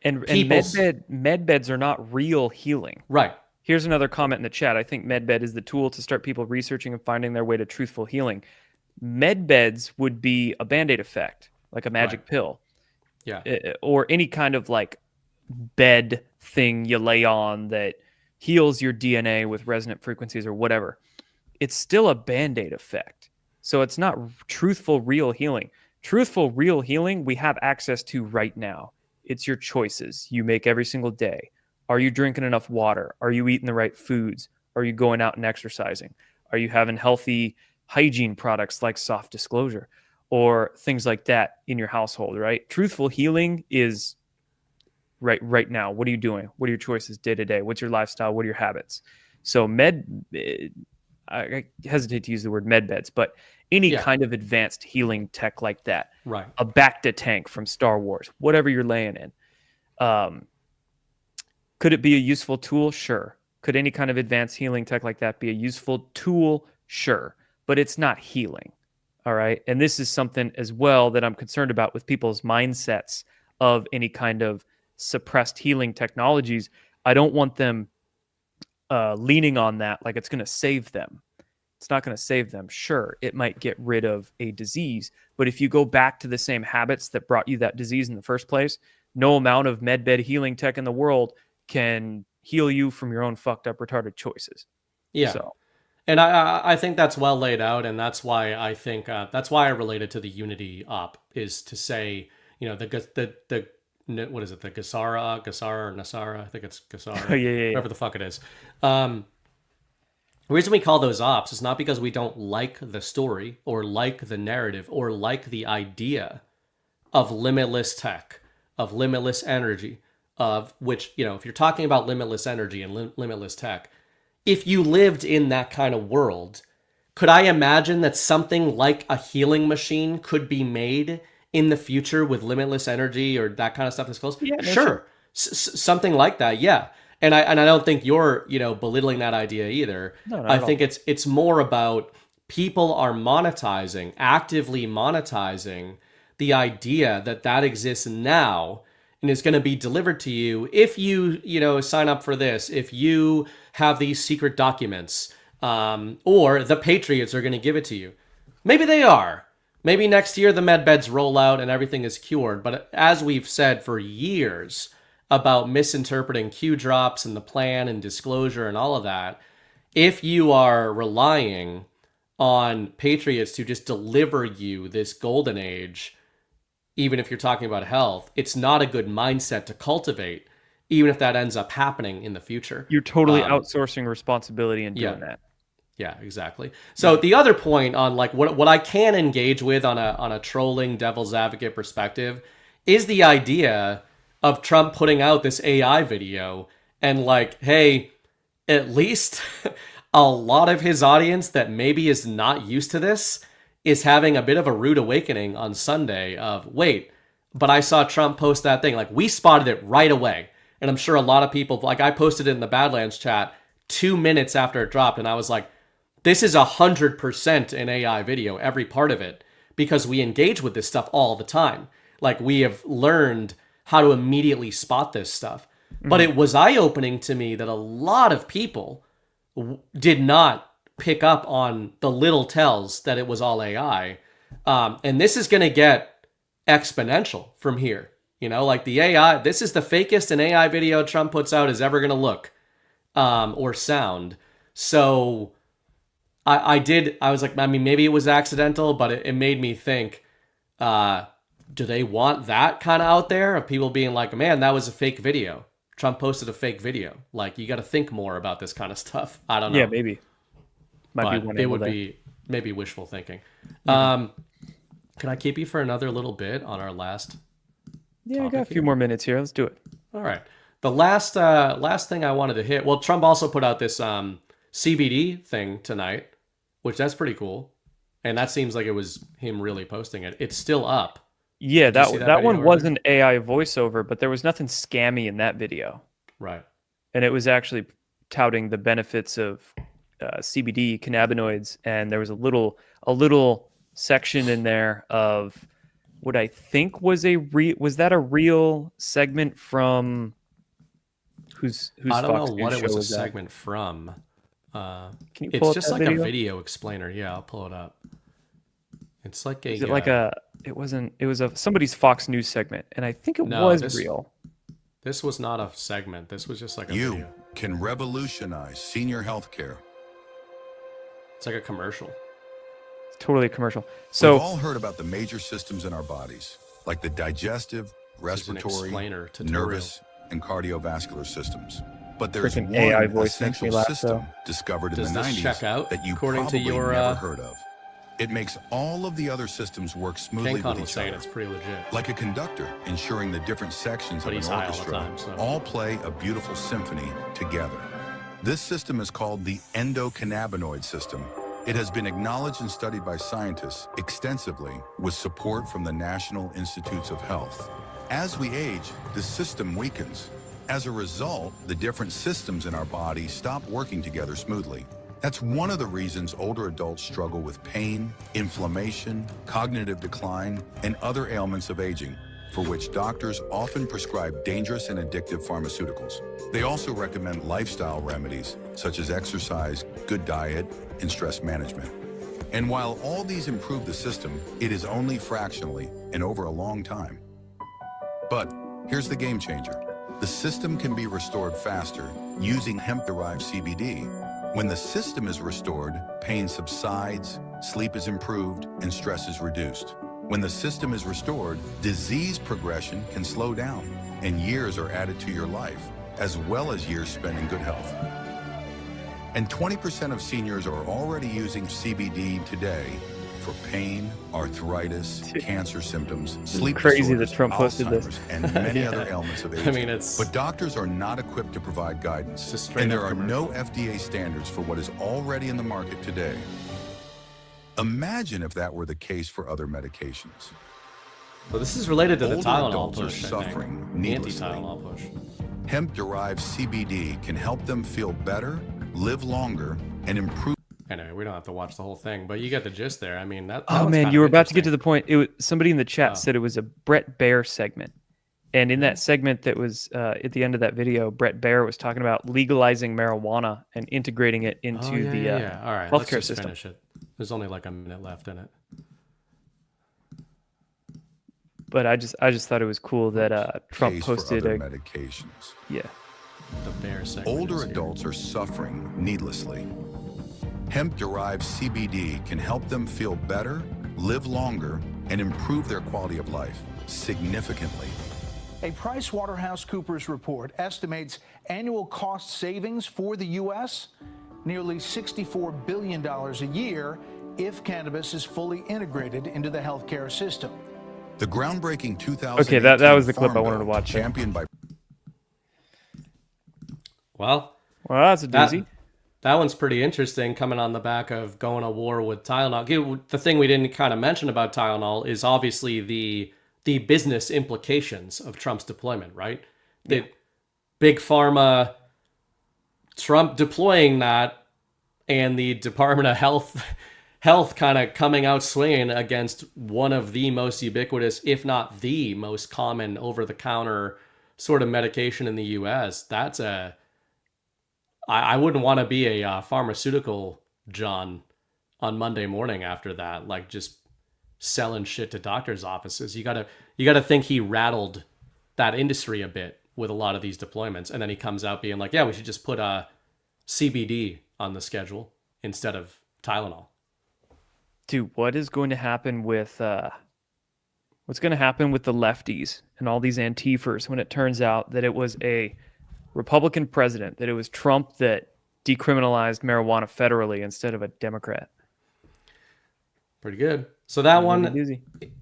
And med beds are not real healing. Right. Here's another comment in the chat. I think med bed is the tool to start people researching and finding their way to truthful healing. Med beds would be a Band-Aid effect, like a magic pill. Yeah. Or any kind of like bed thing you lay on that heals your DNA with resonant frequencies or whatever. It's still a Band-Aid effect. So it's not truthful, real healing. Truthful, real healing we have access to right now. It's your choices you make every single day. Are you drinking enough water? Are you eating the right foods? Are you going out and exercising? Are you having healthy hygiene products like soft disclosure or things like that in your household, right? Truthful healing is right now. What are you doing? What are your choices day to day? What's your lifestyle? What are your habits? So I hesitate to use the word med beds, but any kind of advanced healing tech like that, right? A Bacta tank from Star Wars, whatever you're laying in. Could it be a useful tool? Sure. Could any kind of advanced healing tech like that be a useful tool? Sure. But it's not healing. All right. And this is something as well that I'm concerned about with people's mindsets of any kind of suppressed healing technologies. I don't want them leaning on that like it's going to save them. It's not going to save them. Sure, it might get rid of a disease, but if you go back to the same habits that brought you that disease in the first place, no amount of medbed healing tech in the world can heal you from your own fucked up, retarded choices. Yeah. So. And I think that's well laid out, and that's why I think that's why I related to the Unity op, is to say, the what is it, the Gassara or Nasara? I think it's Gassara. yeah. Whatever the fuck it is. The reason we call those ops is not because we don't like the story or like the narrative or like the idea of limitless tech, of limitless energy, of which, if you're talking about limitless energy and limitless tech, if you lived in that kind of world, could I imagine that something like a healing machine could be made in the future with limitless energy or that kind of stuff that's close? Yeah, sure. Something like that, yeah. And I don't think you're, belittling that idea either. No, I think it's more about people are actively monetizing the idea that exists now and is going to be delivered to you if you, sign up for this, if you have these secret documents, or the Patriots are going to give it to you. Maybe they are, maybe next year the med beds roll out and everything is cured. But as we've said for years about misinterpreting Q drops and the plan and disclosure and all of that, if you are relying on patriots to just deliver you this golden age, even if you're talking about health, it's not a good mindset to cultivate, even if that ends up happening in the future. You're totally outsourcing responsibility and doing that. Yeah, exactly. So the other point on like what I can engage with on a trolling devil's advocate perspective is the idea of Trump putting out this AI video and like, hey, at least a lot of his audience that maybe is not used to this is having a bit of a rude awakening on Sunday of, wait, but I saw Trump post that thing. Like, we spotted it right away. And I'm sure a lot of people, like I posted it in the Badlands chat 2 minutes after it dropped. And I was like, this is 100% an AI video, every part of it, because we engage with this stuff all the time. Like, we have learned how to immediately spot this stuff. But it was eye-opening to me that a lot of people did not pick up on the little tells that it was all AI. And this is going to get exponential from here. You know, like the AI, this is the fakest an AI video Trump puts out is ever going to look or sound. So I was like, I mean, maybe it was accidental, but it made me think, do they want that kind of out there of people being like, man, that was a fake video. Trump posted a fake video. Like, you got to think more about this kind of stuff. I don't know. Yeah, maybe. Might be one it would be maybe wishful thinking. Yeah. Can I keep you for another little bit on our last? Yeah, I got a few more minutes here. Let's do it. All right. The last thing I wanted to hit. Well, Trump also put out this CBD thing tonight, which that's pretty cool, and that seems like it was him really posting it. It's still up. Yeah, that one video, was an AI voiceover, but there was nothing scammy in that video. Right. And it was actually touting the benefits of CBD cannabinoids, and there was a little section in there of what I think was was that a real segment from whose I don't Fox know News what it was show a that? segment from. Can you It's pull up just that like video? a video explainer. Yeah, I'll pull it up. It's like a. Is it like a? It wasn't. It was somebody's Fox News segment, and I think it was real. This was not a segment. This was just like a You video. can revolutionize senior health care. It's like a commercial. It's totally a commercial. So we've all heard about the major systems in our bodies, like the digestive, respiratory, explainer, nervous, and cardiovascular systems. But there's Freaking one AI voice makes me essential laugh, system though. discovered in Does the this 90s check out that you according to probably your, never heard of. It makes all of the other systems work smoothly Ken Con with was each saying other. it's pretty legit. Like a conductor, ensuring the different sections But of he's an high all the orchestra time, so. all play a beautiful symphony together. This system is called the endocannabinoid system. It has been acknowledged and studied by scientists extensively with support from the National Institutes of Health. As we age, the system weakens. As a result, the different systems in our body stop working together smoothly. That's one of the reasons older adults struggle with pain, inflammation, cognitive decline, and other ailments of aging, for which doctors often prescribe dangerous and addictive pharmaceuticals. They also recommend lifestyle remedies, such as exercise, good diet, and stress management. And while all these improve the system, it is only fractionally and over a long time. But here's the game changer. The system can be restored faster using hemp-derived CBD. When the system is restored, pain subsides, sleep is improved, and stress is reduced. When the system is restored, disease progression can slow down, and years are added to your life, as well as years spent in good health. And 20% of seniors are already using CBD today for pain, arthritis, cancer symptoms, sleep crazy disorders, that Trump posted this. Alzheimer's, and many Yeah. other ailments of I aging. mean, it's- But doctors are not equipped to provide guidance, It's a straight and there up are no commercial. FDA standards for what is already in the market today. Imagine if that were the case for other medications. Well, this is related to the Older Tylenol adults are push. suffering The needlessly. anti-Tylenol push. Hemp-derived CBD can help them feel better, live longer, and improve. Anyway, we don't have to watch the whole thing, but you get the gist there. I mean, that. Oh one's man, kind you of were about to get to interesting. the point. It was somebody in the chat said it was a Brett Baer segment, and in that segment that was at the end of that video, Brett Baer was talking about legalizing marijuana and integrating it into Oh, yeah, the yeah. All right, let's healthcare just system. finish it. There's only like a minute left in it. But I just thought it was cool that Trump Pays for posted other a medications. yeah. The bear segment. Older adults are suffering needlessly. Hemp-derived CBD can help them feel better, live longer, and improve their quality of life significantly. A PricewaterhouseCoopers report estimates annual cost savings for the U.S. nearly $64 billion a year if cannabis is fully integrated into the healthcare system. The groundbreaking 2018 Okay, that was the clip I Farm wanted to Bill, watch. championed by Well, that's a doozy. That one's pretty interesting, coming on the back of going to war with Tylenol. The thing we didn't kind of mention about Tylenol is obviously the business implications of Trump's deployment, right? The big pharma, Trump deploying that, and the Department of Health kind of coming out swinging against one of the most ubiquitous, if not the most common over-the-counter sort of medication in the U.S. That's I wouldn't want to be a pharmaceutical John on Monday morning after that, like just selling shit to doctors' offices. You gotta think he rattled that industry a bit with a lot of these deployments, and then he comes out being like, "Yeah, we should just put CBD on the schedule instead of Tylenol." Dude, what is going to happen with what's going to happen with the lefties and all these antifers when it turns out that it was a Republican president, that it was Trump that decriminalized marijuana federally instead of a Democrat? Pretty good. So that one,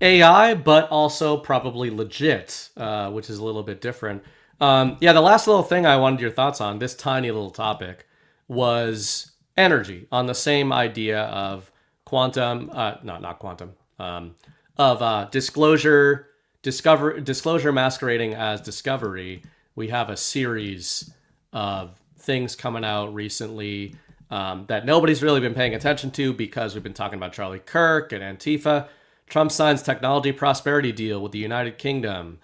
AI, but also probably legit, which is a little bit different. The last little thing I wanted your thoughts on, this tiny little topic, was energy, on the same idea of quantum, not quantum, of disclosure masquerading as discovery. We have a series of things coming out recently that nobody's really been paying attention to because we've been talking about Charlie Kirk and Antifa. Trump signs technology prosperity deal with the United Kingdom.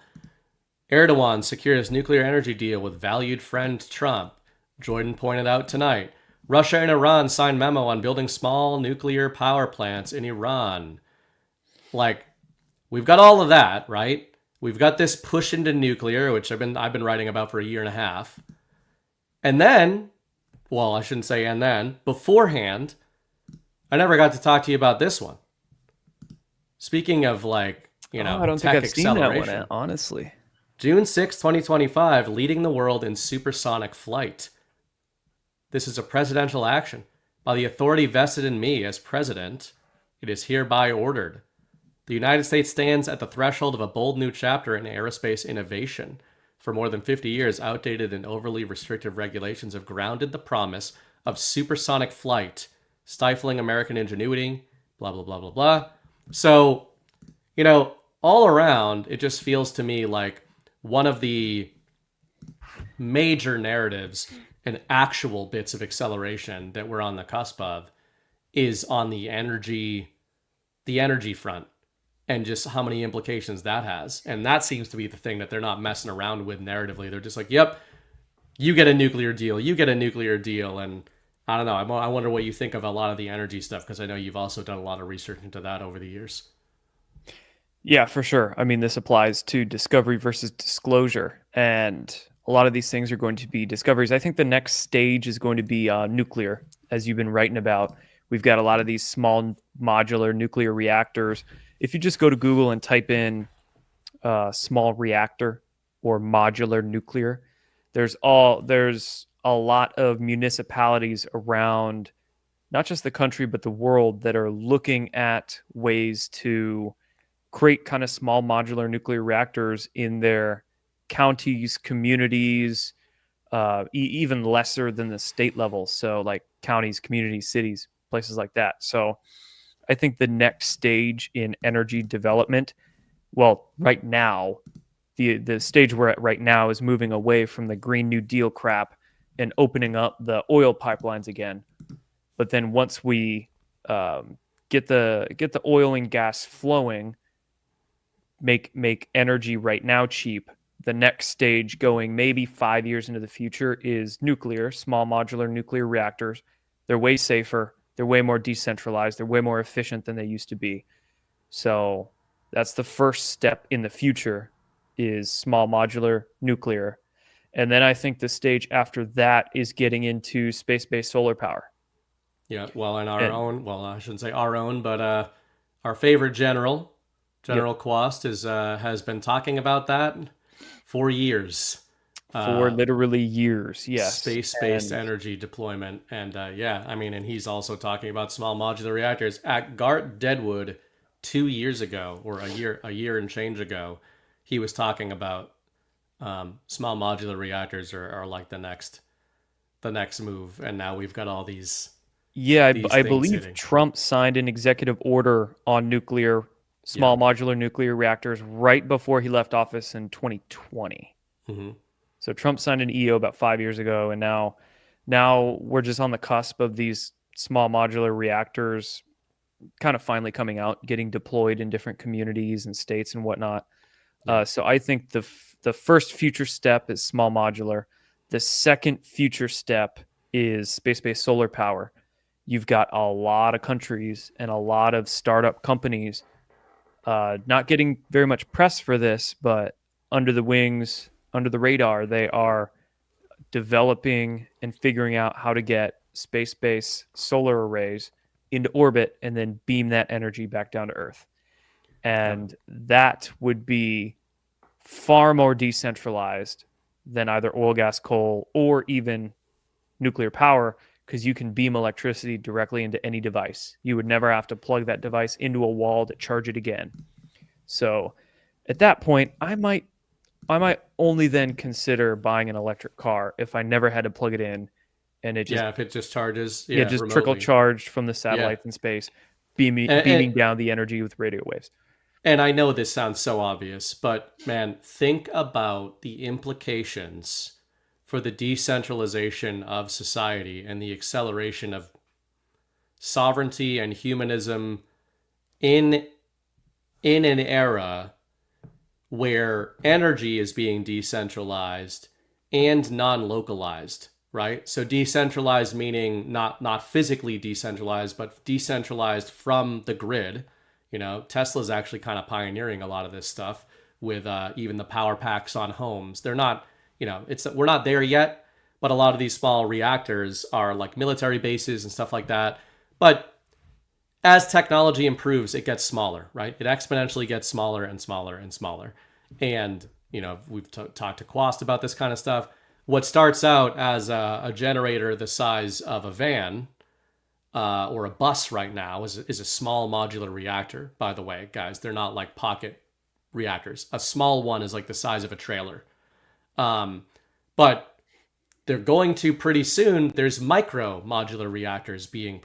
Erdogan secures nuclear energy deal with valued friend Trump. Jordan pointed out tonight. Russia and Iran signed memo on building small nuclear power plants in Iran. Like, we've got all of that, right? We've got this push into nuclear, which I've been writing about for a year and a half. And then, well, I shouldn't say and then, beforehand, I never got to talk to you about this one. Speaking of, like, I don't think I've seen that one, honestly. June 6, 2025, leading the world in supersonic flight. This is a presidential action. By the authority vested in me as president, it is hereby ordered. The United States stands at the threshold of a bold new chapter in aerospace innovation. For more than 50 years, outdated and overly restrictive regulations have grounded the promise of supersonic flight, stifling American ingenuity, blah, blah, blah, blah, blah. So, all around, it just feels to me like one of the major narratives and actual bits of acceleration that we're on the cusp of is on the energy front, and just how many implications that has. And that seems to be the thing that they're not messing around with narratively. They're just like, yep, you get a nuclear deal, you get a nuclear deal. And I don't know, I wonder what you think of a lot of the energy stuff, because I know you've also done a lot of research into that over the years. Yeah, for sure. I mean, this applies to discovery versus disclosure. And a lot of these things are going to be discoveries. I think the next stage is going to be nuclear, as you've been writing about. We've got a lot of these small modular nuclear reactors. If you just go to Google and type in small reactor or modular nuclear, there's a lot of municipalities around not just the country, but the world that are looking at ways to create kind of small modular nuclear reactors in their counties, communities, even lesser than the state level. So like counties, communities, cities, places like that. So I think the next stage in energy development, well, right now, the stage we're at right now is moving away from the Green New Deal crap and opening up the oil pipelines again. But then once we get the oil and gas flowing, make energy right now cheap, the next stage going maybe 5 years into the future is nuclear, small modular nuclear reactors. They're way safer. They're way more decentralized. They're way more efficient than they used to be. So That's the first step in the future, is small modular nuclear. And then I think the stage after that is getting into space-based solar power. Yeah, well, and I shouldn't say our own, but our favorite general, General Quast, has been talking about that for years. For literally years, yes. Space-based energy deployment. And and he's also talking about small modular reactors. At Gart Deadwood 2 years ago, or a year and change ago, he was talking about small modular reactors are like the next move. And now we've got all these. Yeah, I believe Trump signed an executive order on small modular nuclear reactors right before he left office in 2020. Mm-hmm. So Trump signed an EO about 5 years ago, and now we're just on the cusp of these small modular reactors kind of finally coming out, getting deployed in different communities and states and whatnot. So I think the first future step is small modular. The second future step is space-based solar power. You've got a lot of countries and a lot of startup companies not getting very much press for this, but under the wings, under the radar, they are developing and figuring out how to get space-based solar arrays into orbit and then beam that energy back down to Earth. And that would be far more decentralized than either oil, gas, coal, or even nuclear power, because you can beam electricity directly into any device. You would never have to plug that device into a wall to charge it again. So at that point, I might only then consider buying an electric car if I never had to plug it in, and it just if it just charges, just remotely. trickle charged from the satellites in space, beaming down the energy with radio waves. And I know this sounds so obvious, but man, think about the implications for the decentralization of society and the acceleration of sovereignty and humanism in an era where energy is being decentralized and non-localized, right? So decentralized meaning not physically decentralized, but decentralized from the grid. You know, Tesla's actually kind of pioneering a lot of this stuff with even the power packs on homes. They're not, we're not there yet, but a lot of these small reactors are like military bases and stuff like that. But as technology improves, it gets smaller, right? It exponentially gets smaller and smaller and smaller. And, we've talked to Quast about this kind of stuff. What starts out as a generator the size of a van or a bus right now is a small modular reactor, by the way, guys. They're not like pocket reactors. A small one is like the size of a trailer. But they're going to pretty soon, there's micro modular reactors being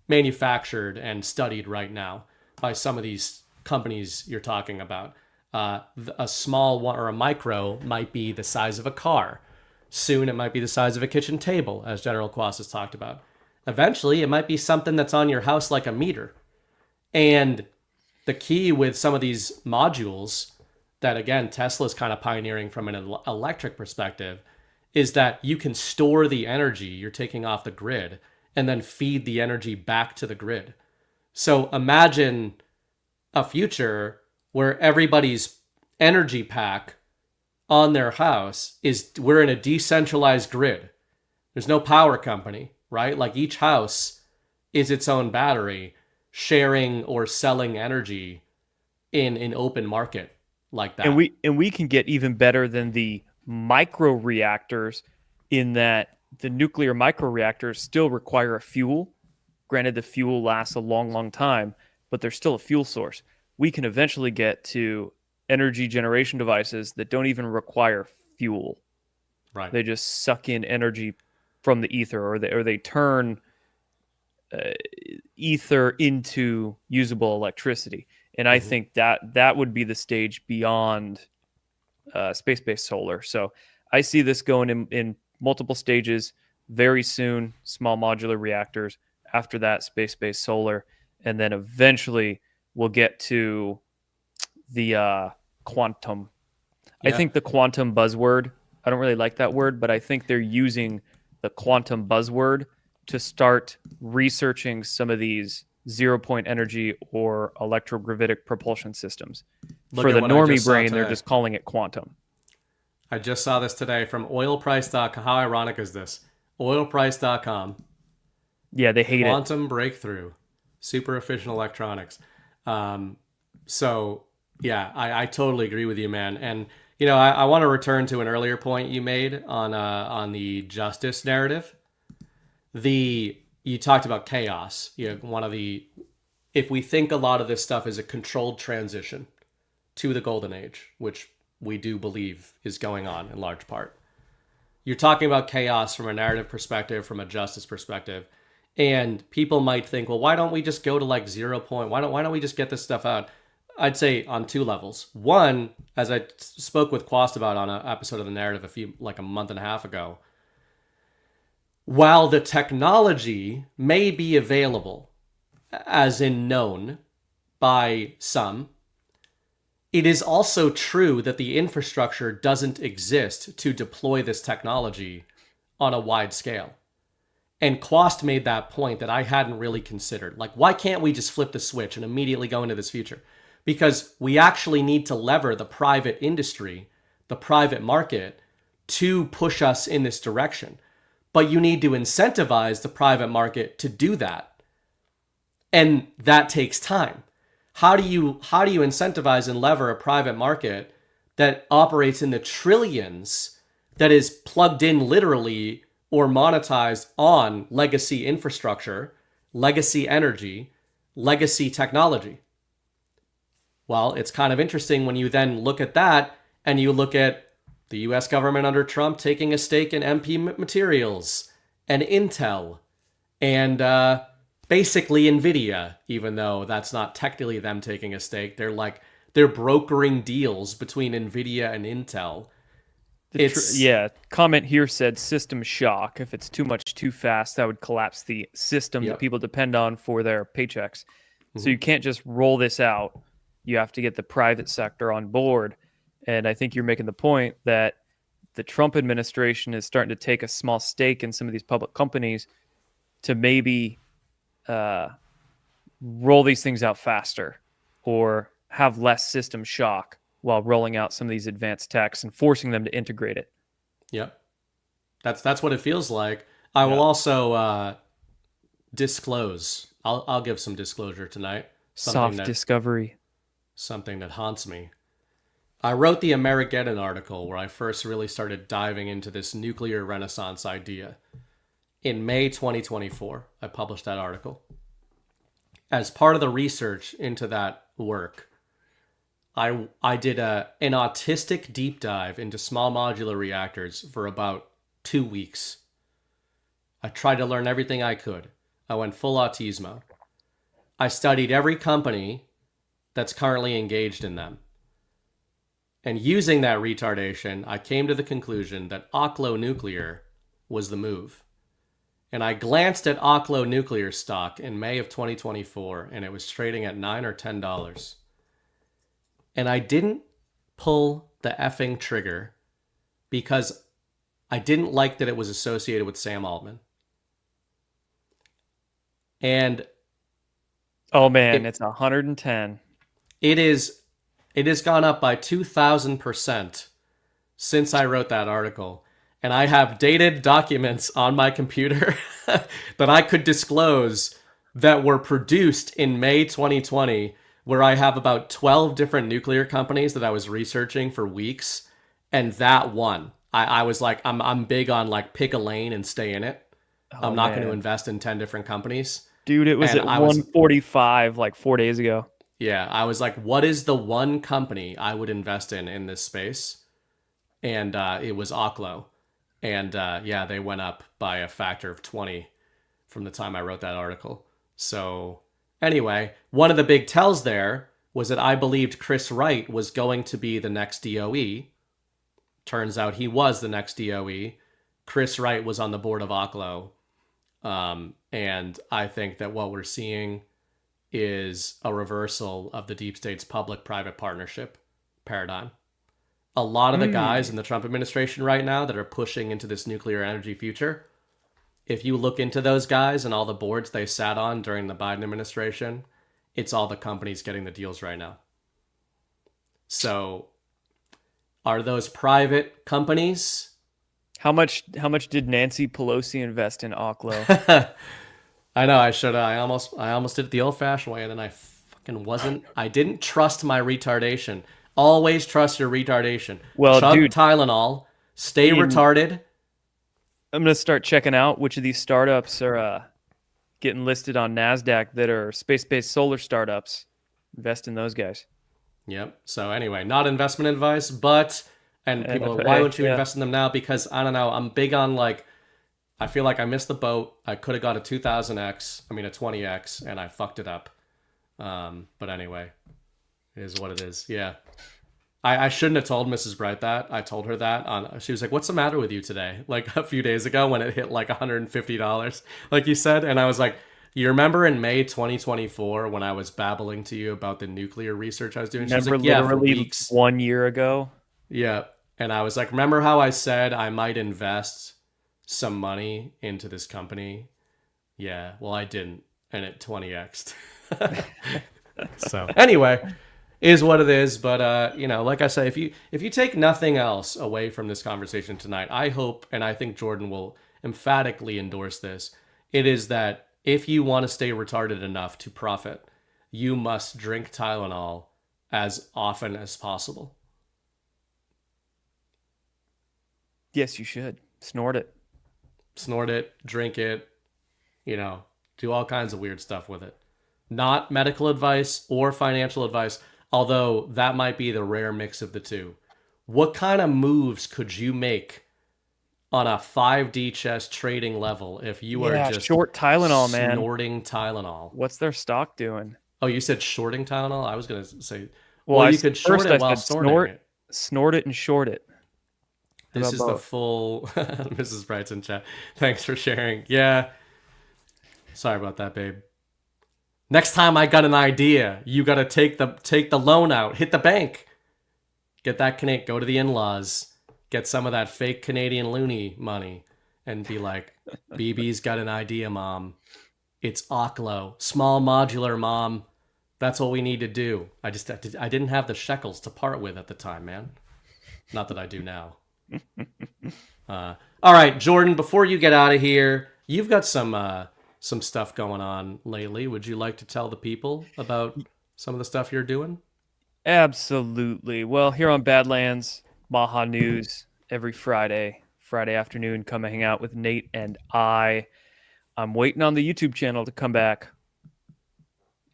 manufactured and studied right now by some of these companies you're talking about. A small one or a micro might be the size of a car. Soon it might be the size of a kitchen table, as General Quast has talked about. Eventually it might be something that's on your house like a meter. And the key with some of these modules that, again, Tesla's kind of pioneering from an electric perspective is that you can store the energy you're taking off the grid and then feed the energy back to the grid. So imagine a future where everybody's energy pack on their house we're in a decentralized grid. There's no power company, right? Like each house is its own battery, sharing or selling energy in an open market like that. And we can get even better than the micro reactors in that the nuclear micro reactors still require a fuel. Granted, the fuel lasts a long, long time, but there's still a fuel source. We can eventually get to energy generation devices that don't even require fuel. Right. They just suck in energy from the ether, or they turn ether into usable electricity. And I think that would be the stage beyond space-based solar. So I see this going in multiple stages. Very soon, small modular reactors. After that, space-based solar. And then eventually we'll get to the quantum. Yeah. I think the quantum buzzword, I don't really like that word, but I think they're using the quantum buzzword to start researching some of these zero-point energy or electrogravitic propulsion systems. Look For at the what I normie just saw brain, they're today. just calling it quantum. I just saw this today from oilprice.com. How ironic is this? Oilprice.com. Yeah, they hate Quantum breakthrough. Super efficient electronics. So, yeah, I totally agree with you, man. And, you know, I want to return to an earlier point you made on the justice narrative. You talked about chaos. You know, if we think a lot of this stuff is a controlled transition to the golden age, which we do believe is going on in large part. You're talking about chaos from a narrative perspective, from a justice perspective. And people might think, well, why don't we just go to like 0 point? Why don't we just get this stuff out? I'd say on two levels. One, as I spoke with Quast about on an episode of The Narrative a month and a half ago, while the technology may be available, as in known by some, it is also true that the infrastructure doesn't exist to deploy this technology on a wide scale. And Quast made that point that I hadn't really considered. Like, why can't we just flip the switch and immediately go into this future? Because we actually need to lever the private industry, the private market, to push us in this direction. But you need to incentivize the private market to do that. And that takes time. How do you incentivize and lever a private market that operates in the trillions, that is plugged in literally or monetized on legacy infrastructure, legacy energy, legacy technology? Well, it's kind of interesting when you then look at that and you look at the US government under Trump taking a stake in MP Materials and Intel and basically NVIDIA, even though that's not technically them taking a stake. They're brokering deals between NVIDIA and Intel. Comment here said system shock. If it's too much too fast, that would collapse the system that people depend on for their paychecks. So you can't just roll this out. You have to get the private sector on board. And I think you're making the point that the Trump administration is starting to take a small stake in some of these public companies to maybe roll these things out faster or have less system shock while rolling out some of these advanced techs and forcing them to integrate it. Yep. That's what it feels like. I will also disclose. I'll give some disclosure tonight. Discovery. Something that haunts me. I wrote the Amerigeddon article where I first really started diving into this nuclear renaissance idea. In May 2024, I published that article. As part of the research into that work, I did an autistic deep dive into small modular reactors for about 2 weeks. I tried to learn everything I could. I went full autismo. I studied every company that's currently engaged in them. And using that retardation, I came to the conclusion that Oklo Nuclear was the move. And I glanced at Oklo Nuclear stock in May of 2024, and it was trading at $9 or $10. And I didn't pull the effing trigger because I didn't like that it was associated with Sam Altman. And oh man, it's 110. It has gone up by 2,000% since I wrote that article. And I have dated documents on my computer that I could disclose that were produced in May 2020, where I have about 12 different nuclear companies that I was researching for weeks. And that one, I was like, I'm big on like pick a lane and stay in it. I'm not going to invest in 10 different companies. Dude, it was at 145 like 4 days ago. Yeah, I was like, what is the one company I would invest in this space? And it was Oklo. And yeah, they went up by a factor of 20 from the time I wrote that article. So anyway, one of the big tells there was that I believed Chris Wright was going to be the next DOE. Turns out he was the next DOE. Chris Wright was on the board of Oklo. And I think that what we're seeing is a reversal of the deep state's public-private partnership paradigm. A lot of the guys in the Trump administration right now that are pushing into this nuclear energy future if you look into those guys and all the boards they sat on during the Biden administration, it's all the companies getting the deals right now. So are those private companies? How much did Nancy Pelosi invest in Oklo? I know I should. I almost did it the old-fashioned way, and then I fucking wasn't. I didn't trust my retardation. Always trust your retardation. Well, chug dude, Tylenol. Stay retarded. I'm gonna start checking out which of these startups are getting listed on NASDAQ that are space-based solar startups. Invest in those guys. Yep. So anyway, not investment advice, but people are, why don't you invest in them now? Because I don't know. I'm big on I feel like I missed the boat. I could have got a 20x, and I fucked it up. But anyway, it is what it is. Yeah. I shouldn't have told Mrs. Bright that. I told her that. She was like, "What's the matter with you today?" Like a few days ago when it hit like $150, like you said. And I was like, "You remember in May 2024 when I was babbling to you about the nuclear research I was doing?" She was like, "Yeah, for weeks." 1 year ago. Yeah. And I was like, "Remember how I said I might invest some money into this company?" Yeah. Well, I didn't. And it 20x'd. So anyway, is what it is. But, like I say, if you take nothing else away from this conversation tonight, I hope, and I think Jordan will emphatically endorse this, it is that if you want to stay retarded enough to profit, you must drink Tylenol as often as possible. Yes, you should. Snort it. Snort it, drink it, do all kinds of weird stuff with it. Not medical advice or financial advice, although that might be the rare mix of the two. What kind of moves could you make on a 5D chess trading level if you are just short Tylenol, man? Snorting Tylenol. What's their stock doing? Oh, you said shorting Tylenol? I was going to say, well, you could short it while snorting it. Snort it and short it. This is the full Mrs. Bright's in chat. Thanks for sharing. Yeah. Sorry about that, babe. Next time I got an idea, you got to take the loan out, hit the bank. Get that go to the in-laws, get some of that fake Canadian loony money and be like, "BB's got an idea, Mom. It's Oklo, small modular, Mom. That's what we need to do." I didn't have the shekels to part with at the time, man. Not that I do now. All right, Jordan, before you get out of here, you've got some stuff going on lately. Would you like to tell the people about some of the stuff you're doing? Absolutely. Well, here on Badlands, Maha News, every Friday afternoon, come and hang out with Nate and I. I'm waiting on the YouTube channel to come back.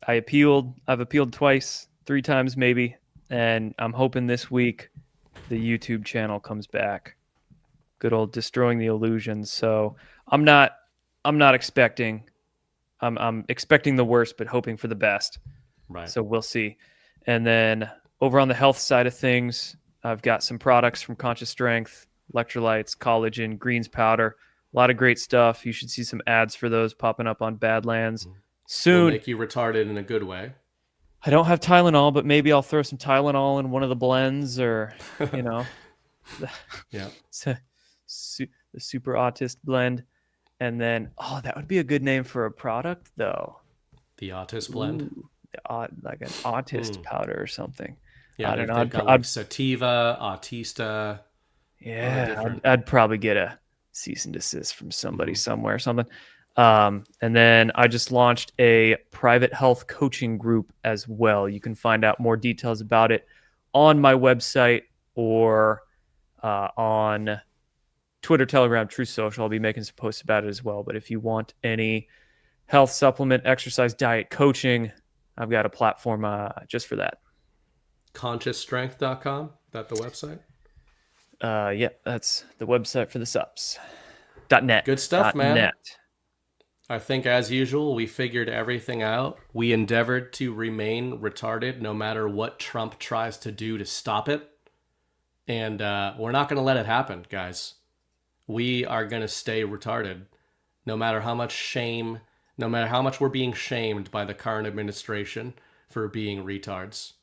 I've appealed twice, 3 times maybe, and I'm hoping this week the YouTube channel comes back. Good old Destroying the Illusions. So I'm expecting the worst, but hoping for the best. Right. So we'll see. And then over on the health side of things, I've got some products from Conscious Strength, electrolytes, collagen, greens powder, a lot of great stuff. You should see some ads for those popping up on Badlands soon. Will make you retarded in a good way. I don't have Tylenol, but maybe I'll throw some Tylenol in one of the blends, or yeah, the super autist blend. And then, that would be a good name for a product, though. The autist blend, like an autist powder or something. Yeah, I don't know. I'd got like sativa, autista. Yeah, I'd probably get a cease and desist from somebody somewhere or something. And then I just launched a private health coaching group as well. You can find out more details about it on my website or on Twitter, Telegram, True Social. I'll be making some posts about it as well. But if you want any health supplement, exercise, diet coaching, I've got a platform just for that. ConsciousStrength.com? Is that the website? Yeah, that's the website for the subs. .net. Good stuff, man. .net. I think, as usual, we figured everything out. We endeavored to remain retarded no matter what Trump tries to do to stop it. And we're not going to let it happen, guys. We are going to stay retarded no matter how much shame, no matter how much we're being shamed by the current administration for being retards.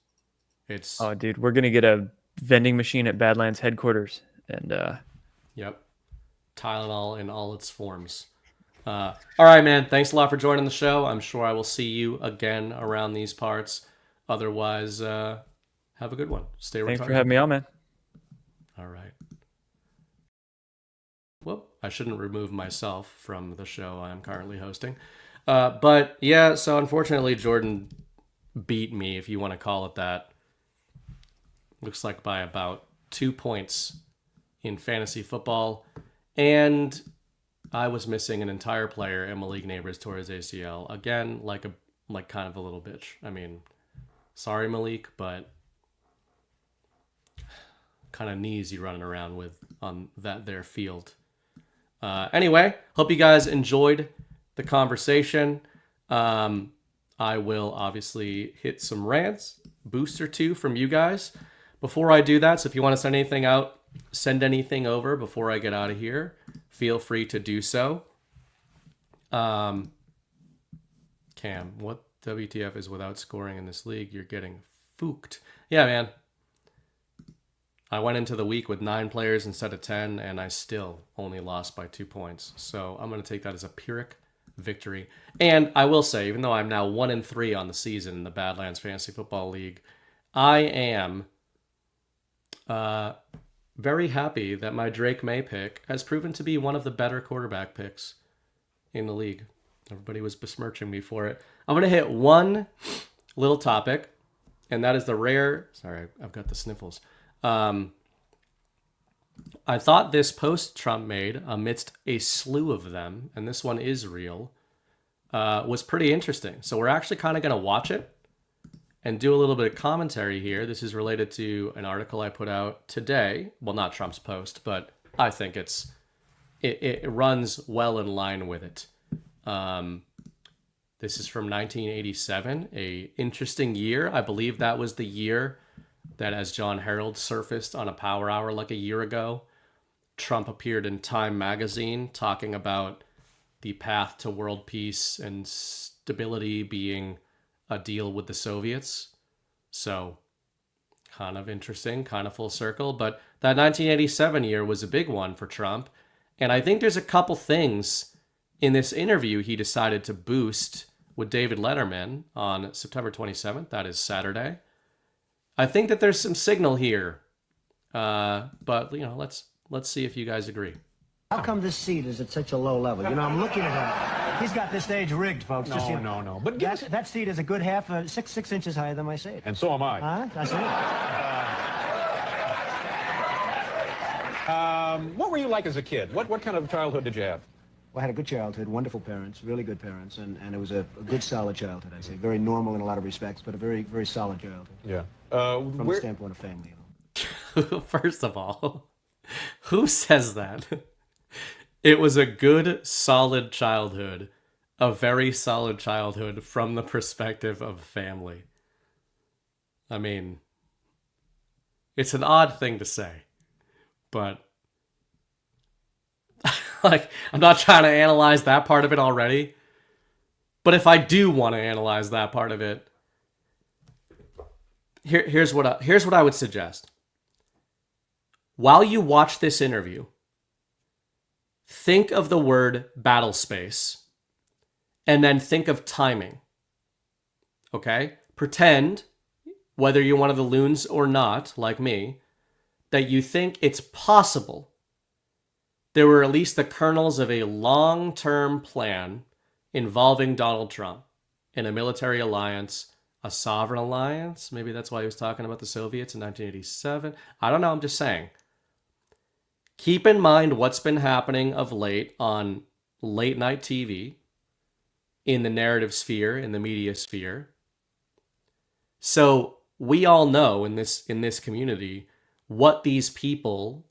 Oh, dude, we're going to get a vending machine at Badlands headquarters. And yep. Tylenol in all its forms. All right, man. Thanks a lot for joining the show. I'm sure I will see you again around these parts. Otherwise, have a good one. Stay retarded. Thanks for having me on, man. All right. Whoop. I shouldn't remove myself from the show I'm currently hosting. But yeah, so unfortunately, Jordan beat me, if you want to call it that. Looks like by about 2 points in fantasy football. And I was missing an entire player, and Malik Neighbors tore his ACL. Again, like kind of a little bitch. I mean, sorry, Malik, but kind of knees you running around with on that there field. Anyway, hope you guys enjoyed the conversation. I will obviously hit some rants, boost or two from you guys. Before I do that, so if you want to send anything out, send anything over before I get out of here, feel free to do so. Cam, what WTF is without scoring in this league? You're getting fooked. Yeah, man. I went into the week with 9 players instead of 10, and I still only lost by 2 points. So I'm going to take that as a Pyrrhic victory. And I will say, even though I'm now 1-3 on the season in the Badlands Fantasy Football League, I am very happy that my Drake May pick has proven to be one of the better quarterback picks in the league. Everybody was besmirching me for it. I'm going to hit one little topic, and that is the rare... Sorry, I've got the sniffles. I thought this post Trump made amidst a slew of them, and this one is real, was pretty interesting. So we're actually kind of going to watch it and do a little bit of commentary here. This is related to an article I put out today. Well, not Trump's post, but I think it runs well in line with it. This is from 1987, a interesting year. I believe that was the year that, as John Harold surfaced on a Power Hour like a year ago, Trump appeared in Time magazine talking about the path to world peace and stability being a deal with the Soviets. So kind of interesting, kind of full circle. But that 1987 year was a big one for Trump. And I think there's a couple things in this interview he decided to boost with David Letterman on September 27th. That is Saturday. I think that there's some signal here. But, you know, let's see if you guys agree. How come this seat is at such a low level? You know, I'm looking at him. He's got this stage rigged, folks. No. But that seat is a good half, 6 inches higher than my seat. And so am I. I see. What were you like as a kid? What kind of childhood did you have? Well, I had a good childhood, wonderful parents, really good parents, and it was a good, solid childhood, I'd say. Very normal in a lot of respects, but a very, very solid childhood. Yeah. From the standpoint of family. First of all, who says that? It was a good, solid childhood. A very solid childhood from the perspective of family. I mean, it's an odd thing to say, but like, I'm not trying to analyze that part of it already. But if I do want to analyze that part of it, here's what I would suggest. While you watch this interview, think of the word battle space, and then think of timing. Okay? Pretend, whether you're one of the loons or not, like me, that you think it's possible there were at least the kernels of a long-term plan involving Donald Trump in a military alliance, a sovereign alliance. Maybe that's why he was talking about the Soviets in 1987. I don't know, I'm just saying. Keep in mind what's been happening of late on late night TV, in the narrative sphere, in the media sphere. So we all know in this community what these people,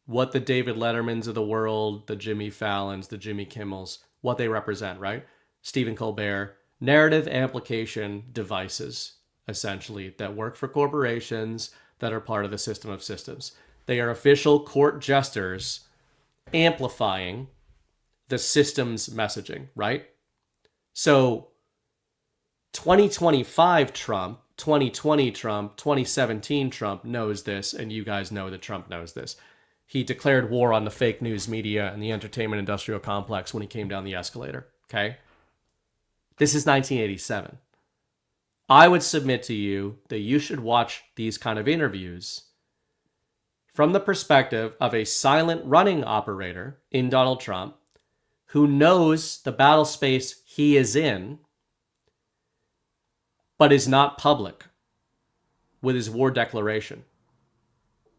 what the David Lettermans of the world, the Jimmy Fallons, the Jimmy Kimmels, what they represent, right? Stephen Colbert, narrative amplification devices, essentially, that work for corporations that are part of the system of systems. They are official court jesters amplifying the system's messaging, right? So 2025 Trump, 2020 Trump, 2017 Trump knows this, and you guys know that Trump knows this. he declared war on the fake news media and the entertainment industrial complex when he came down the escalator. Okay? This is 1987. I would submit to you that you should watch these kind of interviews from the perspective of a silent running operator in Donald Trump who knows the battle space he is in, but is not public with his war declaration.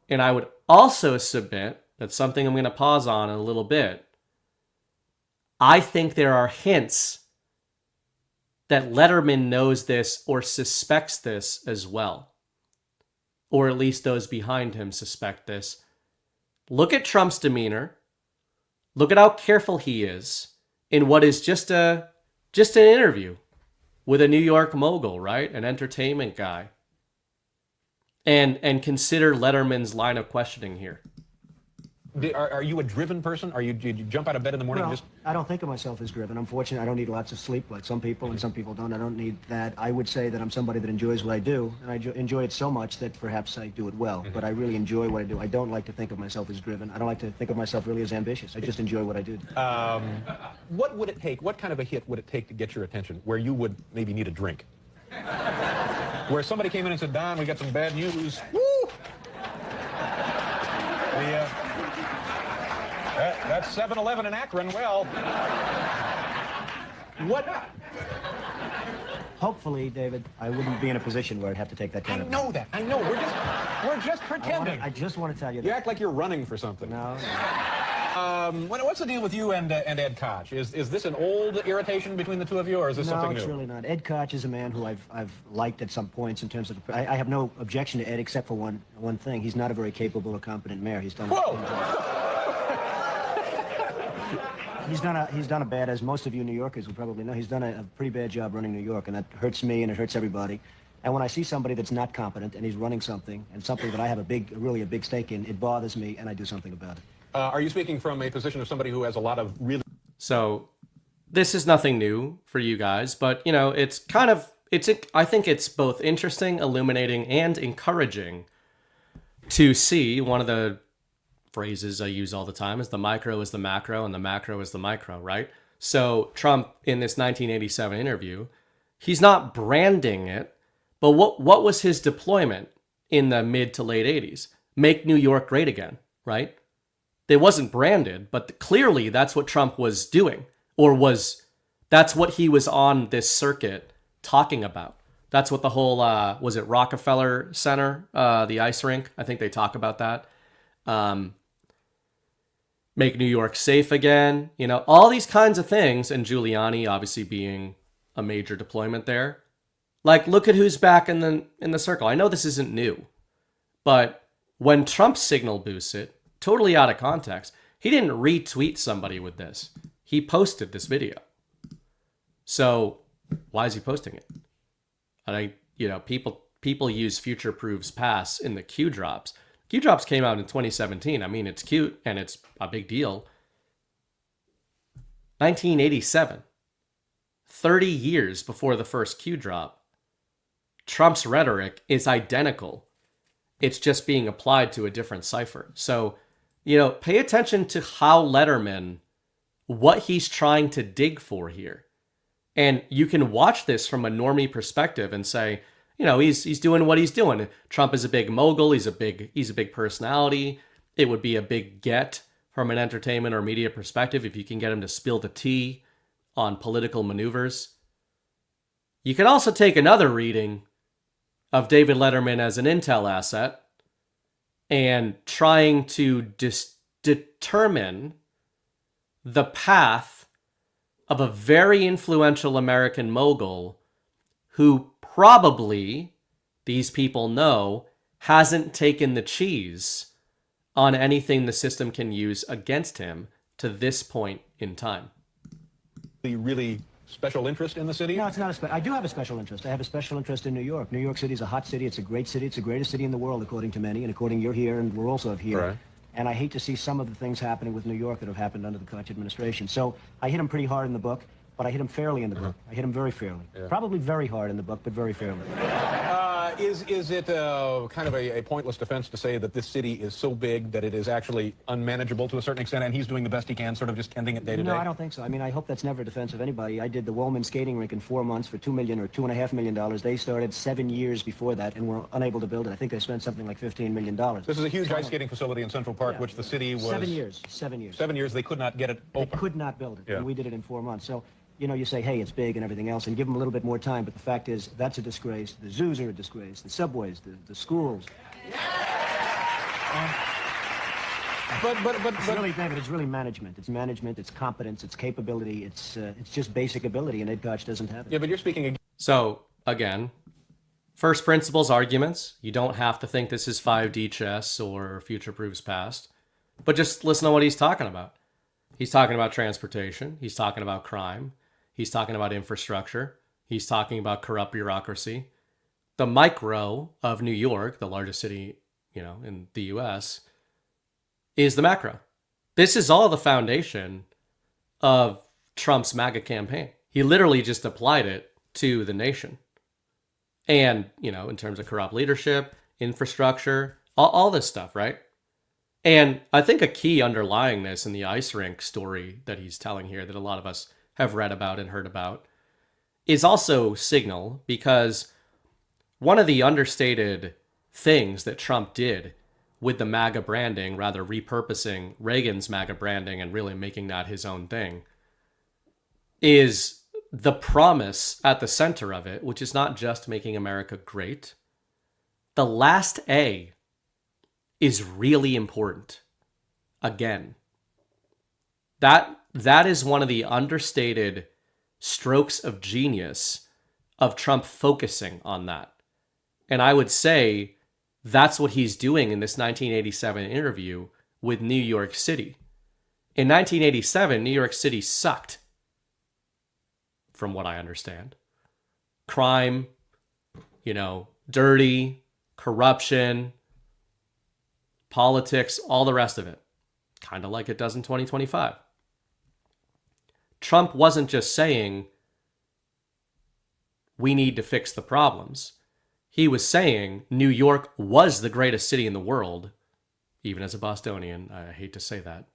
And I would also submit, that's something I'm going to pause on in a little bit, I think there are hints that Letterman knows this or suspects this as well. Or at least those behind him suspect this. Look at Trump's demeanor. Look at how careful he is in what is just an interview with a New York mogul, right? An entertainment guy. And consider Letterman's line of questioning here. Are you a driven person? Do you jump out of bed in the morning? Well, I don't think of myself as driven. I'm fortunate. I don't need lots of sleep like some people, and some people don't. I don't need that. I would say that I'm somebody that enjoys what I do, and I enjoy it so much that perhaps I do it well. But I really enjoy what I do. I don't like to think of myself as driven. I don't like to think of myself really as ambitious. I just enjoy what I do. What would it take? What kind of a hit would it take to get your attention where you would maybe need a drink? Where somebody came in and said, Don, we got some bad news. Woo! That's 7-Eleven in Akron. Well, what? Hopefully, David, I wouldn't be in a position where I'd have to take that kind of... I know that. I know. We're just pretending. I just want to tell you that. You act like you're running for something. No. What's the deal with you and Ed Koch? Is this an old irritation between the two of you, or is this something new? No, it's really not. Ed Koch is a man who I've liked at some points in terms of... I have no objection to Ed except for one thing. He's not a very capable or competent mayor. He's done... He's done a bad, as most of you New Yorkers will probably know, he's done a pretty bad job running New York, and that hurts me and it hurts everybody. And when I see somebody that's not competent and he's running something, and something that I have really a big stake in, it bothers me, and I do something about it. Are you speaking from a position of somebody who has a lot of really... So, this is nothing new for you guys, but, you know, it's kind of, I think it's both interesting, illuminating, and encouraging to see one of the phrases I use all the time is the micro is the macro and the macro is the micro, right? So Trump in this 1987 interview, he's not branding it, but what was his deployment in the mid to late 80s? Make New York great again, right? It wasn't branded, but clearly that's what Trump was doing, that's what he was on this circuit talking about. That's what the whole, was it Rockefeller Center, the ice rink? I think they talk about that. Make New York safe again, you know, all these kinds of things. And Giuliani obviously being a major deployment there. Like, look at who's back in the circle. I know this isn't new, but when Trump signal boosts it, totally out of context, he didn't retweet somebody with this. He posted this video. So why is he posting it? And people use future proofs past in the Q drops. Q drops came out in 2017. I mean, it's cute and it's a big deal. 1987, 30 years before the first Q drop, Trump's rhetoric is identical. It's just being applied to a different cipher. So, you know, pay attention to how Letterman, what he's trying to dig for here. And you can watch this from a normie perspective and say, you know, he's doing what he's doing. Trump is a big mogul. He's a big personality. It would be a big get from an entertainment or media perspective if you can get him to spill the tea on political maneuvers. You can also take another reading of David Letterman as an intel asset and trying to determine the path of a very influential American mogul who probably, these people know, hasn't taken the cheese on anything the system can use against him to this point in time. Really special interest in the city? No, it's not I do have a special interest. I have a special interest in New York. New York City is a hot city. It's a great city. It's the greatest city in the world, according to many, and according you're here, and we're also here. Right. And I hate to see some of the things happening with New York that have happened under the Koch administration. So I hit him pretty hard in the book, but I hit him fairly in the book. I hit him very fairly. Yeah. Probably very hard in the book, but very fairly. Is it kind of a pointless defense to say that this city is so big that it is actually unmanageable to a certain extent, and he's doing the best he can, sort of just tending it day to day? No, I don't think so. I mean, I hope that's never a defense of anybody. I did the Woolman skating rink in 4 months for $2 million or $2.5 million. They started 7 years before that and were unable to build it. I think they spent something like $15 million. This is a huge ice skating facility in Central Park, which the city was... 7 years. 7 years. 7 years, they could not get it open. They could not build it, Yeah. and we did it in 4 months. So, you know, you say, hey, it's big and everything else, and give them a little bit more time, but the fact is, that's a disgrace. The zoos are a disgrace. The subways, the schools. But It's really, David, it's really management. It's management, it's competence, it's capability, it's just basic ability, and Ed Koch doesn't have it. Yeah, but you're speaking... So, again, first principles arguments. You don't have to think this is 5D chess or future proofs past, but just listen to what he's talking about. He's talking about transportation. He's talking about crime. He's talking about infrastructure. He's talking about corrupt bureaucracy. The micro of New York, the largest city, in the U.S., is the macro. This is all the foundation of Trump's MAGA campaign. He literally just applied it to the nation. And, in terms of corrupt leadership, infrastructure, all this stuff, right? And I think a key underlying this in the ice rink story that he's telling here that a lot of us have read about and heard about is also signal, because one of the understated things that Trump did with the MAGA branding, rather repurposing Reagan's MAGA branding and really making that his own thing, is the promise at the center of it, which is not just making America great. The last A is really important. Again, that is one of the understated strokes of genius of Trump focusing on that. And I would say that's what he's doing in this 1987 interview with New York City. In 1987, New York City sucked, from what I understand. Crime, dirty, corruption, politics, all the rest of it. Kind of like it does in 2025. Trump wasn't just saying, we need to fix the problems. He was saying New York was the greatest city in the world, even as a Bostonian, I hate to say that.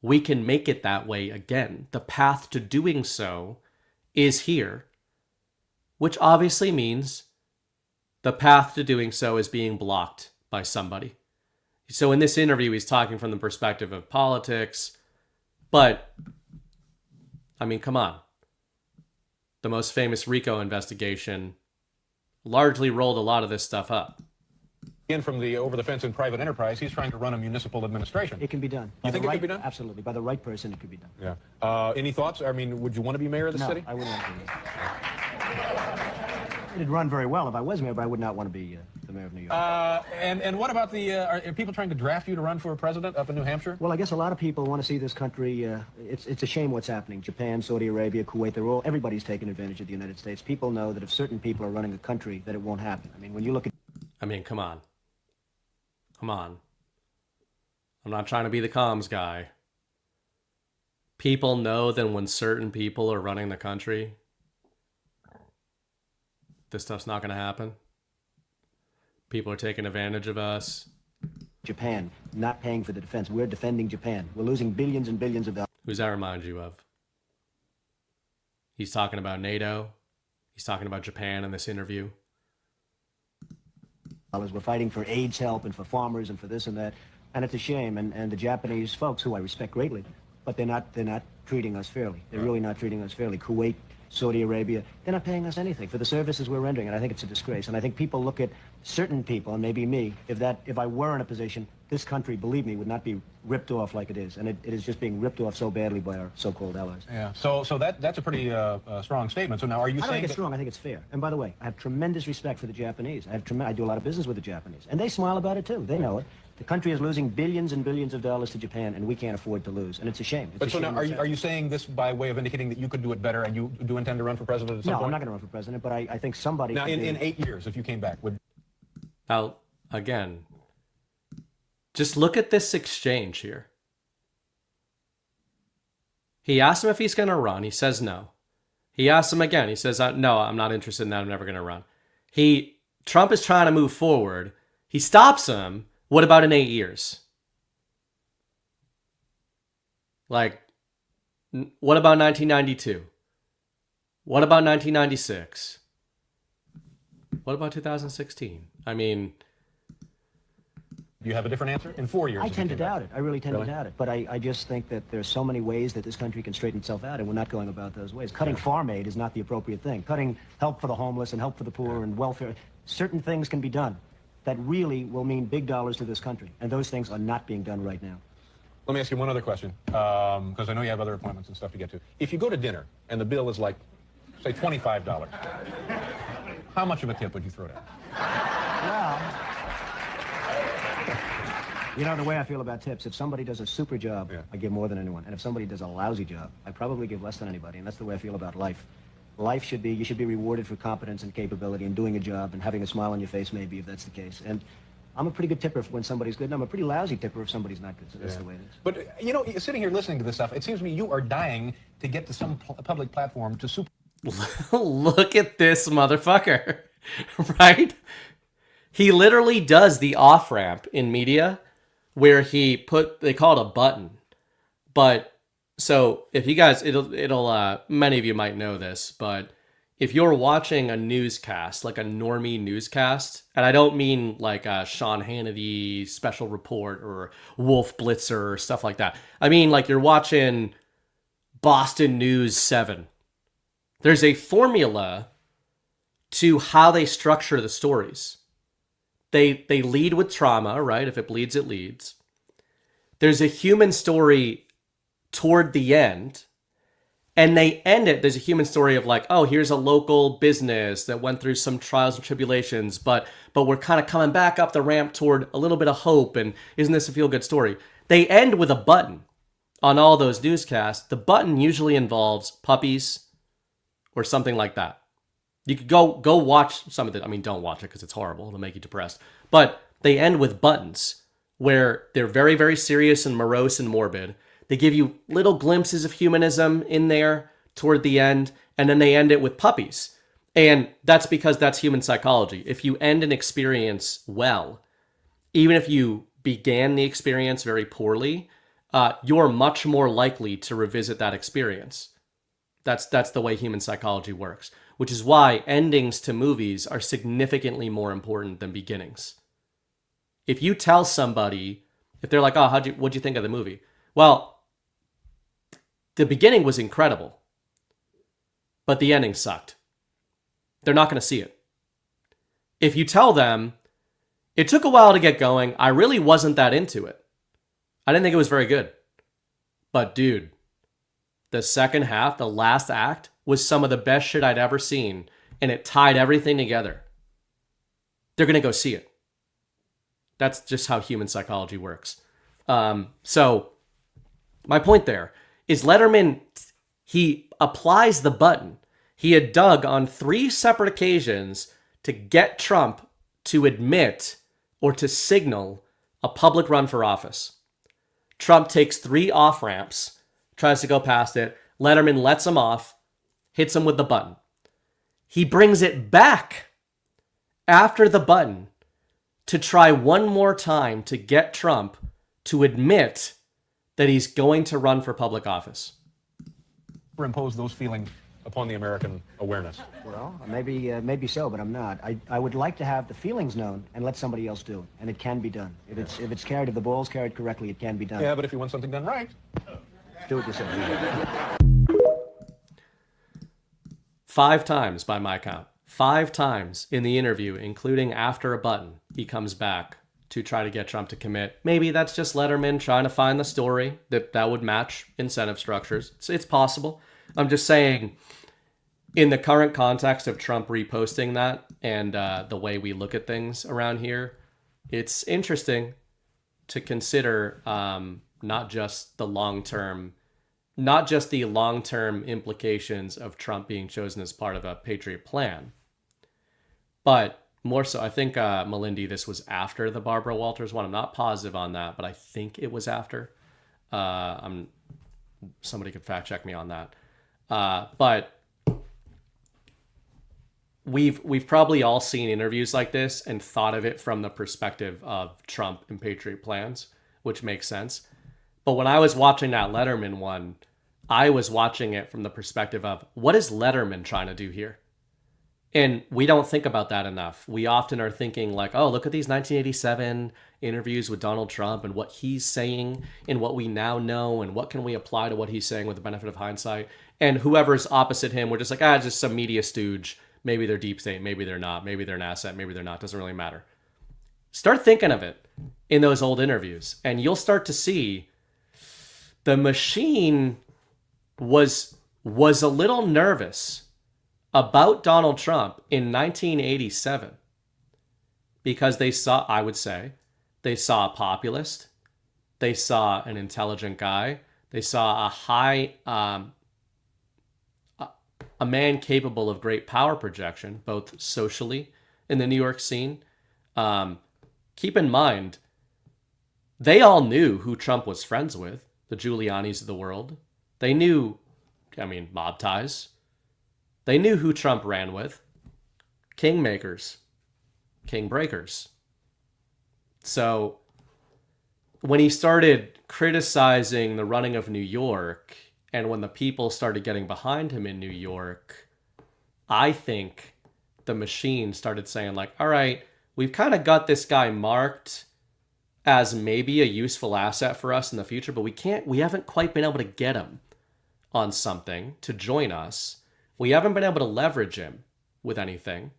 We can make it that way again. The path to doing so is here, which obviously means the path to doing so is being blocked by somebody. So in this interview, he's talking from the perspective of politics, but, come on. The most famous RICO investigation largely rolled a lot of this stuff up. In from the over the fence in private enterprise, he's trying to run a municipal administration. It can be done. You think it could be done? Absolutely. By the right person, it could be done. Yeah. Any thoughts? Would you want to be mayor of the city? No, I wouldn't want to be mayor. It'd run very well if I was mayor, but I would not want to be the mayor of New York. And what about are people trying to draft you to run for president up in New Hampshire? Well, I guess a lot of people want to see this country. It's a shame what's happening. Japan, Saudi Arabia, Kuwait, everybody's taking advantage of the United States. People know that if certain people are running a country, that it won't happen. When you look at... come on. Come on. I'm not trying to be the comms guy. People know that when certain people are running the country, this stuff's not going to happen. People are taking advantage of us. Japan, not paying for the defense. We're defending Japan. We're losing billions and billions of dollars. Who's that remind you of? He's talking about NATO. He's talking about Japan in this interview. We're fighting for AIDS help and for farmers and for this and that. And it's a shame. And the Japanese folks, who I respect greatly, but they're not treating us fairly. They're really not treating us fairly. Kuwait, Saudi Arabia, they're not paying us anything for the services we're rendering, and I think it's a disgrace. And I think people look at certain people, and maybe me, if I were in a position, this country, believe me, would not be ripped off like it is. And it is just being ripped off so badly by our so-called allies. Yeah. So that's a pretty strong statement. So now are you saying... I don't think it's strong. I think it's fair. And by the way, I have tremendous respect for the Japanese. I do a lot of business with the Japanese. And they smile about it, too. They know it. The country is losing billions and billions of dollars to Japan, and we can't afford to lose. And it's a shame. But so now, are you saying this by way of indicating that you could do it better, and you do intend to run for president at some point? No, I'm not going to run for president, but I think somebody... Now, in 8 years, if you came back, would... Now, again, just look at this exchange here. He asks him if he's going to run. He says no. He asks him again. He says, no, I'm not interested in that. I'm never going to run. He Trump is trying to move forward. He stops him. What about in 8 years? Like, what about 1992? What about 1996? What about 2016? I mean... You have a different answer? In 4 years. I tend to doubt it. I really tend to doubt it. But I just think that there's so many ways that this country can straighten itself out, and we're not going about those ways. Cutting farm aid is not the appropriate thing. Cutting help for the homeless and help for the poor and welfare. Certain things can be done that really will mean big dollars to this country, and those things are not being done right now. Let me ask you one other question, because I know you have other appointments and stuff to get to. If you go to dinner and the bill is like, say, $25, how much of a tip would you throw down? Well, you know, the way I feel about tips, if somebody does a super job, I give more than anyone. And if somebody does a lousy job, I probably give less than anybody. And that's the way I feel about life. Life should be, you should be rewarded for competence and capability and doing a job and having a smile on your face, maybe, if that's the case. And I'm a pretty good tipper when somebody's good, and I'm a pretty lousy tipper if somebody's not good. So that's the way it is. But, you know, sitting here listening to this stuff, it seems to me you are dying to get to some public platform to super... Look at this motherfucker, right? He literally does the off-ramp in media where they call it a button. But so if you guys, it'll many of you might know this, but if you're watching a newscast, like a normie newscast, and I don't mean like a Sean Hannity special report or Wolf Blitzer or stuff like that. I mean like you're watching Boston News 7. There's a formula to how they structure the stories. They lead with trauma, right? If it bleeds, it leads. There's a human story toward the end. And they end it, there's a human story of like, oh, here's a local business that went through some trials and tribulations, but we're kind of coming back up the ramp toward a little bit of hope, and isn't this a feel-good story? They end with a button on all those newscasts. The button usually involves puppies or something like that. You could go watch some of it. I mean, don't watch it because it's horrible. It'll make you depressed. But they end with buttons where they're very, very serious and morose and morbid. They give you little glimpses of humanism in there toward the end, and then they end it with puppies. And that's because that's human psychology. If you end an experience well, even if you began the experience very poorly, you're much more likely to revisit that experience. That's the way human psychology works, which is why endings to movies are significantly more important than beginnings. If you tell somebody, if they're like, oh, what'd you think of the movie? Well, the beginning was incredible, but the ending sucked. They're not going to see it. If you tell them, it took a while to get going, I really wasn't that into it. I didn't think it was very good. But dude, the second half, the last act, was some of the best shit I'd ever seen, and it tied everything together. They're going to go see it. That's just how human psychology works. So my point there is Letterman, he applies the button. He had dug on 3 separate occasions to get Trump to admit or to signal a public run for office. Trump takes 3 off-ramps, tries to go past it. Letterman lets him off, hits him with the button. He brings it back after the button to try one more time to get Trump to admit that he's going to run for public office. Impose those feelings upon the American awareness. Well, maybe so, but I'm not. I would like to have the feelings known and let somebody else do it, and it can be done. If it's carried, if the ball's carried correctly, it can be done. Yeah, but if you want something done right, do it yourself. 5 times by my count. 5 times in the interview, including after a button, he comes back to try to get Trump to commit. Maybe that's just Letterman trying to find the story that would match incentive structures. It's possible. I'm just saying, in the current context of Trump reposting that and the way we look at things around here, it's interesting to consider not just the long-term implications of Trump being chosen as part of a Patriot plan, but more so, I think, Melindy, this was after the Barbara Walters one. I'm not positive on that, but I think it was after. Somebody could fact check me on that. But we've probably all seen interviews like this and thought of it from the perspective of Trump and Patriot plans, which makes sense. But when I was watching that Letterman one, I was watching it from the perspective of, what is Letterman trying to do here? And we don't think about that enough. We often are thinking like, oh, look at these 1987 interviews with Donald Trump and what he's saying and what we now know and what can we apply to what he's saying with the benefit of hindsight. And whoever's opposite him, we're just like, just some media stooge. Maybe they're deep state, maybe they're not. Maybe they're an asset, maybe they're not. Doesn't really matter. Start thinking of it in those old interviews and you'll start to see the machine was a little nervous about Donald Trump in 1987 because they saw, I would say, they saw a populist, they saw an intelligent guy, they saw a man capable of great power projection, both socially in the New York scene. Keep in mind, they all knew who Trump was friends with, the Giulianis of the world. They knew, mob ties. They knew who Trump ran with. Kingmakers. King breakers. So when he started criticizing the running of New York, and when the people started getting behind him in New York, I think the machine started saying like, all right, we've kind of got this guy marked as maybe a useful asset for us in the future, but we haven't quite been able to get him on something to join us. We haven't been able to leverage him with anything.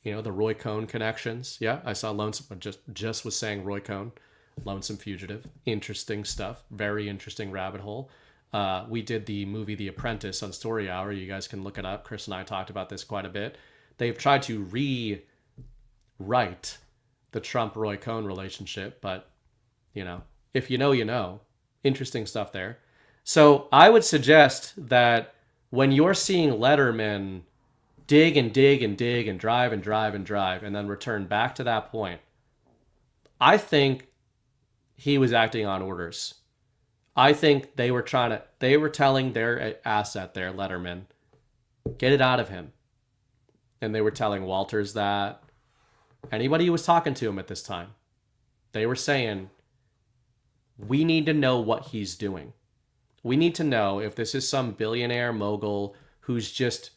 The Roy Cohn connections. Yeah, I saw Lonesome, just was saying Roy Cohn, Lonesome Fugitive. Interesting stuff. Very interesting rabbit hole. We did the movie The Apprentice on Story Hour. You guys can look it up. Chris and I talked about this quite a bit. They've tried to rewrite the Trump-Roy Cohn relationship, but, if you know, you know. Interesting stuff there. So I would suggest that when you're seeing Letterman dig and dig and dig and drive and drive and drive and then return back to that point, I think he was acting on orders. I think they were telling their asset there, Letterman, get it out of him. And they were telling Walters that, anybody who was talking to him at this time, they were saying, we need to know what he's doing. We need to know if this is some billionaire mogul who's just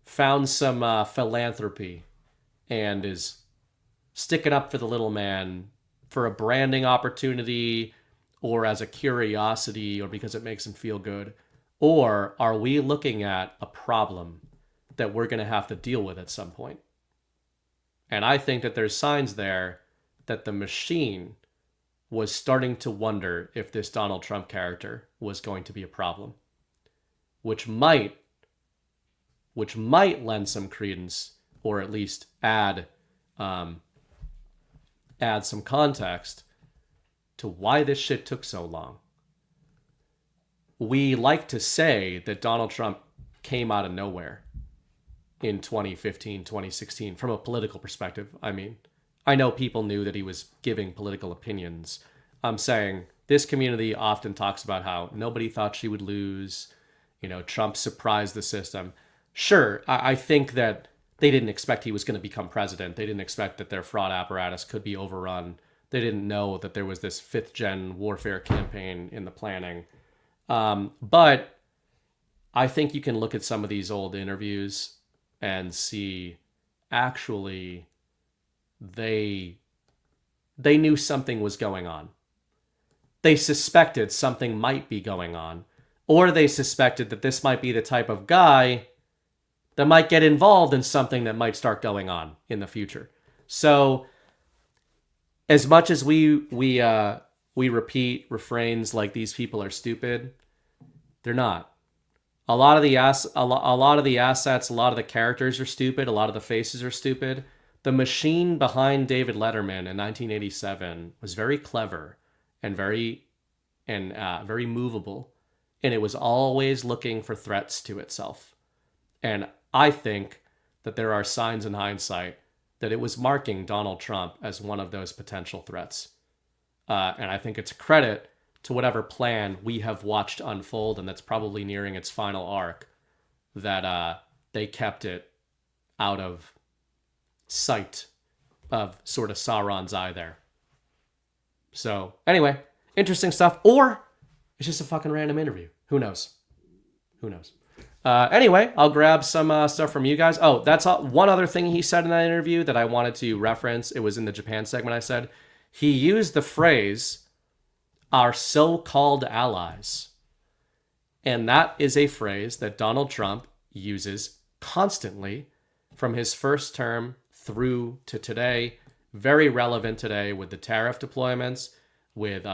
found some philanthropy and is sticking up for the little man for a branding opportunity or as a curiosity or because it makes him feel good. Or are we looking at a problem that we're going to have to deal with at some point? And I think that there's signs there that the machine was starting to wonder if this Donald Trump character was going to be a problem, which might lend some credence or at least add some context to why this shit took so long. We like to say that Donald Trump came out of nowhere in 2015, 2016, from a political perspective. I know people knew that he was giving political opinions. I'm saying this community often talks about how nobody thought she would lose. Trump surprised the system. Sure, I think that they didn't expect he was going to become president. They didn't expect that their fraud apparatus could be overrun. They didn't know that there was this 5th-gen warfare campaign in the planning. But I think you can look at some of these old interviews and see actually they knew something was going on. They suspected something might be going on, or they suspected that this might be the type of guy that might get involved in something that might start going on in the future. So as much as we repeat refrains like these people are stupid, they're not. A lot of the assets, a lot of the characters are stupid, a lot of the faces are stupid. The machine behind David Letterman in 1987 was very clever and very movable, and it was always looking for threats to itself. And I think that there are signs in hindsight that it was marking Donald Trump as one of those potential threats. And I think it's a credit to whatever plan we have watched unfold, and that's probably nearing its final arc, that they kept it out of sight of sort of Sauron's eye there. So anyway, interesting stuff. Or it's just a fucking random interview. Who knows? Who knows? Anyway, I'll grab some stuff from you guys. Oh, that's all. One other thing he said in that interview that I wanted to reference. It was in the Japan segment. I said he used the phrase, our so-called allies. And that is a phrase that Donald Trump uses constantly from his first term through to today. Very relevant today with the tariff deployments, with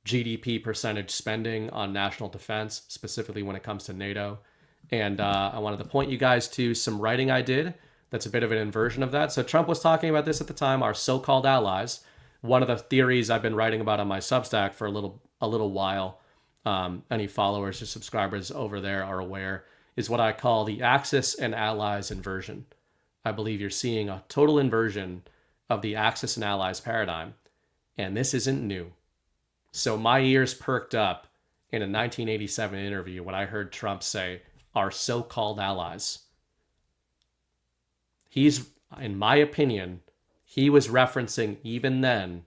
GDP percentage spending on national defense, specifically when it comes to NATO. And I wanted to point you guys to some writing I did that's a bit of an inversion of that. So Trump was talking about this at the time, our so-called allies. One of the theories I've been writing about on my Substack for a little while, any followers or subscribers over there are aware, is what I call the Axis and Allies inversion. I believe you're seeing a total inversion of the Axis and Allies paradigm, and this isn't new. So my ears perked up in a 1987 interview when I heard Trump say, our so-called allies. He's, in my opinion, he was referencing even then,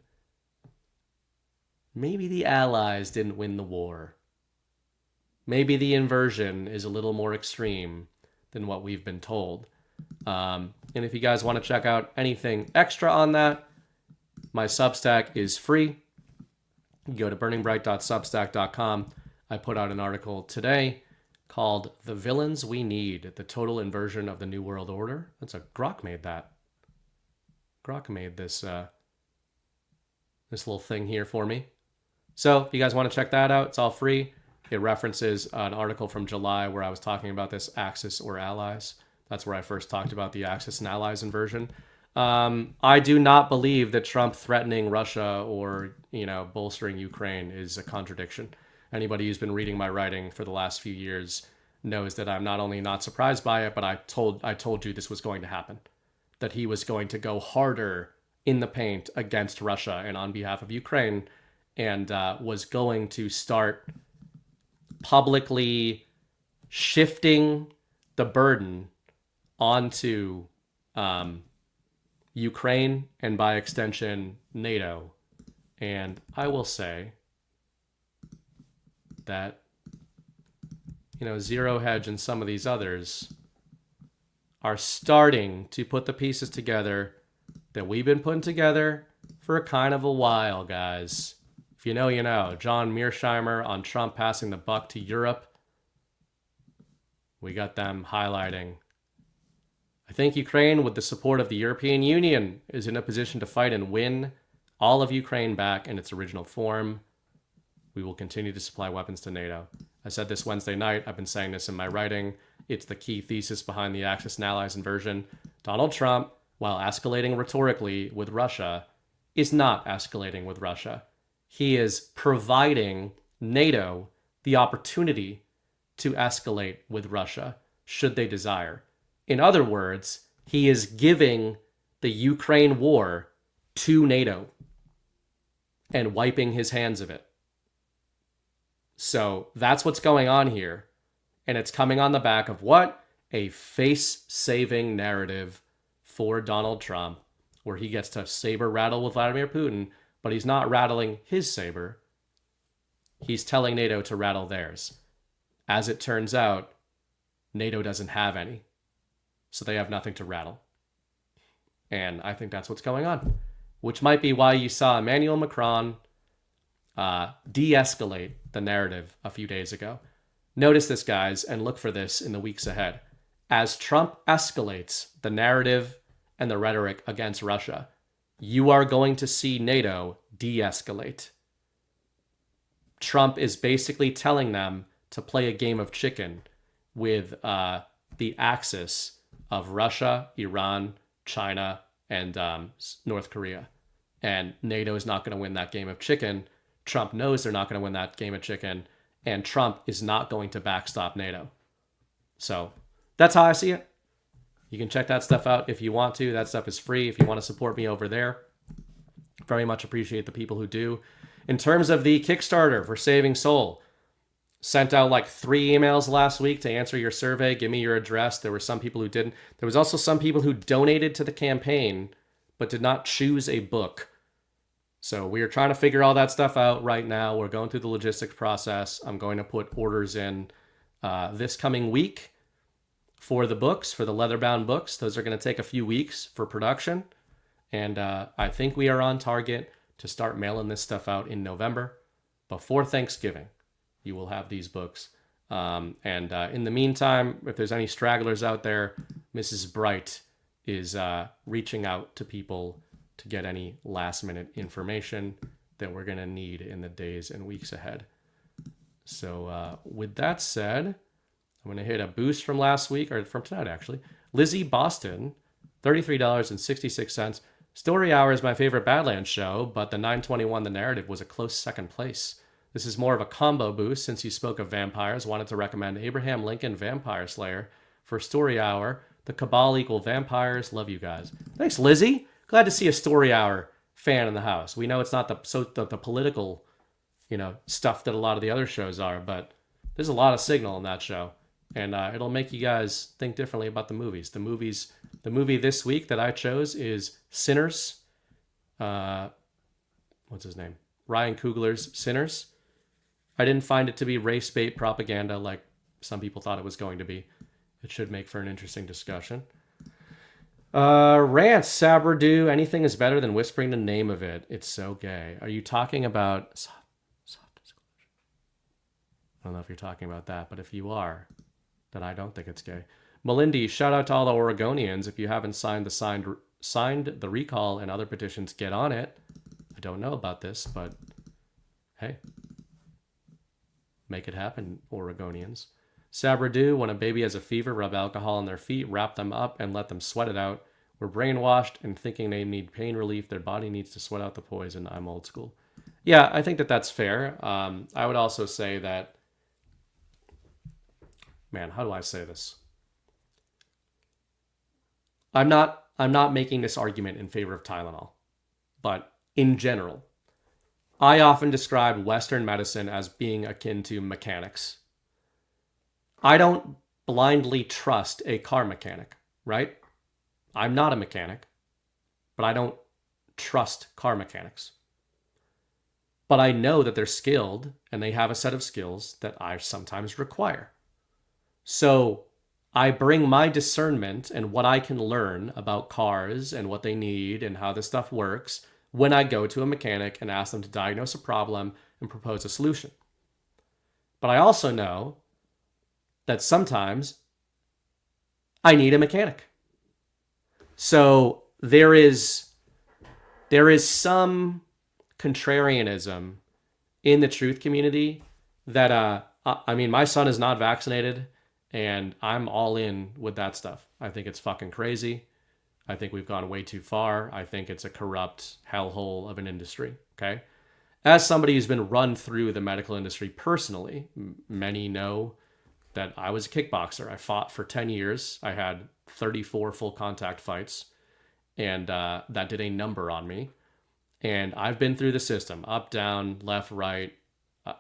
maybe the Allies didn't win the war. Maybe the inversion is a little more extreme than what we've been told. And if you guys want to check out anything extra on that, my Substack is free. You go to burningbright.substack.com. I put out an article today called The Villains We Need, the Total Inversion of the New World Order. That's a Grok made that. Grok made this this little thing here for me. So if you guys want to check that out, it's all free. It references an article from July where I was talking about this Axis or Allies. That's where I first talked about the Axis and Allies inversion. I do not believe that Trump threatening Russia or, bolstering Ukraine is a contradiction. Anybody who's been reading my writing for the last few years knows that I'm not only not surprised by it, but I told you this was going to happen. That he was going to go harder in the paint against Russia and on behalf of Ukraine, and was going to start publicly shifting the burden onto Ukraine and by extension NATO. And I will say that Zero Hedge and some of these others are starting to put the pieces together that we've been putting together for a kind of a while, guys. If you know, you know. John Mearsheimer on Trump passing the buck to Europe. We got them highlighting. I think Ukraine, with the support of the European Union, is in a position to fight and win all of Ukraine back in its original form. We will continue to supply weapons to NATO. I said this Wednesday night. I've been saying this in my writing. It's the key thesis behind the Axis and Allies inversion. Donald Trump, while escalating rhetorically with Russia, is not escalating with Russia. He is providing NATO the opportunity to escalate with Russia, should they desire. In other words, he is giving the Ukraine war to NATO and wiping his hands of it. So that's what's going on here. And it's coming on the back of what? A face-saving narrative for Donald Trump, where he gets to saber rattle with Vladimir Putin, but he's not rattling his saber. He's telling NATO to rattle theirs. As it turns out, NATO doesn't have any. So they have nothing to rattle. And I think that's what's going on. Which might be why you saw Emmanuel Macron de-escalate the narrative a few days ago. Notice this, guys, and look for this in the weeks ahead. As Trump escalates the narrative and the rhetoric against Russia, you are going to see NATO de-escalate. Trump is basically telling them to play a game of chicken with the axis of Russia, Iran, China, and North Korea. And NATO is not going to win that game of chicken. Trump knows they're not going to win that game of chicken. And Trump is not going to backstop NATO. So that's how I see it. You can check that stuff out if you want to. That stuff is free if you want to support me over there. Very much appreciate the people who do. In terms of the Kickstarter for Saving Soul, sent out like 3 emails last week to answer your survey. Give me your address. There were some people who didn't. There was also some people who donated to the campaign but did not choose a book. So we are trying to figure all that stuff out right now. We're going through the logistics process. I'm going to put orders in this coming week for the books, for the leather-bound books. Those are going to take a few weeks for production. And I think we are on target to start mailing this stuff out in November. Before Thanksgiving, you will have these books. In the meantime, if there's any stragglers out there, Mrs. Bright is reaching out to people to get any last-minute information that we're going to need in the days and weeks ahead. So with that said, I'm going to hit a boost from last week, or from tonight, actually. Lizzie Boston, $33.66. Story Hour is my favorite Badlands show, but the 921 The Narrative was a close second place. This is more of a combo boost since you spoke of vampires. Wanted to recommend Abraham Lincoln Vampire Slayer for Story Hour. The Cabal equal vampires. Love you guys. Thanks, Lizzie. Glad to see a Story Hour fan in the house. We know it's not the political, stuff that a lot of the other shows are, but there's a lot of signal in that show, and it'll make you guys think differently about the movies. The movie this week that I chose is Sinners. What's his name? Ryan Coogler's Sinners. I didn't find it to be race bait propaganda like some people thought it was going to be. It should make for an interesting discussion. Rants, Saberdew, anything is better than whispering the name of it. It's so gay. Are you talking about soft disclosure? I don't know if you're talking about that, but if you are, then I don't think it's gay. Melindy, shout out to all the Oregonians. If you haven't signed the recall and other petitions, get on it. I don't know about this, but hey, make it happen, Oregonians. Saberdew, when a baby has a fever, rub alcohol on their feet, wrap them up, and let them sweat it out. We're brainwashed and thinking they need pain relief. Their body needs to sweat out the poison. I'm old school. Yeah, I think that's fair. I would also say that, man, how do I say this? I'm not making this argument in favor of Tylenol, but in general, I often describe Western medicine as being akin to mechanics. I don't blindly trust a car mechanic, right? I'm not a mechanic, but I don't trust car mechanics. But I know that they're skilled and they have a set of skills that I sometimes require. So I bring my discernment and what I can learn about cars and what they need and how this stuff works when I go to a mechanic and ask them to diagnose a problem and propose a solution. But I also know that sometimes I need a mechanic. So there is some contrarianism in the truth community that, my son is not vaccinated and I'm all in with that stuff. I think it's fucking crazy. I think we've gone way too far. I think it's a corrupt hellhole of an industry, okay? As somebody who's been run through the medical industry personally, many know that I was a kickboxer. I fought for 10 years. I had 34 full contact fights, and that did a number on me. And I've been through the system, up, down, left, right.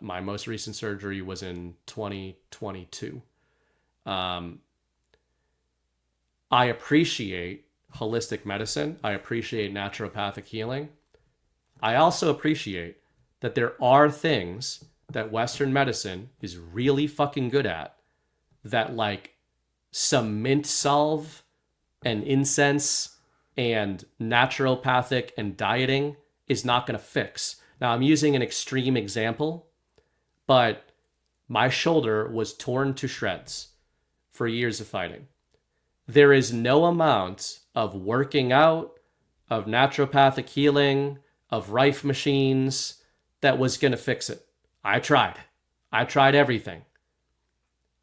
My most recent surgery was in 2022. I appreciate holistic medicine. I appreciate naturopathic healing. I also appreciate that there are things that Western medicine is really fucking good at that, like some mint salve and incense and naturopathic and dieting is not going to fix. Now, I'm using an extreme example, but my shoulder was torn to shreds for years of fighting. There is no amount of working out, of naturopathic healing, of Rife machines that was going to fix it. I tried everything.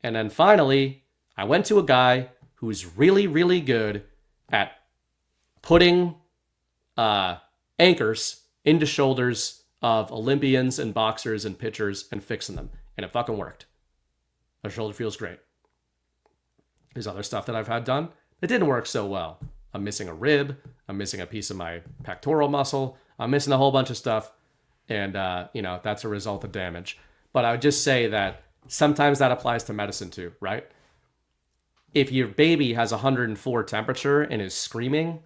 And then finally, I went to a guy who's really, really good at putting anchors into shoulders of Olympians and boxers and pitchers and fixing them. And it fucking worked. My shoulder feels great. There's other stuff that I've had done that didn't work so well. I'm missing a rib. I'm missing a piece of my pectoral muscle. I'm missing a whole bunch of stuff. And, that's a result of damage. But I would just say that sometimes that applies to medicine too, right? If your baby has 104 temperature and is screaming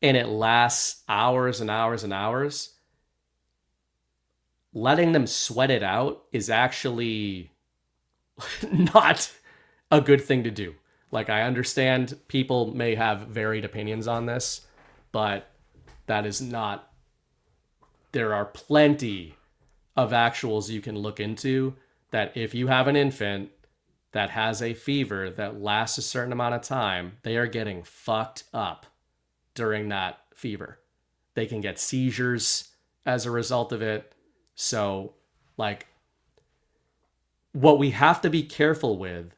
and it lasts hours and hours and hours, letting them sweat it out is actually not a good thing to do. Like, I understand people may have varied opinions on this, but that is not. There are plenty of actuals you can look into that if you have an infant that has a fever that lasts a certain amount of time, they are getting fucked up during that fever. They can get seizures as a result of it. So, like, what we have to be careful with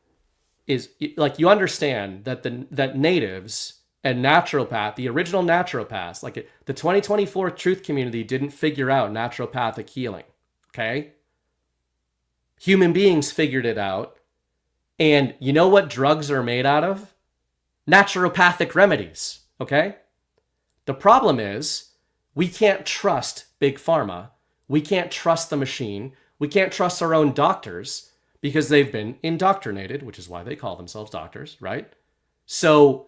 is, like, you understand that that natives and naturopath, the original naturopaths, like the 2024 truth community didn't figure out naturopathic healing, okay? Human beings figured it out. And you know what drugs are made out of? Naturopathic remedies, okay? The problem is we can't trust Big Pharma. We can't trust the machine. We can't trust our own doctors because they've been indoctrinated, which is why they call themselves doctors, right? So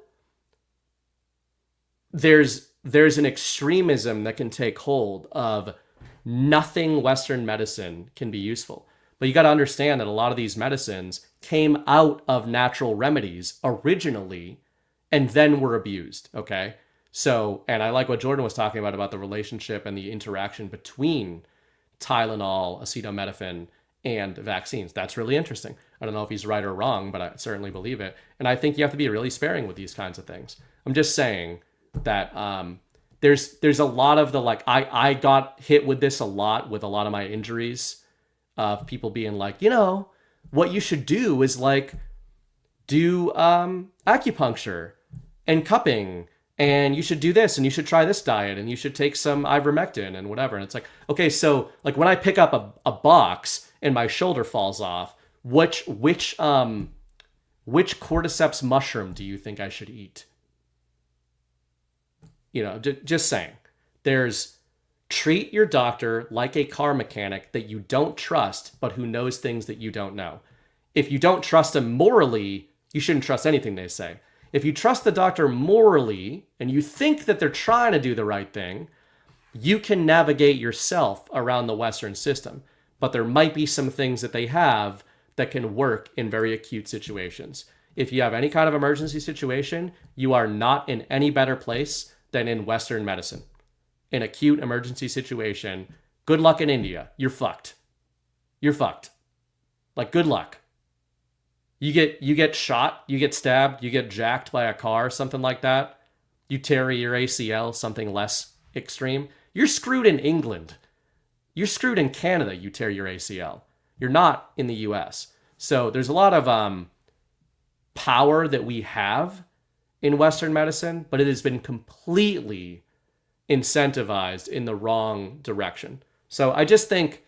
there's an extremism that can take hold of nothing Western medicine can be useful. But you got to understand that a lot of these medicines came out of natural remedies originally and then were abused, okay? So, and I like what Jordan was talking about the relationship and the interaction between Tylenol, acetaminophen, and vaccines. That's really interesting. I don't know if he's right or wrong, but I certainly believe it. And I think you have to be really sparing with these kinds of things. I'm just saying that there's a lot of the, like, I got hit with this a lot with a lot of my injuries of people being like, you know, what you should do is like do acupuncture and cupping, and you should do this, and you should try this diet, and you should take some ivermectin and whatever. And it's like, okay, so like when I pick up a box and my shoulder falls off, which cordyceps mushroom do you think I should eat? You know, just saying. Treat your doctor like a car mechanic that you don't trust, but who knows things that you don't know. If you don't trust them morally, you shouldn't trust anything they say. If you trust the doctor morally and you think that they're trying to do the right thing, you can navigate yourself around the Western system. But there might be some things that they have that can work in very acute situations. If you have any kind of emergency situation, you are not in any better place than in Western medicine. An acute emergency situation, good luck in India. You're fucked. You're fucked. Like, good luck. You get shot, you get stabbed, you get jacked by a car, something like that. You tear your ACL, something less extreme. You're screwed in England. You're screwed in Canada, you tear your ACL. You're not in the US. So there's a lot of power that we have in Western medicine, but it has been completely incentivized in the wrong direction. So I just think,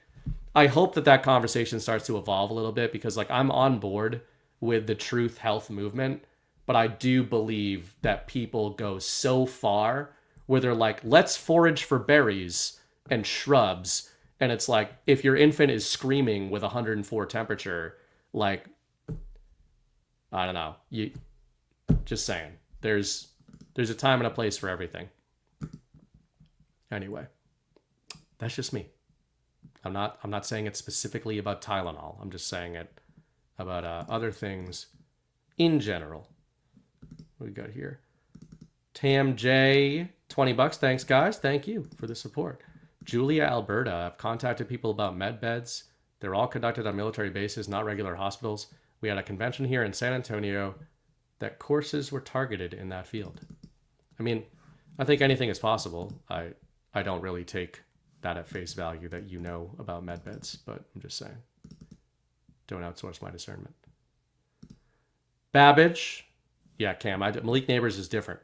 I hope that conversation starts to evolve a little bit, because like I'm on board with the truth health movement, but I do believe that people go so far where they're like, let's forage for berries and shrubs. And it's like, if your infant is screaming with 104 temperature, like, I don't know, just saying, there's a time and a place for everything. Anyway, that's just me. I'm not saying it specifically about Tylenol. I'm just saying it about other things in general. What we got here? Tam J, $20. Thanks, guys. Thank you for the support. Julia, Alberta. I've contacted people about med beds. They're all conducted on military bases, not regular hospitals. We had a convention here in San Antonio that courses were targeted in that field. I mean, I think anything is possible. I don't really take that at face value that you know about med beds, but I'm just saying, don't outsource my discernment. Babbage. Yeah, Cam, Malik Neighbors is different.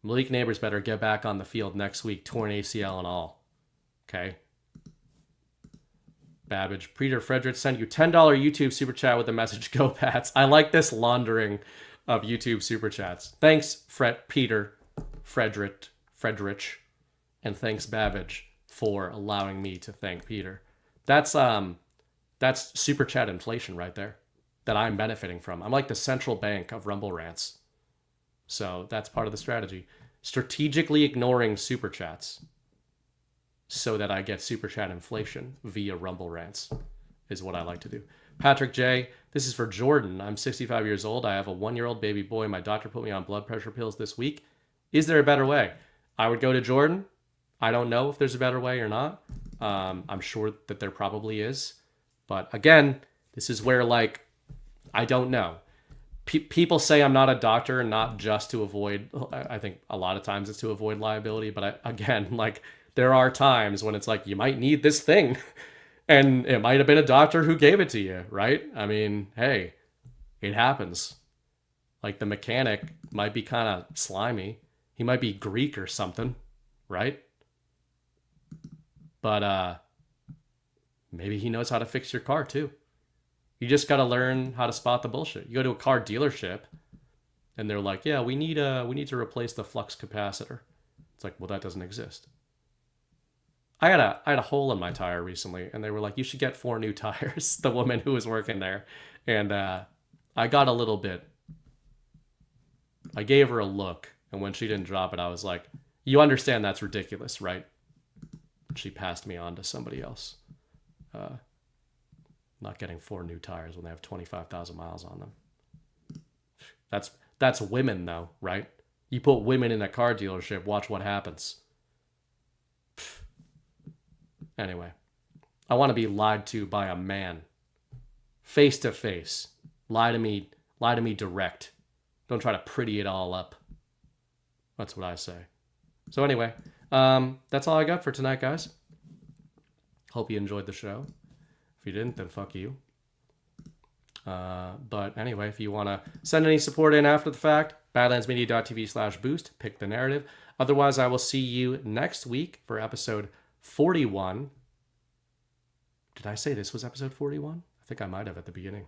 Malik Neighbors better get back on the field next week, torn ACL and all. Okay? Babbage. Peter Frederick sent you $10 YouTube super chat with the message, "Go Pats." I like this laundering of YouTube super chats. Thanks, Peter Frederick. And thanks, Babbage, for allowing me to thank Peter. That's That's super chat inflation right there that I'm benefiting from. I'm like the central bank of Rumble Rants. So that's part of the strategy. Strategically ignoring super chats so that I get super chat inflation via Rumble Rants is what I like to do. Patrick J, this is for Jordan. I'm 65 years old. I have a 1-year-old baby boy. My doctor put me on blood pressure pills this week. Is there a better way? I would go to Jordan. I don't know if there's a better way or not. I'm sure that there probably is. But again, this is where, like, I don't know. People say I'm not a doctor, not just to avoid, I think a lot of times it's to avoid liability. But again, like, there are times when it's like, you might need this thing. And it might have been a doctor who gave it to you, right? I mean, hey, it happens. Like, the mechanic might be kind of slimy. He might be Greek or something, right? But maybe he knows how to fix your car too. You just got to learn how to spot the bullshit. You go to a car dealership and they're like, yeah, we need to replace the flux capacitor. It's like, well, that doesn't exist. I had a hole in my tire recently and they were like, you should get 4 new tires. The woman who was working there. And I got a little bit, I gave her a look, and when she didn't drop it, I was like, you understand that's ridiculous, right? She passed me on to somebody else. Not getting 4 new tires when they have 25,000 miles on them. That's women though, right? You put women in a car dealership, watch what happens. Anyway, I want to be lied to by a man. Face to face. Lie to me direct. Don't try to pretty it all up. That's what I say. So anyway, that's all I got for tonight, guys. Hope you enjoyed the show. If you didn't, then fuck you. But anyway, if you want to send any support in after the fact, badlandsmedia.tv/boost, pick the narrative. Otherwise, I will see you next week for episode 41. Did I say this was episode 41? I think I might have at the beginning.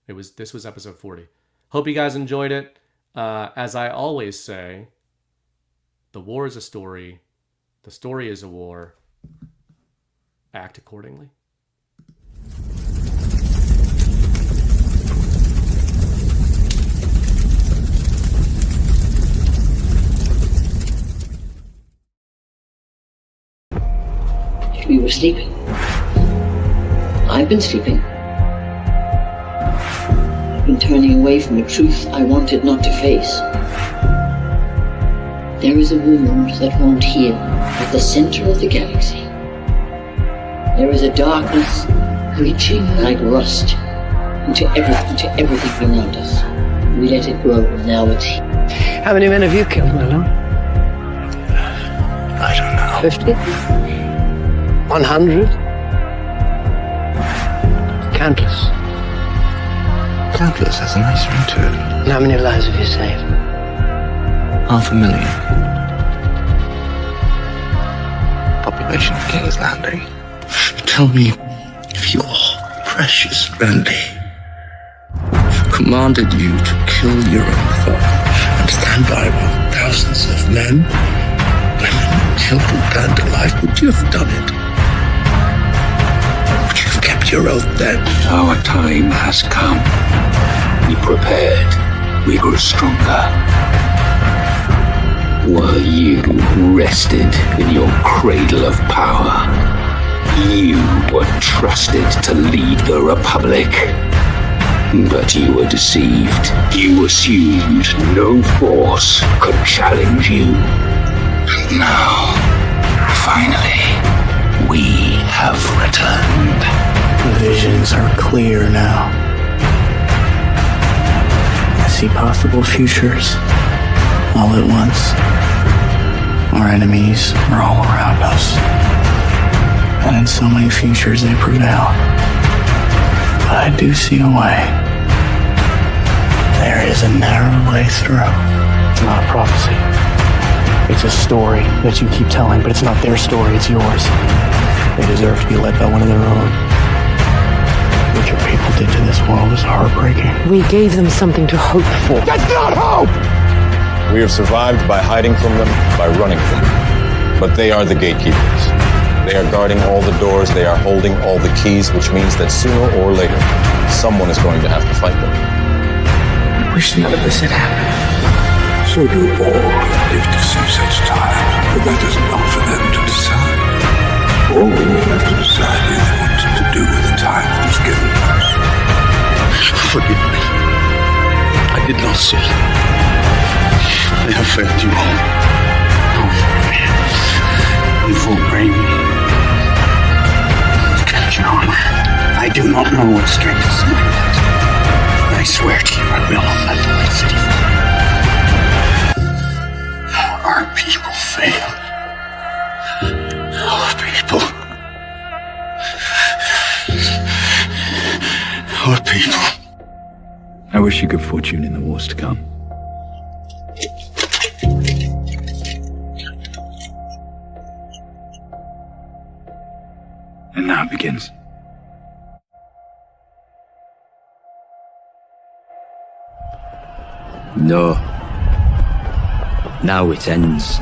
This was episode 40. Hope you guys enjoyed it. As I always say, the war is a story. The story is a war. Act accordingly. We were sleeping. I've been sleeping. I've been turning away from a truth I wanted not to face. There is a wound that won't heal at the center of the galaxy. There is a darkness reaching like rust into everything around us. We let it grow, and now it's here. How many men have you killed, Milo? I don't know. 50? 100? Countless. Countless has a nice ring to it. And how many lives have you saved? 500,000. Population of King's Landing. Tell me if your precious Randy commanded you to kill your own father and stand by while thousands of men, women, children burned alive, would you have done it? Would you have kept your oath then? Our time has come. We prepared. We grew stronger. While you rested in your cradle of power, you were trusted to lead the Republic. But you were deceived. You assumed no force could challenge you. And now, finally, we have returned. The visions are clear now. I see possible futures all at once. Our enemies are all around us. And in so many futures they prevail. But I do see a way. There is a narrow way through. It's not a prophecy. It's a story that you keep telling, but it's not their story, it's yours. They deserve to be led by one of their own. What your people did to this world is heartbreaking. We gave them something to hope for. That's not hope! We have survived by hiding from them, by running from them. But they are the gatekeepers. They are guarding all the doors, they are holding all the keys, which means that sooner or later, someone is going to have to fight them. I wish none of this had happened. So do all who live to see such time, but that is not for them to decide. All we have to decide is what to do with the time that is given us. Forgive me. I did not see. I have failed you all. You will bring me. John, I do not know what strength is in my blood. I swear to you, I will not let the White City fall. Our people fail. Our people. Our people. I wish you good fortune in the wars to come. And now it begins. No. Now it ends.